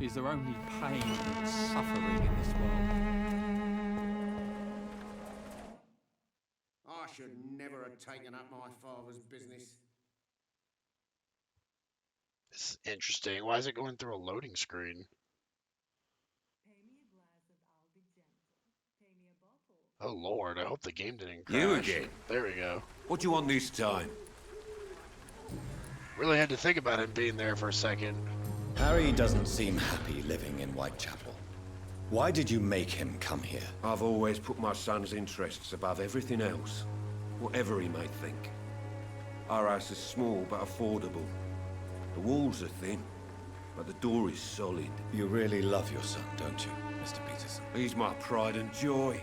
Is there only pain and suffering in this world? I should never have taken up my father's business. This is interesting. Why is it going through a loading screen? Oh lord, I hope the game didn't crash. You again? There we go. What do you want this time? Really had to think about him being there for a second. Harry doesn't seem happy living in Whitechapel. Why did you make him come here? I've always put my son's interests above everything else, whatever he may think. Our house is small but affordable. The walls are thin, but the door is solid. You really love your son, don't you, Mr. Peterson? He's my pride and joy.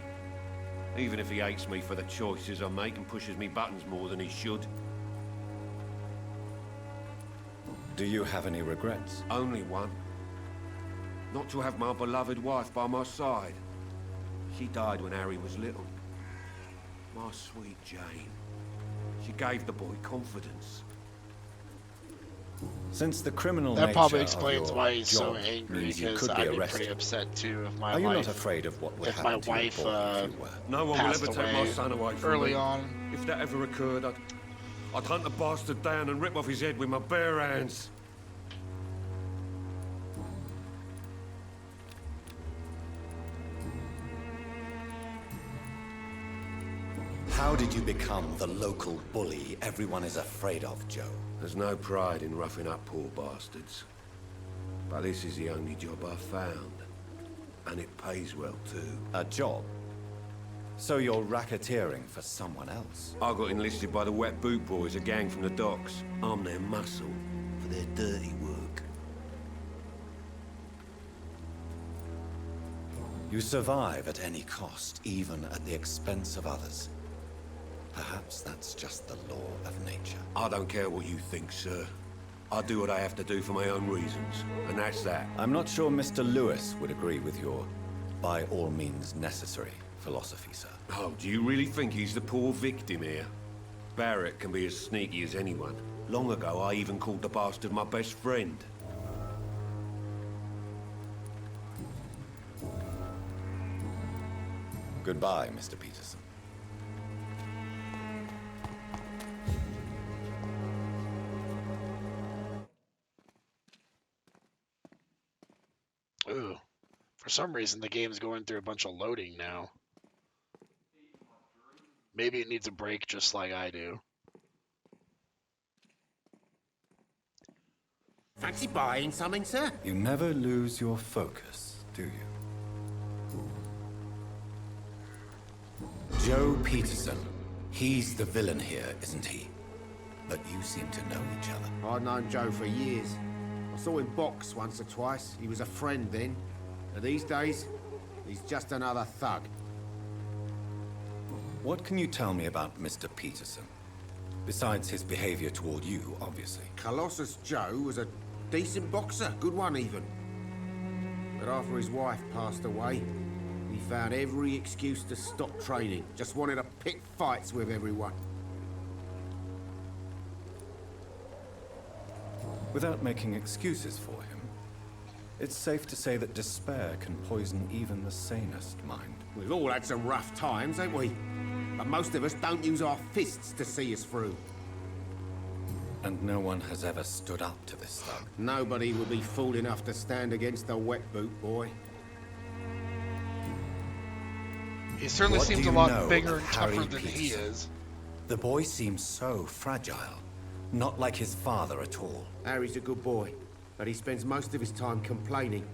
Even if he hates me for the choices I make and pushes me buttons more than he should. Do you have any regrets? Only one. Not to have my beloved wife by my side. She died when Harry was little. My sweet Jane. She gave the boy confidence. Since the criminal That probably nature explains of your why he's so job angry, means you because could be I'd be arrested. pretty upset too if my Are you wife, not afraid of what would if my happen to wife your boy if you were? No one will passed ever take my away son away from early me. on. If that ever occurred, I'd hunt the bastard down and rip off his head with my bare hands. How did you become the local bully everyone is afraid of, Joe? There's no pride in roughing up poor bastards. But this is the only job I've found. And it pays well, too. A job? So you're racketeering for someone else? I got enlisted by the Wet Boot Boys, a gang from the docks. I'm their muscle for their dirty work. You survive at any cost, even at the expense of others. Perhaps that's just the law of nature. I don't care what you think, sir. I do what I have to do for my own reasons, and that's that. I'm not sure Mr. Lewis would agree with your by all means necessary philosophy, sir. Oh, do you really think he's the poor victim here? Barrett can be as sneaky as anyone. Long ago, I even called the bastard my best friend. Goodbye, Mr. Peterson. Ooh. For some reason, the game's going through a bunch of loading now. Maybe it needs a break just like I do. Fancy buying something, sir? You never lose your focus, do you? Joe Peterson. He's the villain here, isn't he? But you seem to know each other. I've known Joe for years. I saw him box once or twice. He was a friend then. But these days, he's just another thug. What can you tell me about Mr. Peterson? Besides his behavior toward you, obviously. Colossus Joe was a decent boxer, good one even. But after his wife passed away, he found every excuse to stop training. Just wanted to pick fights with everyone. Without making excuses for him, it's safe to say that despair can poison even the sanest mind. We've all had some rough times, ain't we? But most of us don't use our fists to see us through. And no one has ever stood up to this thug. Nobody would be fool enough to stand against a wet boot boy. He certainly What seems do a you lot know bigger of and tougher Harry than he Peterson? is. The boy seems so fragile. Not like his father at all. Harry's a good boy, but he spends most of his time complaining.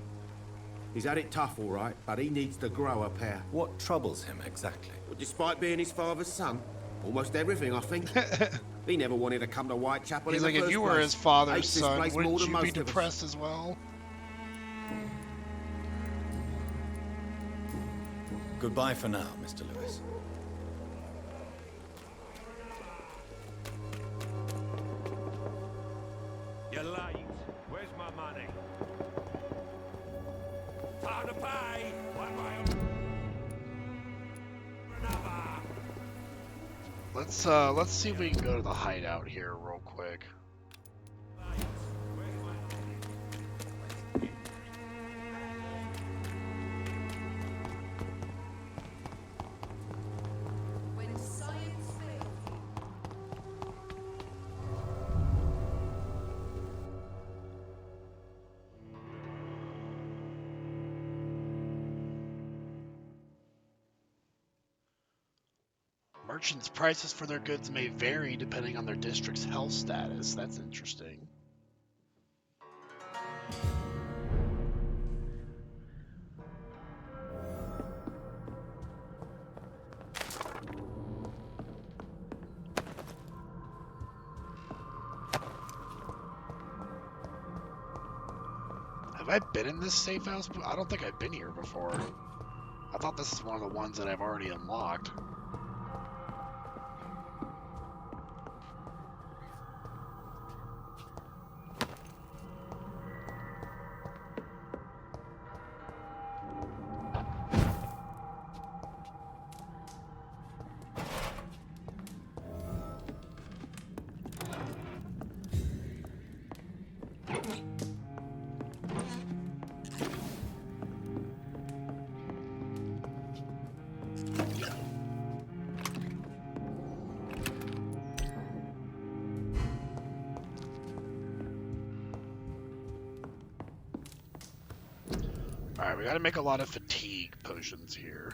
He's had it tough, all right, but he needs to grow a pair. What troubles him exactly? Well, despite being his father's son, almost everything, I think. He never wanted to come to Whitechapel He's in like, the if first you were place. his father's Hates this son, place more wouldn't than you be most of us. depressed as well? Goodbye for now, Mr. Lewis. You're late. Where's my money? Time to pay! One way or another! Let's see if we can go to the hideout here real quick. Merchants' prices for their goods may vary depending on their district's health status. That's interesting. Have I been in this safe house? I don't think I've been here before. I thought this is one of the ones that I've already unlocked. we gotta make a lot of fatigue potions here.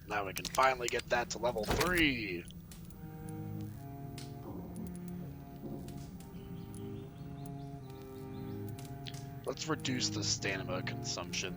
Now we can finally get that to level 3. Let's reduce the stamina consumption.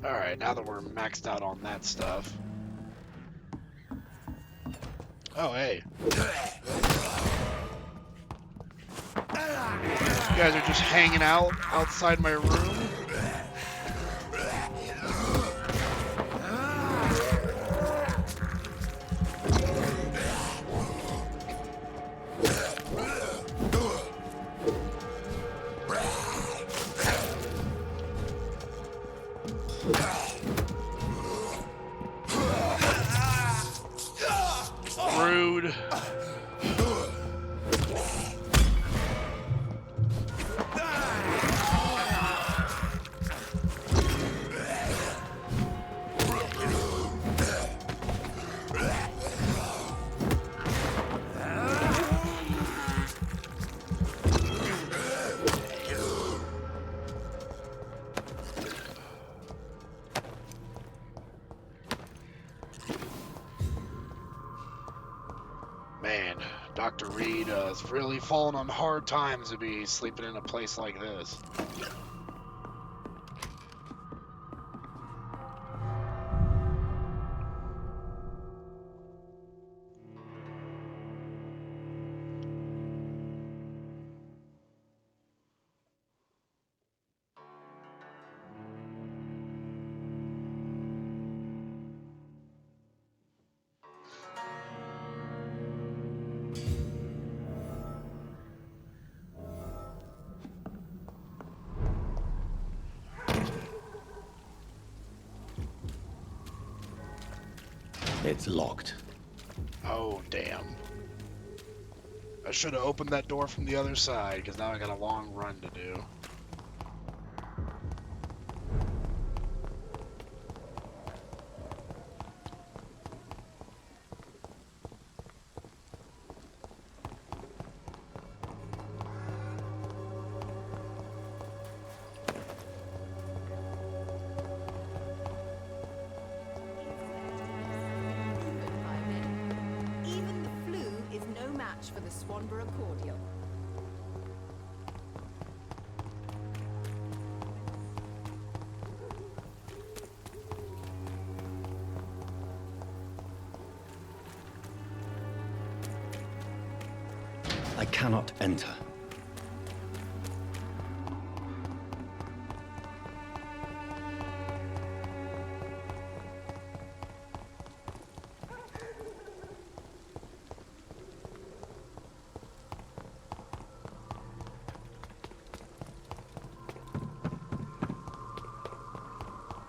Alright, now that we're maxed out on that stuff. Oh, hey. You guys are just hanging out outside my room? Rude. Man, Dr. Reed has really fallen on hard times to be sleeping in a place like this. It's locked. Oh, damn. I should have opened that door from the other side, because now I got a long run to do. Even the flu is no match for the Swanborough cordial. I cannot enter.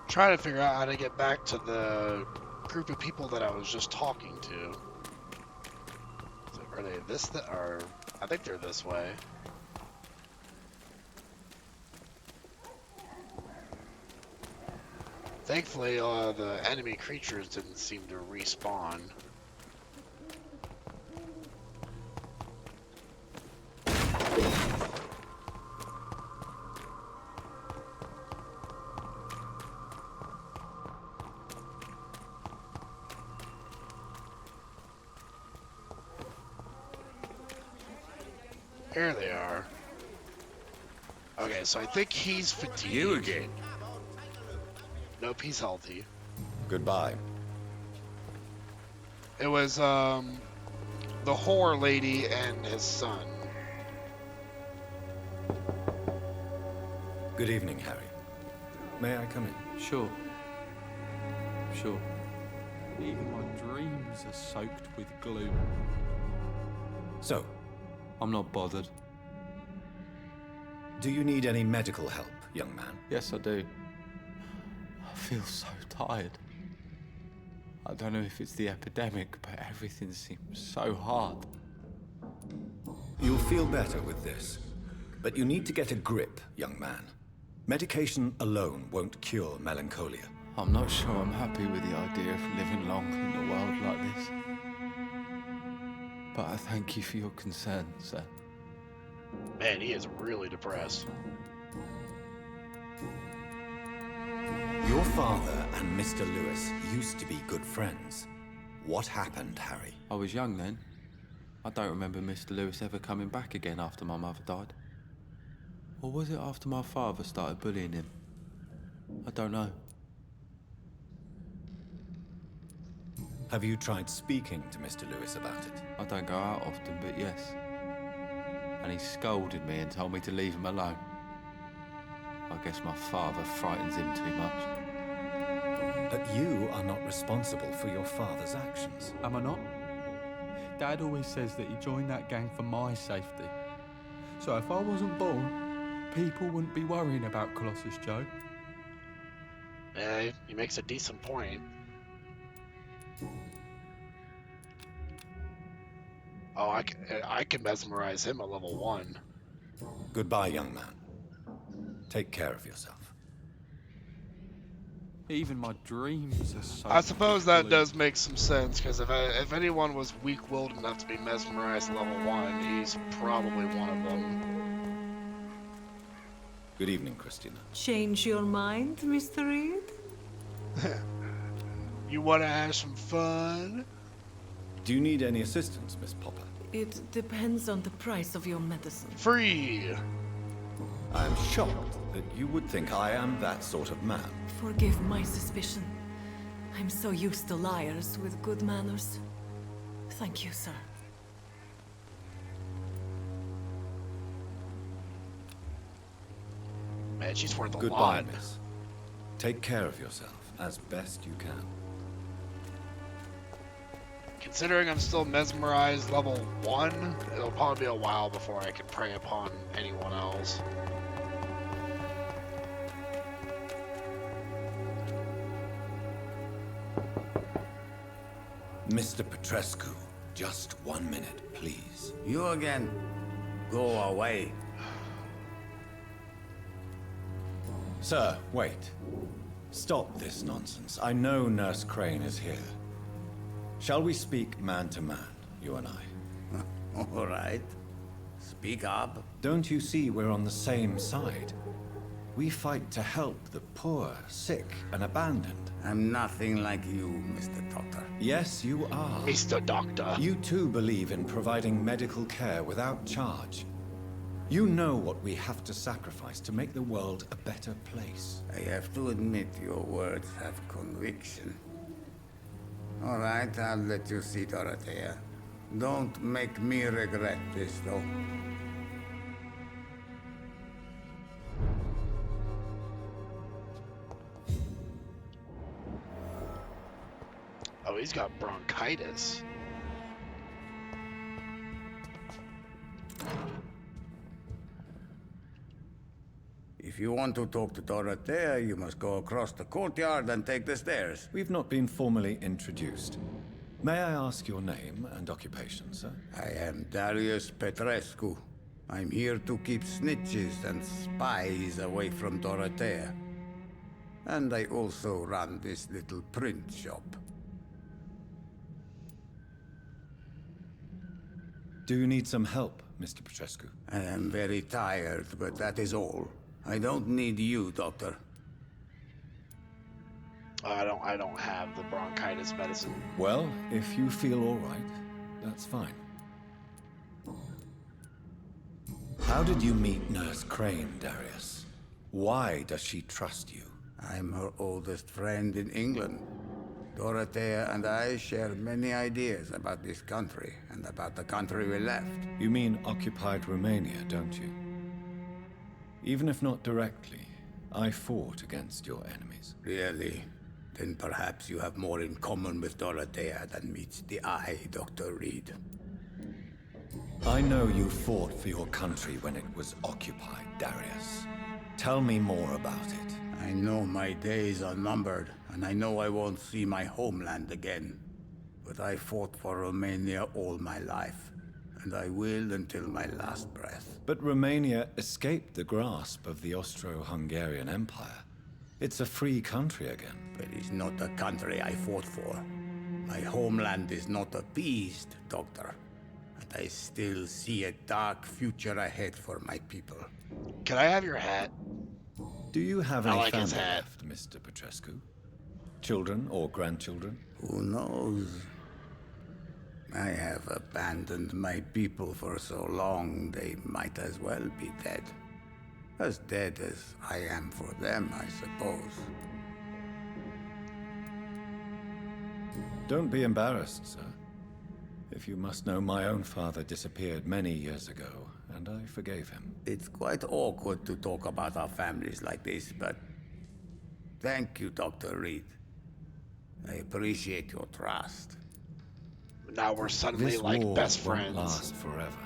Trying to figure out how to get back to the group of people that I was just talking to. Are they this? Or I think they're this way. Thankfully, the enemy creatures didn't seem to respawn. There they are. Okay, so I think he's fatigued. You again? Nope, he's healthy. Goodbye. It was, the whore lady and his son. Good evening, Harry. May I come in? Sure. Sure. Even my dreams are soaked with gloom. So, I'm not bothered. do you need any medical help, young man? Yes, I do. I feel so tired. I don't know if it's the epidemic, but everything seems so hard. You'll feel better with this. But you need to get a grip, young man. Medication alone won't cure melancholia. I'm not sure I'm happy with the idea of living long in a world like this. But I thank you for your concern, sir. Man, he is really depressed. Your father and Mr. Lewis used to be good friends. What happened, Harry? I was young then. I don't remember Mr. Lewis ever coming back again after my mother died. Or was it after my father started bullying him? I don't know. Have you tried speaking to Mr. Lewis about it? I don't go out often, but yes. And he scolded me and told me to leave him alone. I guess my father frightens him too much. But you are not responsible for your father's actions. Am I not? Dad always says that he joined that gang for my safety. So if I wasn't born, people wouldn't be worrying about Colossus Joe. Yeah, he makes a decent point. Oh, I can mesmerize him at level 1. Goodbye, young man. Take care of yourself. Even my dreams are so... I suppose that does make some sense, because if anyone was weak-willed enough to be mesmerized at level 1, he's probably one of them. Good evening, Christina. Change your mind, Mr. Reed? You want to have some fun? Do you need any assistance, Miss Popper? It depends on the price of your medicine. Free! I'm shocked that you would think I am that sort of man. Forgive my suspicion. I'm so used to liars with good manners. Thank you, sir. Man, she's worth a Goodbye, lot. miss. Take care of yourself as best you can. Considering I'm still mesmerized level 1, it'll probably be a while before I can prey upon anyone else. Mr. Petrescu, just 1 minute, please. You again. Go away. Sir, wait. Stop this nonsense. I know Nurse Crane is here. Shall we speak man to man, you and I? All right. Speak up. Don't you see we're on the same side? We fight to help the poor, sick, and abandoned. I'm nothing like you, Mr. Doctor. Yes, you are. Mr. Doctor. You too believe in providing medical care without charge. You know what we have to sacrifice to make the world a better place. I have to admit your words have conviction. All right, I'll let you see Dorothea. Don't make me regret this, though. Oh, he's got bronchitis. If you want to talk to Dorothea, you must go across the courtyard and take the stairs. We've not been formally introduced. May I ask your name and occupation, sir? I am Darius Petrescu. I'm here to keep snitches and spies away from Dorothea. And I also run this little print shop. Do you need some help, Mr. Petrescu? I am very tired, but that is all. I don't need you, Doctor. I don't have the bronchitis medicine. Well, if you feel all right, that's fine. How did you meet Nurse Crane, Darius? Why does she trust you? I'm her oldest friend in England. Dorothea and I share many ideas about this country and about the country we left. You mean occupied Romania, don't you? Even if not directly, I fought against your enemies. Really? Then perhaps you have more in common with Dorothea than meets the eye, Dr. Reed. I know you fought for your country when it was occupied, Darius. Tell me more about it. I know my days are numbered, and I know I won't see my homeland again. But I fought for Romania all my life, and I will until my last breath. But Romania escaped the grasp of the Austro-Hungarian Empire. It's a free country again. But it's not the country I fought for. My homeland is not appeased, Doctor. And I still see a dark future ahead for my people. Can I have your hat? Do you have any like his family hat. left, Mr. Petrescu? Children or grandchildren? Who knows? I have abandoned my people for so long, they might as well be dead. As dead as I am for them, I suppose. Don't be embarrassed, sir. If you must know, my own father disappeared many years ago, and I forgave him. It's quite awkward to talk about our families like this, but thank you, Dr. Reed. I appreciate your trust. Now we're suddenly This like war best won't friends. last forever.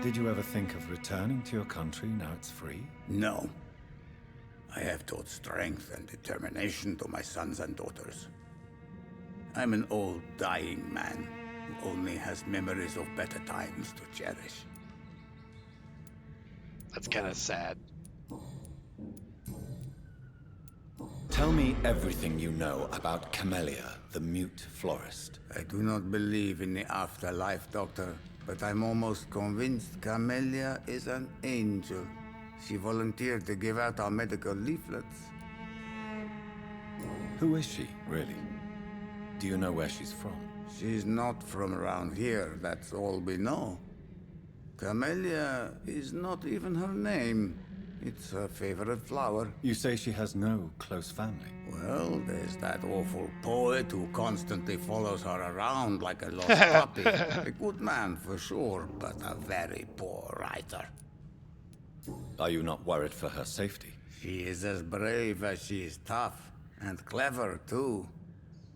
Did you ever think of returning to your country now it's free? No. I have taught strength and determination to my sons and daughters. I'm an old, dying man who only has memories of better times to cherish. That's kind of sad. Tell me everything you know about Camellia, the mute florist. I do not believe in the afterlife, Doctor, but I'm almost convinced Camellia is an angel. She volunteered to give out our medical leaflets. Who is she, really? Do you know where she's from? She's not from around here, that's all we know. Camellia is not even her name. It's her favorite flower. You say she has no close family? Well, there's that awful poet who constantly follows her around like a lost puppy. A good man for sure, but a very poor writer. Are you not worried for her safety? She is as brave as she is tough, and clever too.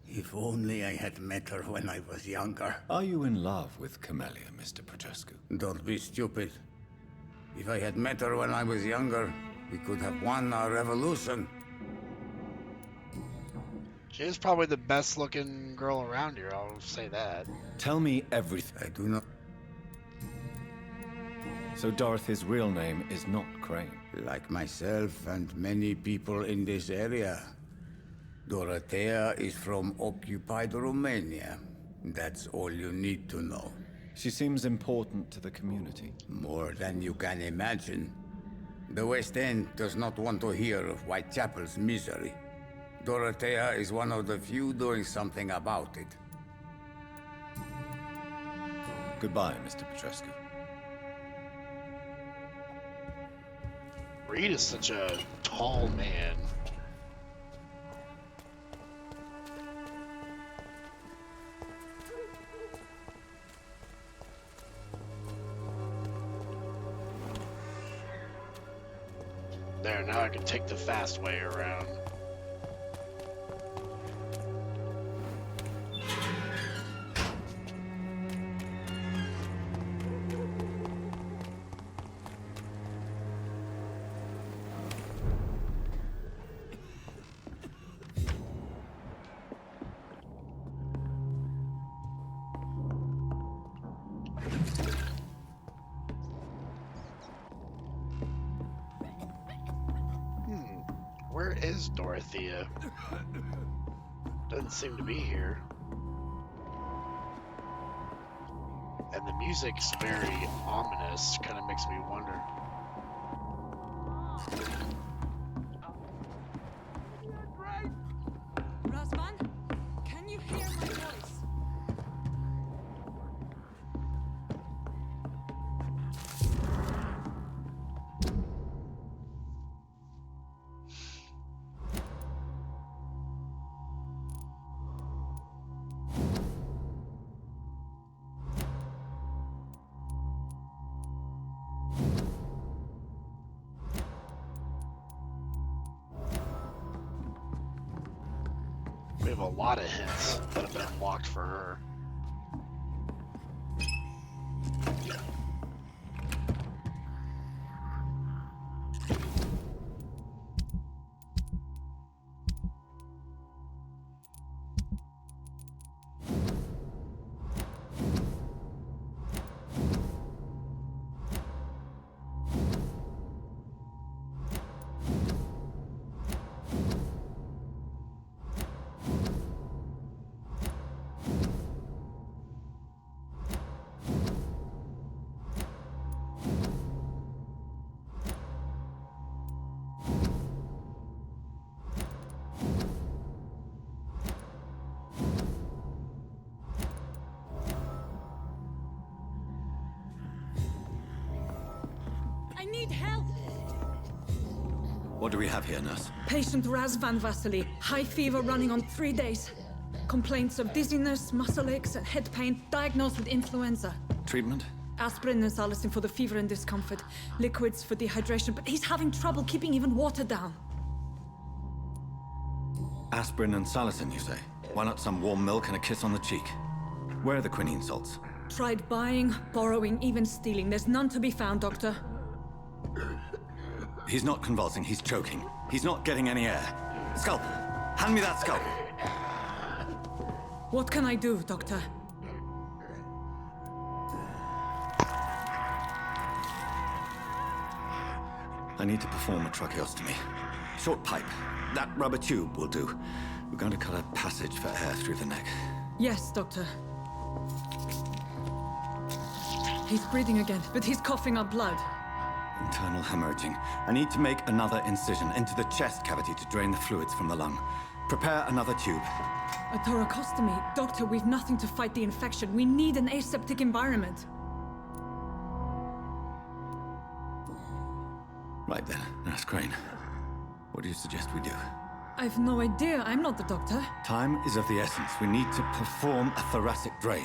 If only I had met her when I was younger. Are you in love with Camellia, Mr. Petrescu? Don't be stupid. If I had met her when I was younger, we could have won our revolution. She is probably the best looking girl around here, I'll say that. Tell me everything. I do not... So Dorothy's real name is not Crane? Like myself and many people in this area. Dorothea is from occupied Romania. That's all you need to know. She seems important to the community. More than you can imagine. The West End does not want to hear of Whitechapel's misery. Dorothea is one of the few doing something about it. Goodbye, Mr. Petrescu. Reed is such a tall man. There, now I can take the fast way around. Where is is Dorothea? Doesn't seem to be here. And the music's very ominous, kind of makes me wonder. Razvan, can you hear my voice? We have a lot of hints that have been unlocked for her. I need help! What do we have here, nurse? Patient Razvan Vasily. High fever running on 3 days. Complaints of dizziness, muscle aches, and head pain. Diagnosed with influenza. Treatment? Aspirin and salicin for the fever and discomfort. Liquids for dehydration, but he's having trouble keeping even water down. Aspirin and salicin, you say? Why not some warm milk and a kiss on the cheek? Where are the quinine salts? Tried buying, borrowing, even stealing. There's none to be found, Doctor. He's not convulsing, he's choking. He's not getting any air. Scalpel! Hand me that scalpel! What can I do, Doctor? I need to perform a tracheostomy. Short pipe. That rubber tube will do. We're going to cut a passage for air through the neck. Yes, Doctor. He's breathing again, but he's coughing up blood. Internal hemorrhaging. I need to make another incision into the chest cavity to drain the fluids from the lung. Prepare another tube. A thoracostomy? Doctor, we've nothing to fight the infection. We need an aseptic environment. Right then, Nurse Crane. What do you suggest we do? I've no idea. I'm not the doctor. Time is of the essence. We need to perform a thoracic drain.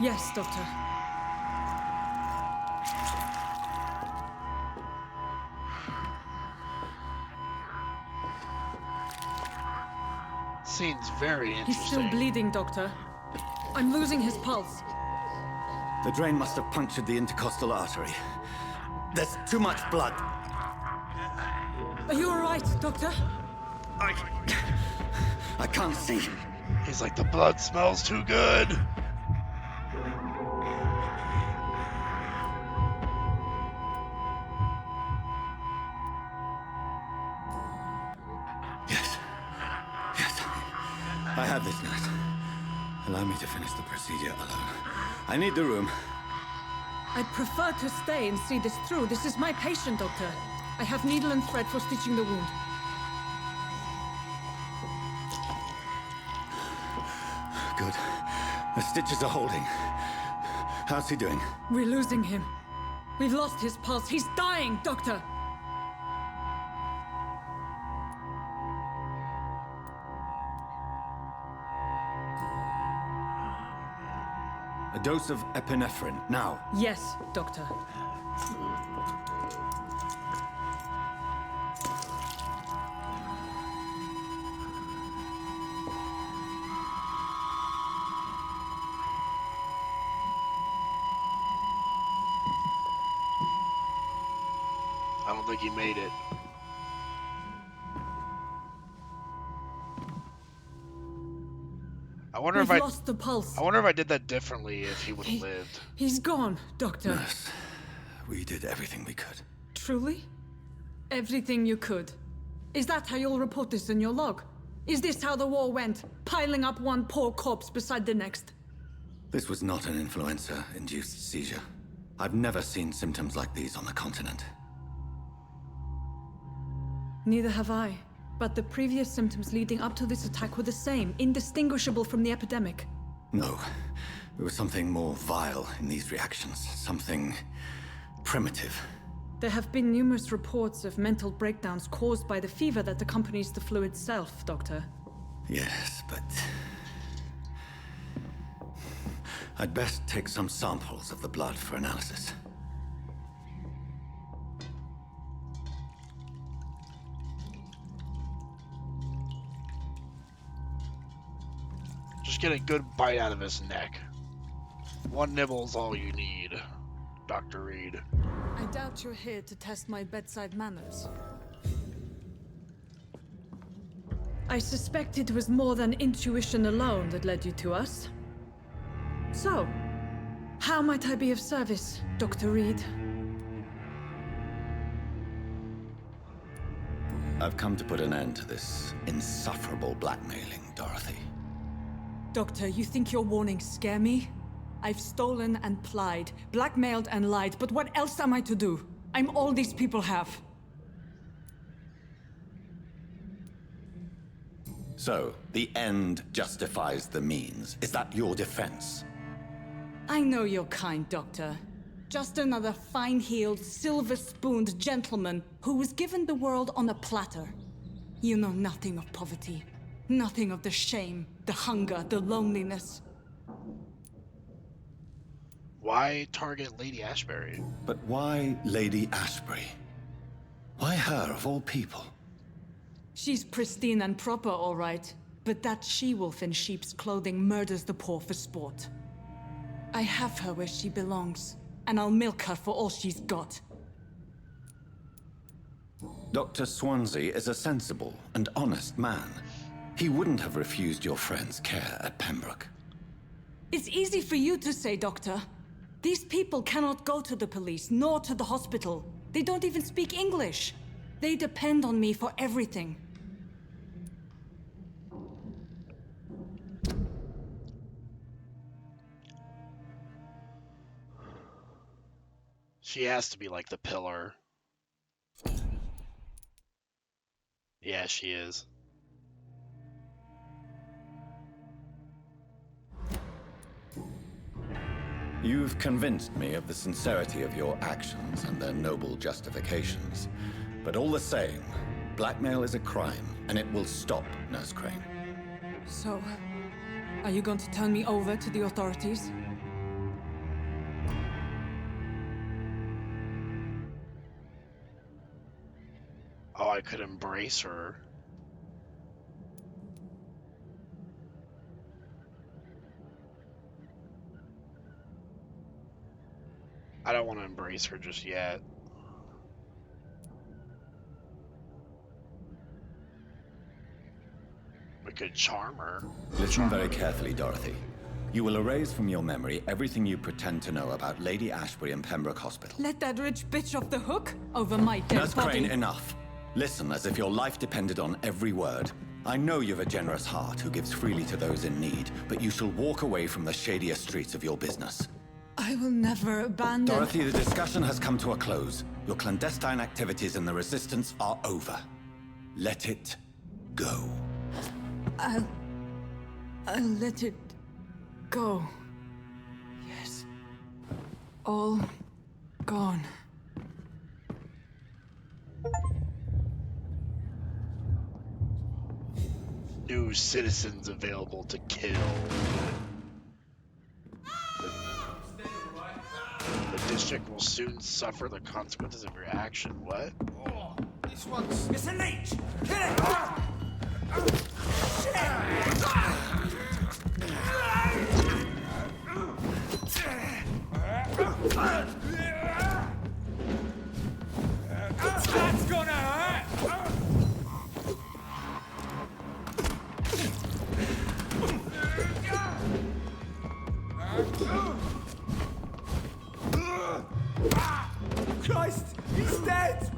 Yes, Doctor. Scene's very interesting. He's still bleeding, Doctor. I'm losing his pulse. The drain must have punctured the intercostal artery. There's too much blood. Are you all right, Doctor? I can't see. He's like, the blood smells too good. Yes. Yes. I have this, nurse. Allow me to finish the procedure alone. I need the room. I'd prefer to stay and see this through. This is my patient, Doctor. I have needle and thread for stitching the wound. Good. The stitches are holding. How's he doing? We're losing him. We've lost his pulse. He's dying, Doctor! A dose of epinephrine, now. Yes, Doctor. I don't think he made it. I wonder We've if lost the pulse. I wonder if I did that differently if he would have lived. He's gone, Doctor. Nurse, we did everything we could. Truly? Everything you could. Is that how you'll report this in your log? Is this how the war went? Piling up one poor corpse beside the next? This was not an influenza-induced seizure. I've never seen symptoms like these on the continent. Neither have I. But the previous symptoms leading up to this attack were the same, indistinguishable from the epidemic. No. There was something more vile in these reactions. Something primitive. There have been numerous reports of mental breakdowns caused by the fever that accompanies the flu itself, Doctor. Yes, but... I'd best take some samples of the blood for analysis. Just get a good bite out of his neck. One nibble's all you need, Dr. Reed. I doubt you're here to test my bedside manners. I suspect it was more than intuition alone that led you to us. So, how might I be of service, Dr. Reed? I've come to put an end to this insufferable blackmailing, Dorothy. Doctor, you think your warnings scare me? I've stolen and plied, blackmailed and lied, but what else am I to do? I'm all these people have. So, the end justifies the means. Is that your defense? I know you're kind, Doctor. Just another fine-heeled, silver-spooned gentleman who was given the world on a platter. You know nothing of poverty. Nothing of the shame, the hunger, the loneliness. Why target Lady Ashbury? But why Lady Ashbury? Why her, of all people? She's pristine and proper, all right. But that she-wolf in sheep's clothing murders the poor for sport. I have her where she belongs, and I'll milk her for all she's got. Dr. Swansea is a sensible and honest man. He wouldn't have refused your friend's care at Pembroke. It's easy for you to say, Doctor. These people cannot go to the police, nor to the hospital. They don't even speak English. They depend on me for everything. She has to be like the pillar. Yeah, she is. You've convinced me of the sincerity of your actions and their noble justifications. But all the same, blackmail is a crime, and it will stop, Nurse Crane. So, are you going to turn me over to the authorities? Oh, I could embrace her. I don't want to embrace her just yet. We could charm her. Listen very carefully, Dorothy. You will erase from your memory everything you pretend to know about Lady Ashbury and Pembroke Hospital. Let that rich bitch off the hook over my dead Nurse body. Crane, enough. Listen as if your life depended on every word. I know you've a generous heart who gives freely to those in need, but you shall walk away from the shadier streets of your business. I will never abandon... Dorothy, the discussion has come to a close. Your clandestine activities in the Resistance are over. Let it go. I'll let it go. Yes. All gone. New citizens available to kill. The district will soon suffer the consequences of your action. What? Oh, this one's... It's a leech! Kill it! That's gonna hurt! Christ! He's dead!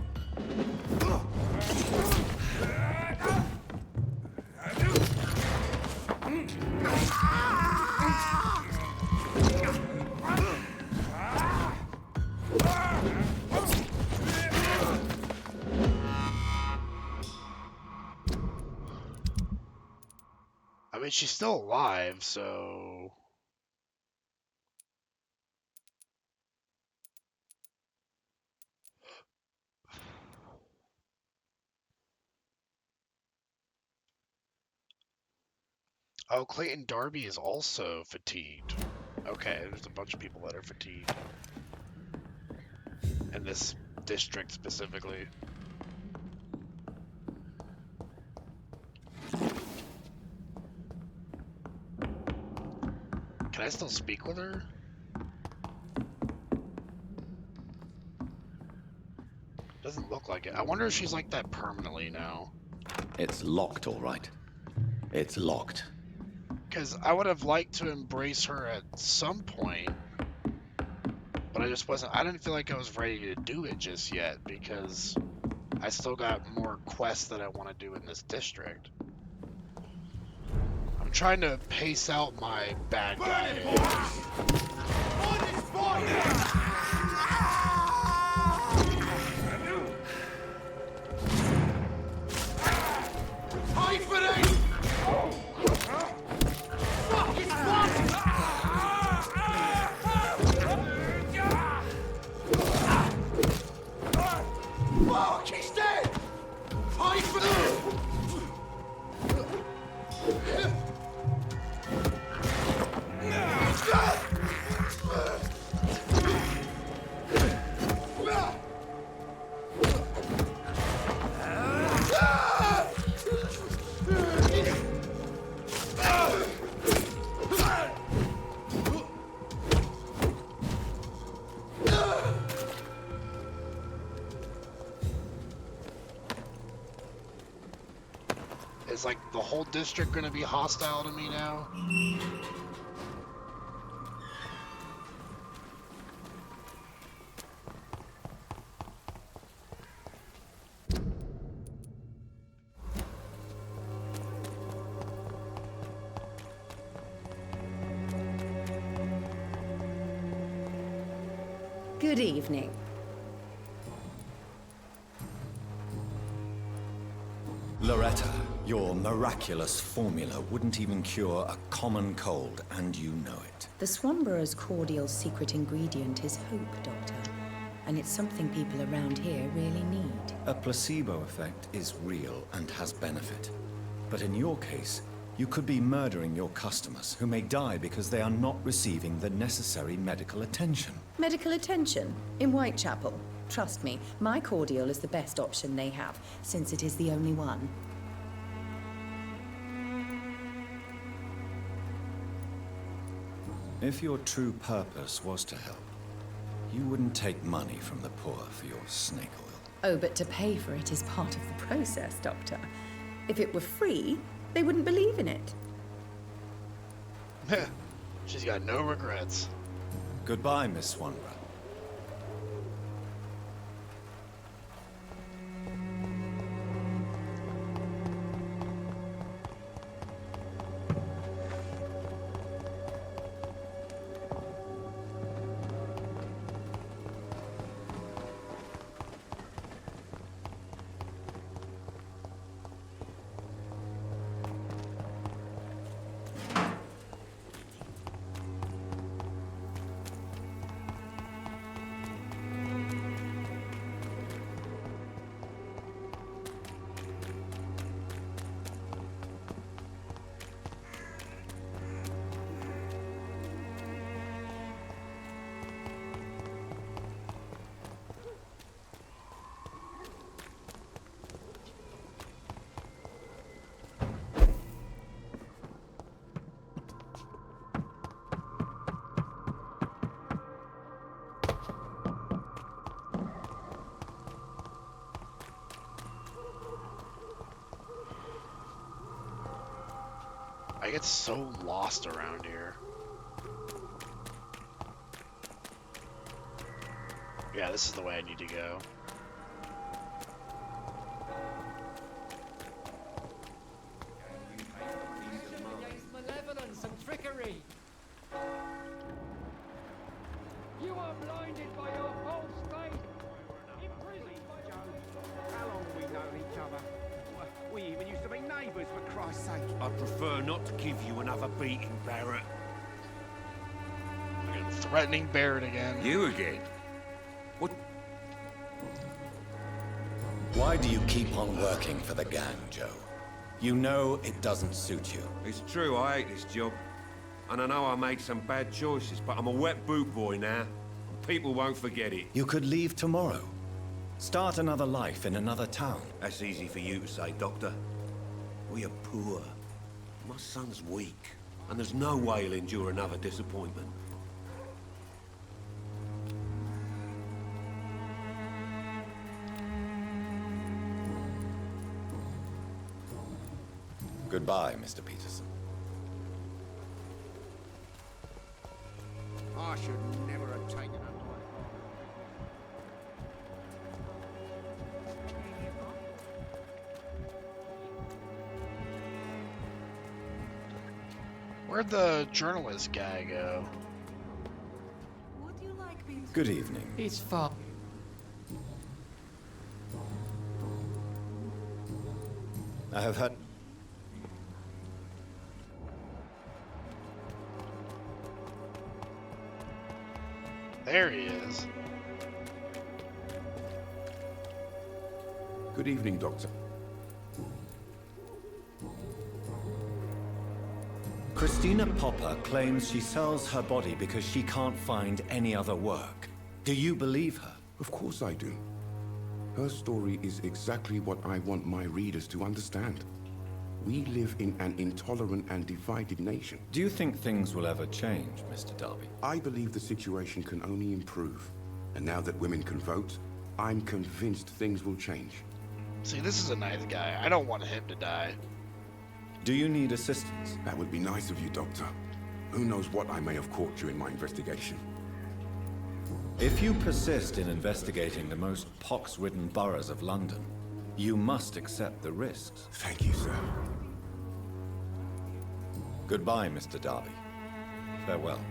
she's still alive, so... Oh, Clayton Darby is also fatigued. Okay, there's a bunch of people that are fatigued. In this district specifically. Can I still speak with her? Doesn't look like it. I wonder if she's like that permanently now. It's locked, all right. It's locked. Because I would have liked to embrace her at some point, but I just wasn't. I didn't feel like I was ready to do it just yet because I still got more quests that I want to do in this district. I'm trying to pace out my bad guy. Fuck, he's dead! Hide for Is like the whole district gonna be hostile to me now? Good evening. Loretta, your miraculous formula wouldn't even cure a common cold, and you know it. The Swanborough's cordial secret ingredient is hope, Doctor. And it's something people around here really need. A placebo effect is real and has benefit. But in your case, you could be murdering your customers, who may die because they are not receiving the necessary medical attention. Medical attention? In Whitechapel? Trust me, my cordial is the best option they have, since it is the only one. If your true purpose was to help, you wouldn't take money from the poor for your snake oil. Oh, but to pay for it is part of the process, Doctor. If it were free, they wouldn't believe in it. She's got no regrets. Goodbye, Miss Swanborough. I get so lost around here. Yeah, this is the way I need to go. Against malevolence and trickery. You are blinded by your false faith. Imprisoned by your... How long have we known each other? We even used to be neighbours, for Christ's sake. I'd prefer not to give you another beating, Barrett. Threatening Barrett again. You again? What? Why do you keep on working for the gang, Joe? You know it doesn't suit you. It's true, I hate this job. And I know I made some bad choices, but I'm a wet boot boy now. People won't forget it. You could leave tomorrow. Start another life in another town. That's easy for you to say, Doctor. We are poor. My son's weak, and there's no way he'll endure another disappointment. Goodbye, Mr. Peterson. I should never have taken her. Where'd the journalist guy go? Would you like me to... Good evening. It's fun. I have had... There he is. Good evening, Doctor. Christina Popper claims she sells her body because she can't find any other work. Do you believe her? Of course I do. Her story is exactly what I want my readers to understand. We live in an intolerant and divided nation. Do you think things will ever change, Mr. Darby? I believe the situation can only improve. And now that women can vote, I'm convinced things will change. See, this is a nice guy. I don't want him to die. Do you need assistance? That would be nice of you, Doctor. Who knows what I may have caught during my investigation. If you persist in investigating the most pox-ridden boroughs of London, you must accept the risks. Thank you, sir. Goodbye, Mr. Darby. Farewell.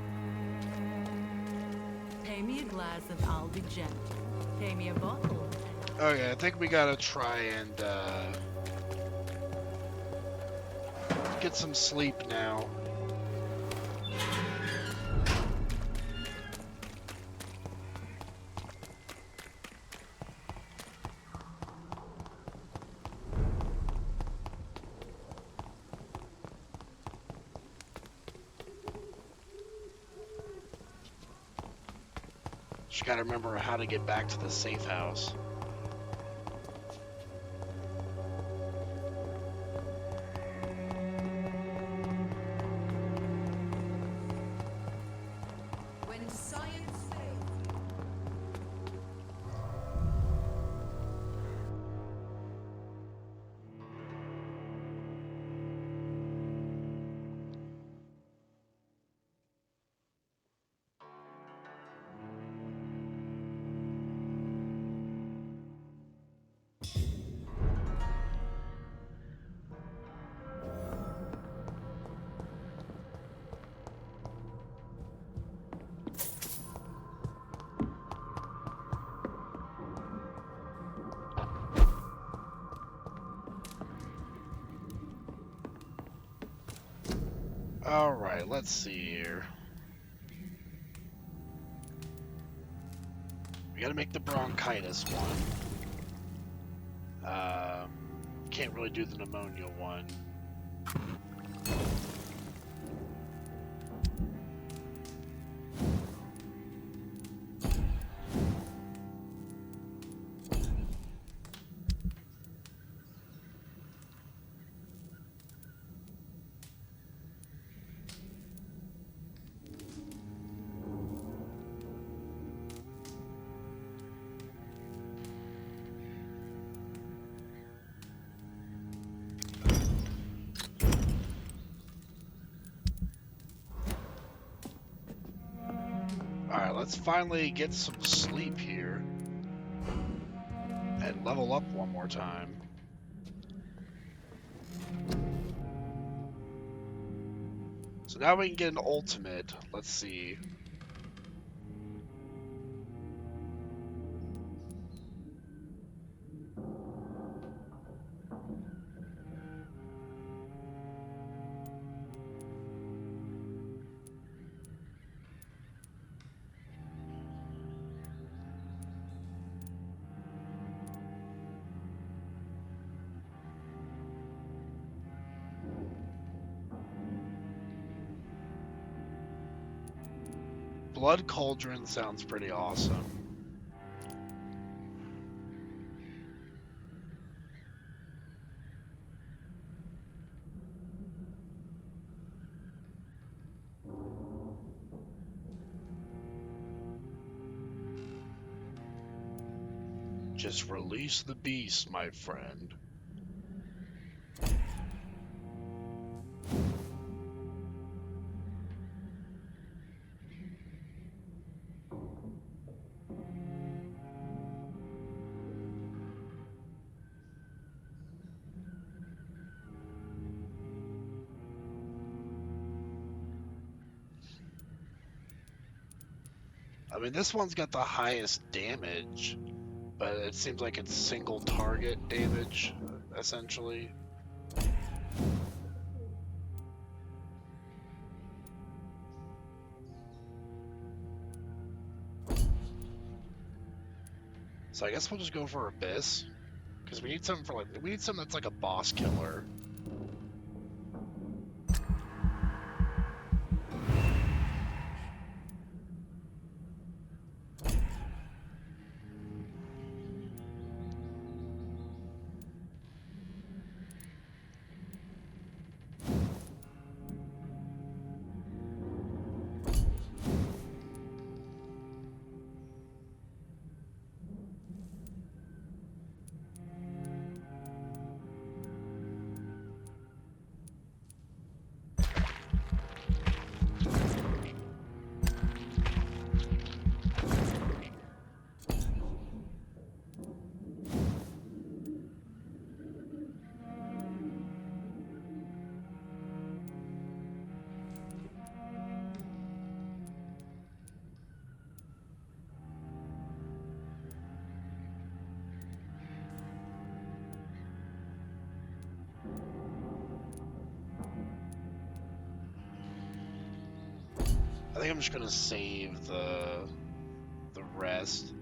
Pay me a glass and I'll be gentle. Pay me a bottle. Okay, I think we gotta try and get some sleep now. Just gotta remember how to get back to the safe house. When science fails. Alright, let's see here. We gotta make the bronchitis one. Can't really do the pneumonia one. Alright, let's finally get some sleep here. And level up one more time. So now we can get an ultimate. Let's see. Blood Cauldron sounds pretty awesome. Just release the beast, my friend. I mean, this one's got the highest damage, but it seems like it's single target damage, essentially. So I guess we'll just go for Abyss, because we need something that's like a boss killer. I think I'm just gonna save the rest.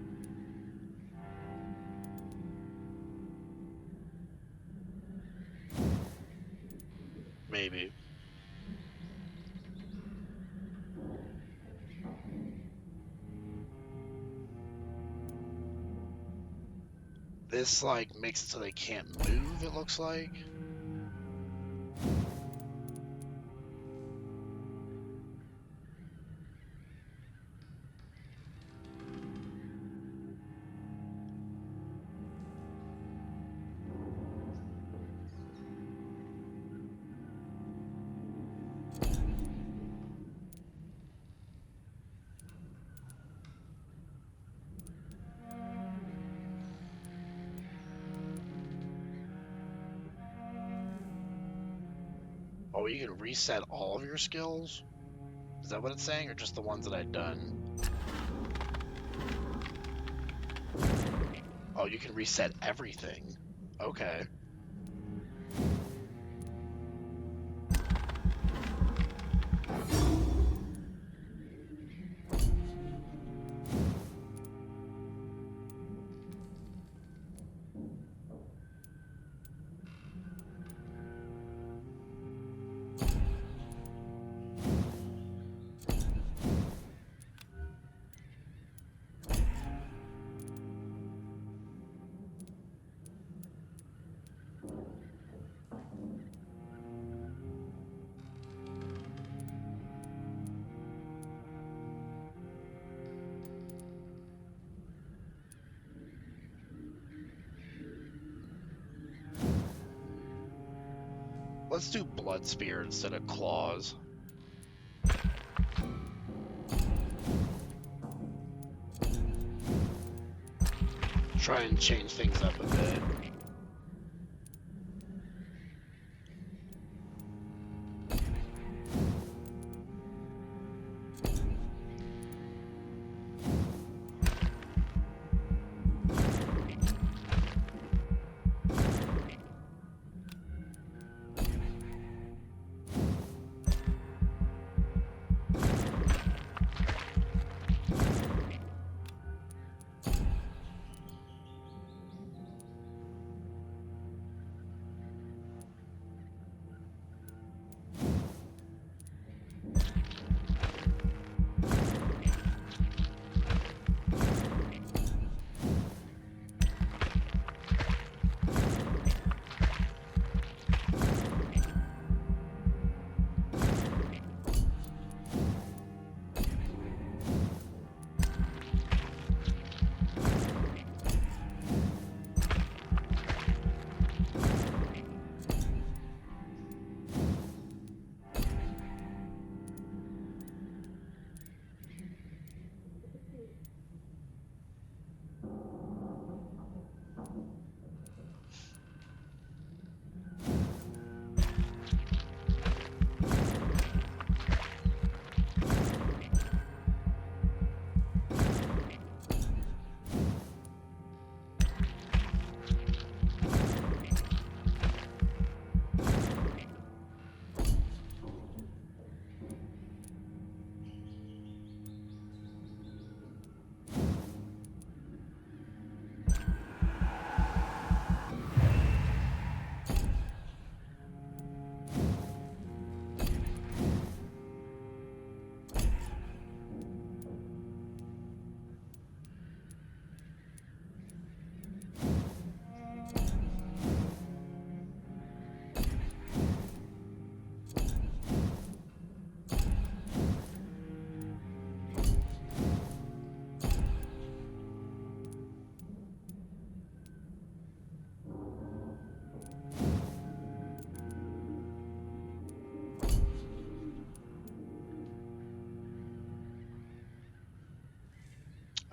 Maybe. This like makes it so they can't move, it looks like. Oh, you can reset all of your skills? Is that what it's saying, or just the ones that I'd done? Oh, you can reset everything. Okay. Let's do Blood Spear instead of Claws. Try and change things up a bit.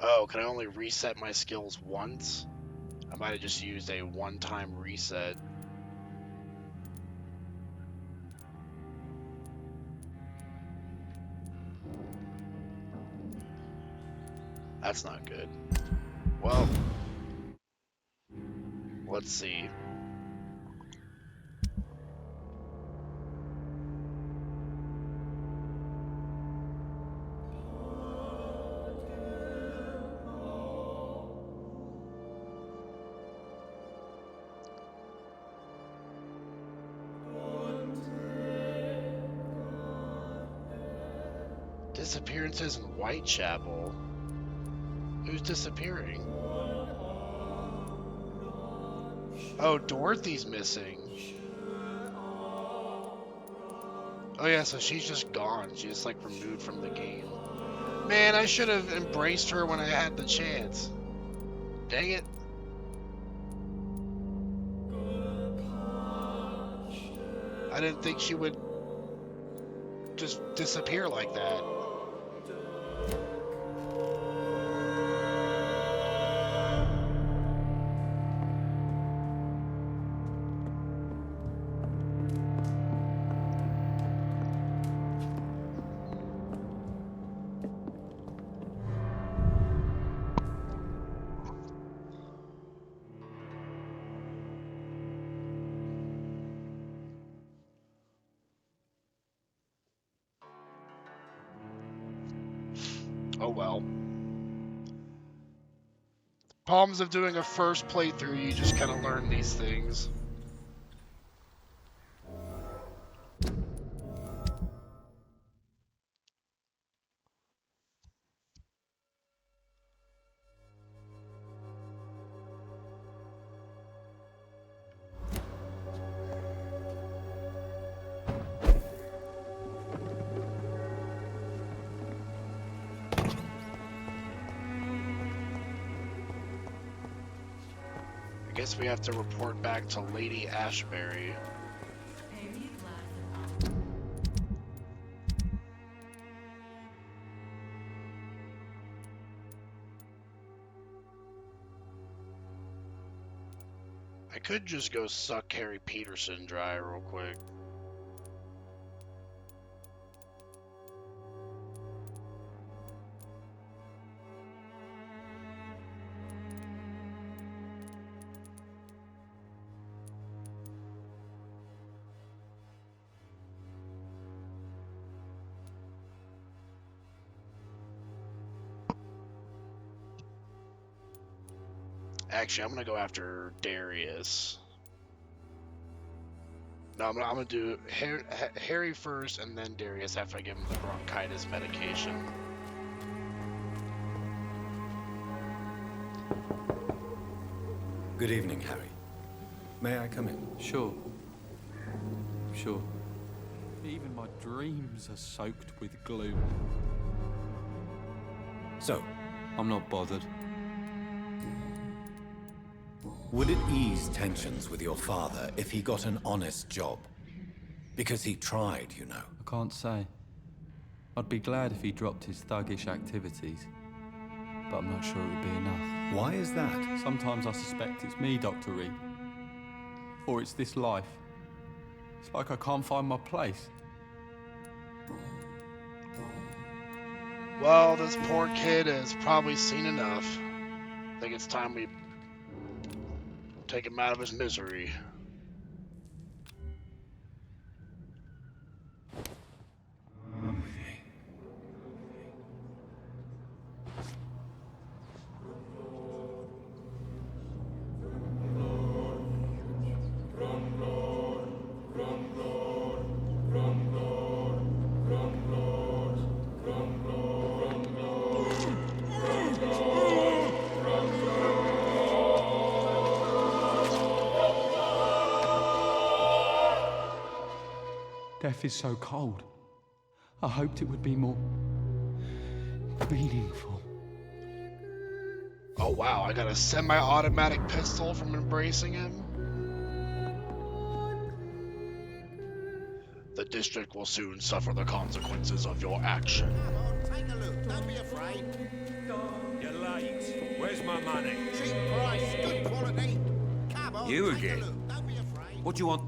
Oh, can I only reset my skills once? I might have just used a one-time reset. That's not good. Well, let's see. Disappearances in Whitechapel. Who's disappearing? Oh, Dorothy's missing. Oh yeah, so she's just gone. She's just like removed from the game. Man, I should have embraced her when I had the chance. Dang it. I didn't think she would just disappear like that. Oh well. Problems of doing a first playthrough, you just kind of learn these things. I guess we have to report back to Lady Ashbury. I could just go suck Harry Peterson dry real quick. Actually, I'm gonna go after Darius. No, I'm gonna do Harry first, and then Darius after I give him the bronchitis medication. Good evening, Harry. May I come in? Sure. Sure. Even my dreams are soaked with gloom. So, I'm not bothered. Would it ease tensions with your father if he got an honest job? Because he tried, you know. I can't say. I'd be glad if he dropped his thuggish activities, but I'm not sure it would be enough. Why is that? Sometimes I suspect it's me, Dr. Reed. Or it's this life. It's like I can't find my place. Well, this poor kid has probably seen enough. I think it's time we take him out of his misery. Death is so cold. I hoped it would be more meaningful. Oh wow, I got a semi-automatic pistol from embracing him? The district will soon suffer the consequences of your action. Come on, take a look. Don't be afraid. You're late. Where's my money? Cheap price, good quality. Come on, You take a again? look. Don't be afraid. What do you want?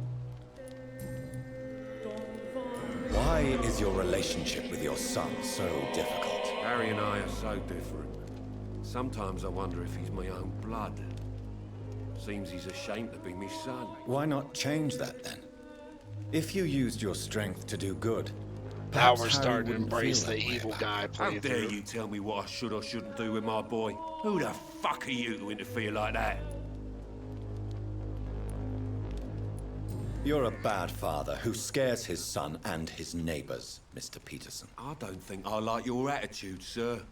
Why is your relationship with your son so difficult? Harry and I are so different. Sometimes I wonder if he's my own blood. Seems he's ashamed to be my son. Why not change that then? If you used your strength to do good, Now perhaps we're Harry starting to wouldn't embrace feel the that way evil about guy How playthrough. dare you tell me what I should or shouldn't do with my boy? Who the fuck are you to interfere like that? You're a bad father who scares his son and his neighbors, Mr. Peterson. I don't think I like your attitude, sir.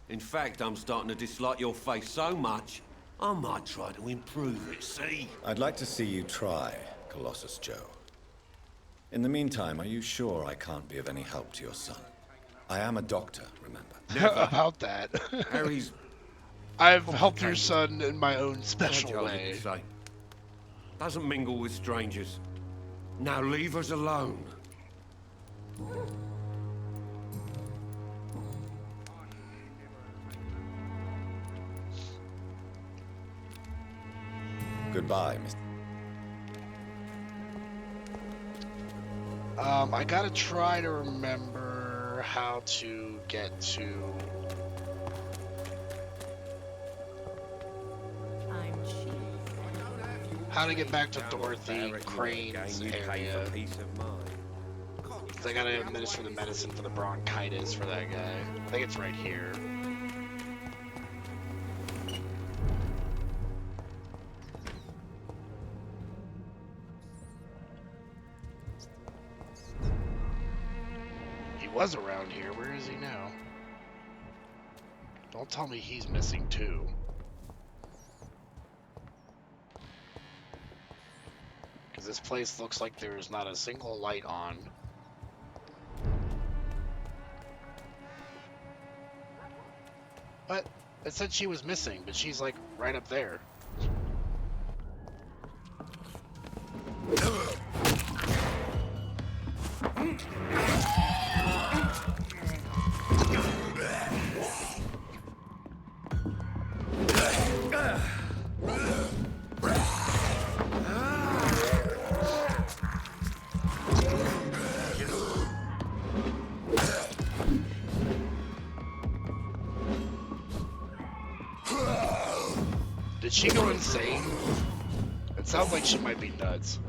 In fact, I'm starting to dislike your face so much, I might try to improve it, see? I'd like to see you try, Colossus Joe. In the meantime, are you sure I can't be of any help to your son? I am a doctor, remember? Never. About that. Harry's... I've helped your son in my own special fragile, way. you'd say. Doesn't mingle with strangers. Now leave us alone. Goodbye, Mr. I gotta try to remember how to get to... How to get back to Dorothy Crane's area. I gotta administer the medicine for the bronchitis for that guy. I think it's right here. He was around here. Where is he now? Don't tell me he's missing too. Because this place looks like there's not a single light on. But it said she was missing, but she's like right up there. Did she go insane? It sounds like she might be nuts.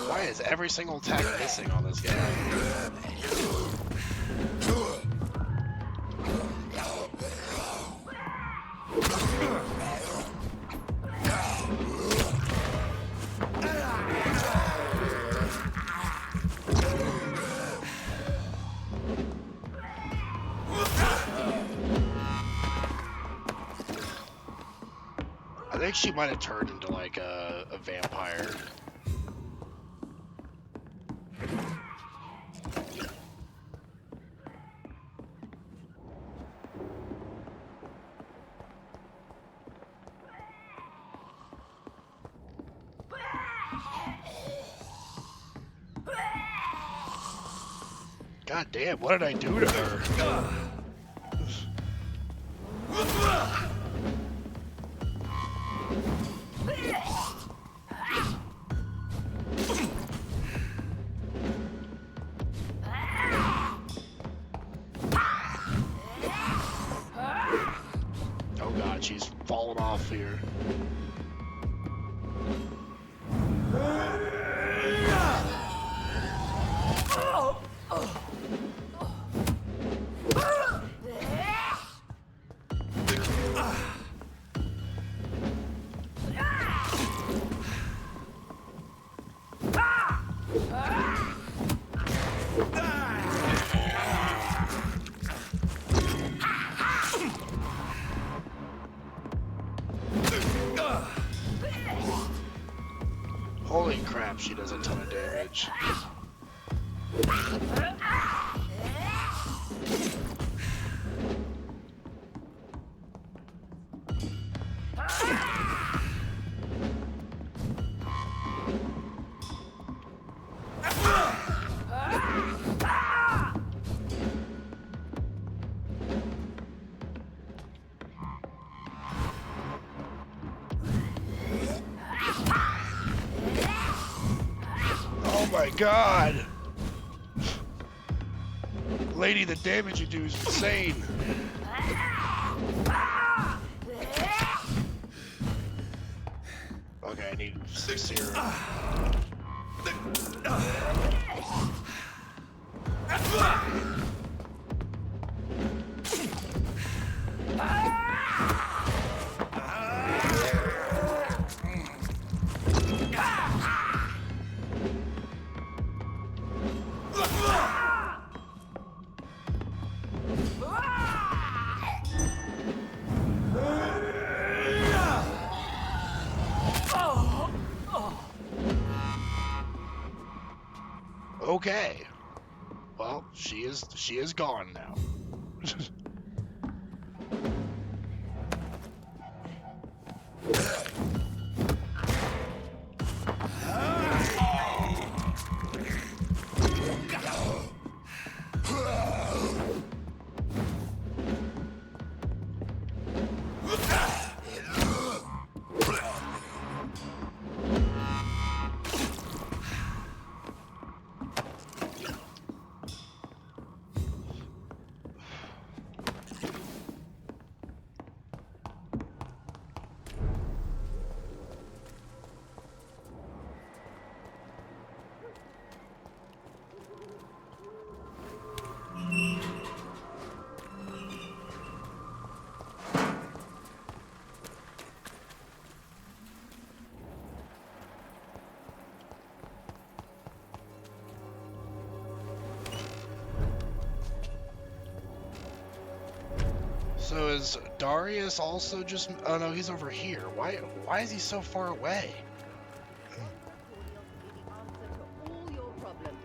Why is every single attack missing on this guy? I think she might have turned into like a vampire. God damn, what did I do to her? Oh god, she's falling off here. Holy crap, she does a ton of damage. Oh my god! Lady, the damage you do is insane! Okay, I need 6 serum. Okay. Well, she is gone now. So is Darius also just... Oh no, he's over here. Why is he so far away? All your problems.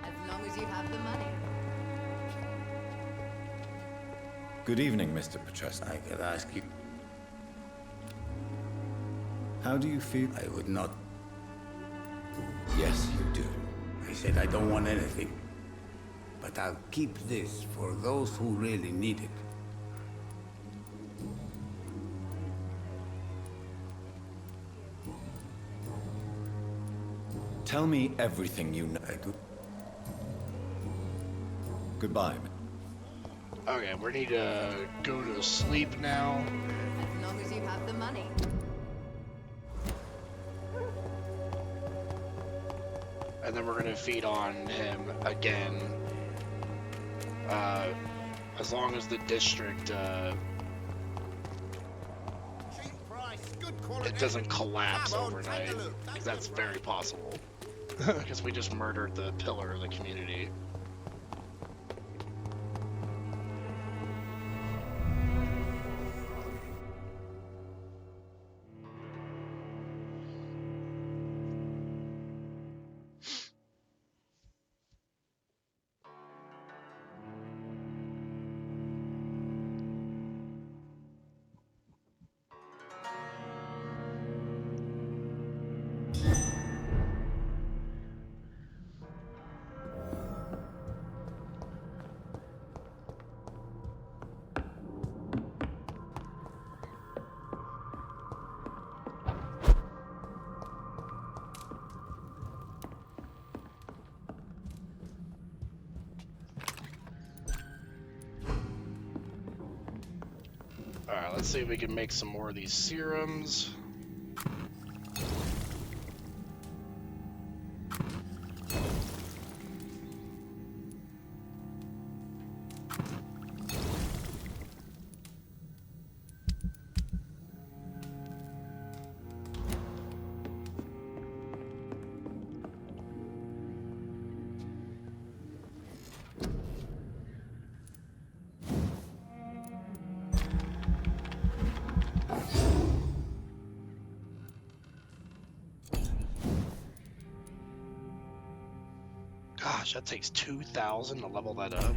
As long as you have the money. Good evening, Mr. Petrescu. I could ask you. How do you feel? I would not. Yes, you do. I said I don't want anything. But I'll keep this for those who really need it. Tell me everything you know. I do. Goodbye. Okay, we need to go to sleep now. As long as you have the money. And then we're gonna feed on him again. As long as the district, it doesn't collapse overnight, because that's very possible. Because we just murdered the pillar of the community. Alright, let's see if we can make some more of these serums. Gosh, that takes 2,000 to level that up.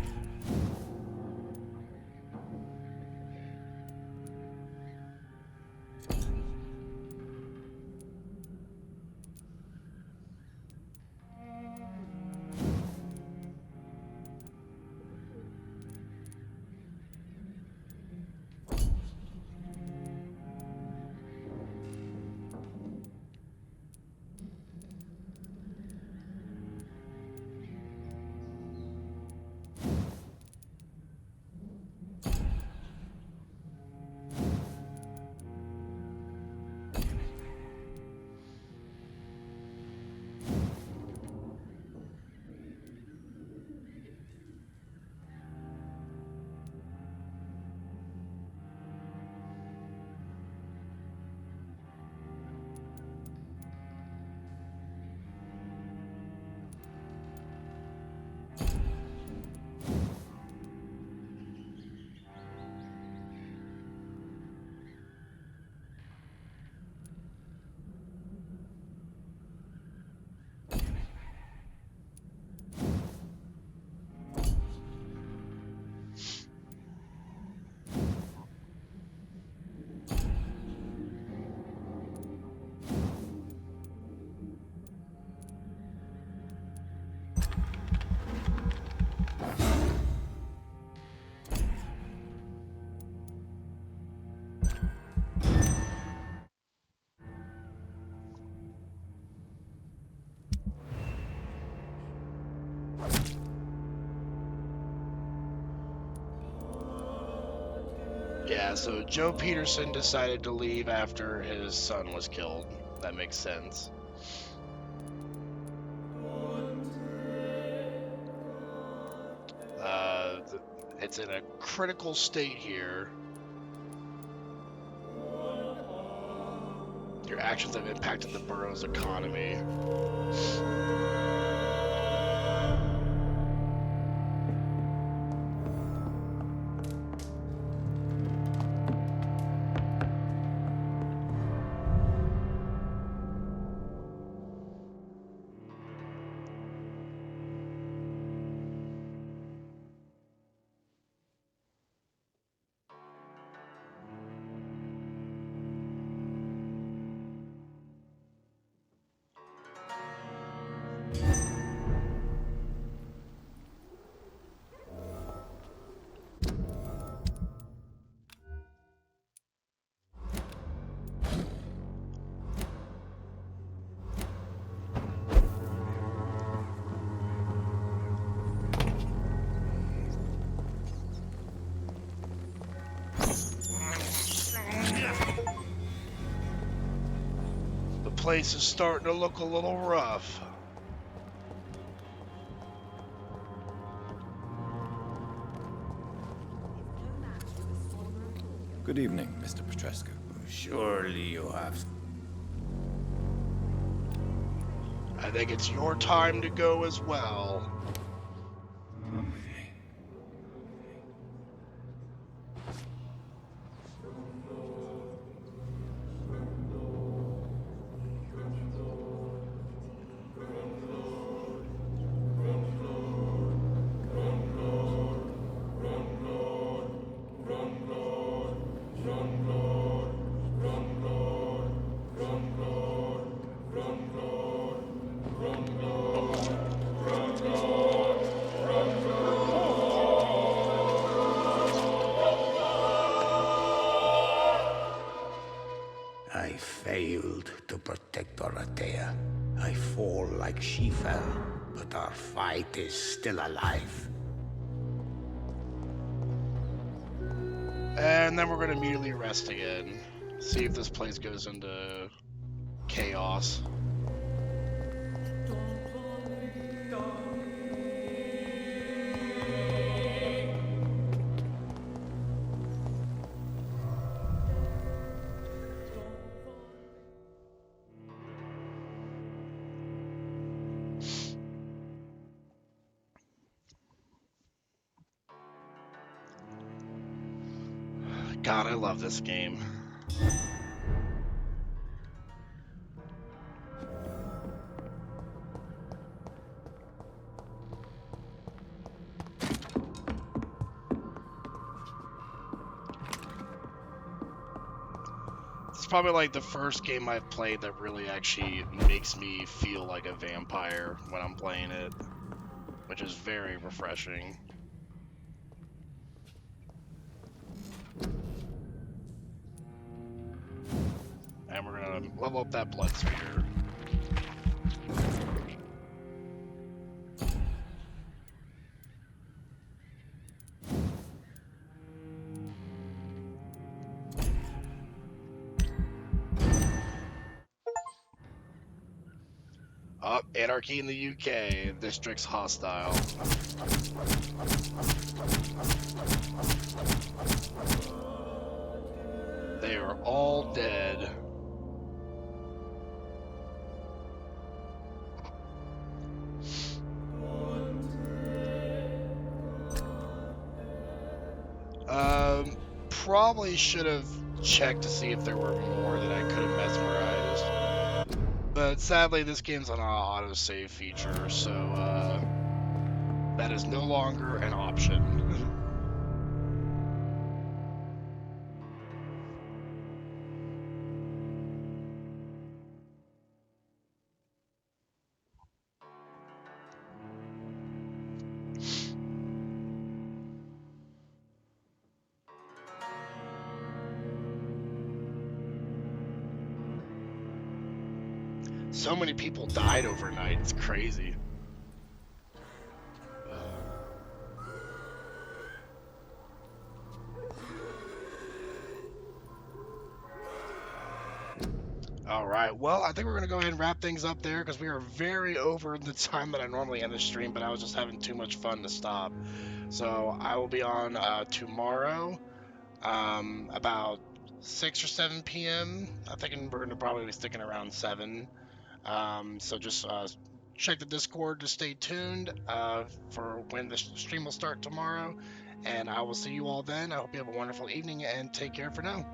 Yeah, so Joe Peterson decided to leave after his son was killed. That makes sense. It's in a critical state here. Your actions have impacted the borough's economy. The place is starting to look a little rough. Good evening, Mr. Petrescu. Surely you have. I think it's your time to go as well. I failed to protect Dorothea. I fall like she fell, but our fight is still alive. And then we're going to immediately rest again. See if this place goes into chaos. God, I love this game. probably like the first game I've played that really actually makes me feel like a vampire when I'm playing it, which is very refreshing. And we're gonna level up that blood sphere. Up, anarchy in the UK. District's hostile. They are all dead. Probably should have checked to see if there were more that I could have mesmerized. But sadly, this game's on an autosave feature, so that is no longer an option. So many people died overnight, it's crazy. Alright, well, I think we're going to go ahead and wrap things up there because we are very over the time that I normally end the stream, but I was just having too much fun to stop. So I will be on tomorrow about 6 or 7 p.m. I think we're going to probably be sticking around 7. So just check the Discord to stay tuned for when the stream will start tomorrow. And I will see you all then. I hope you have a wonderful evening and take care for now.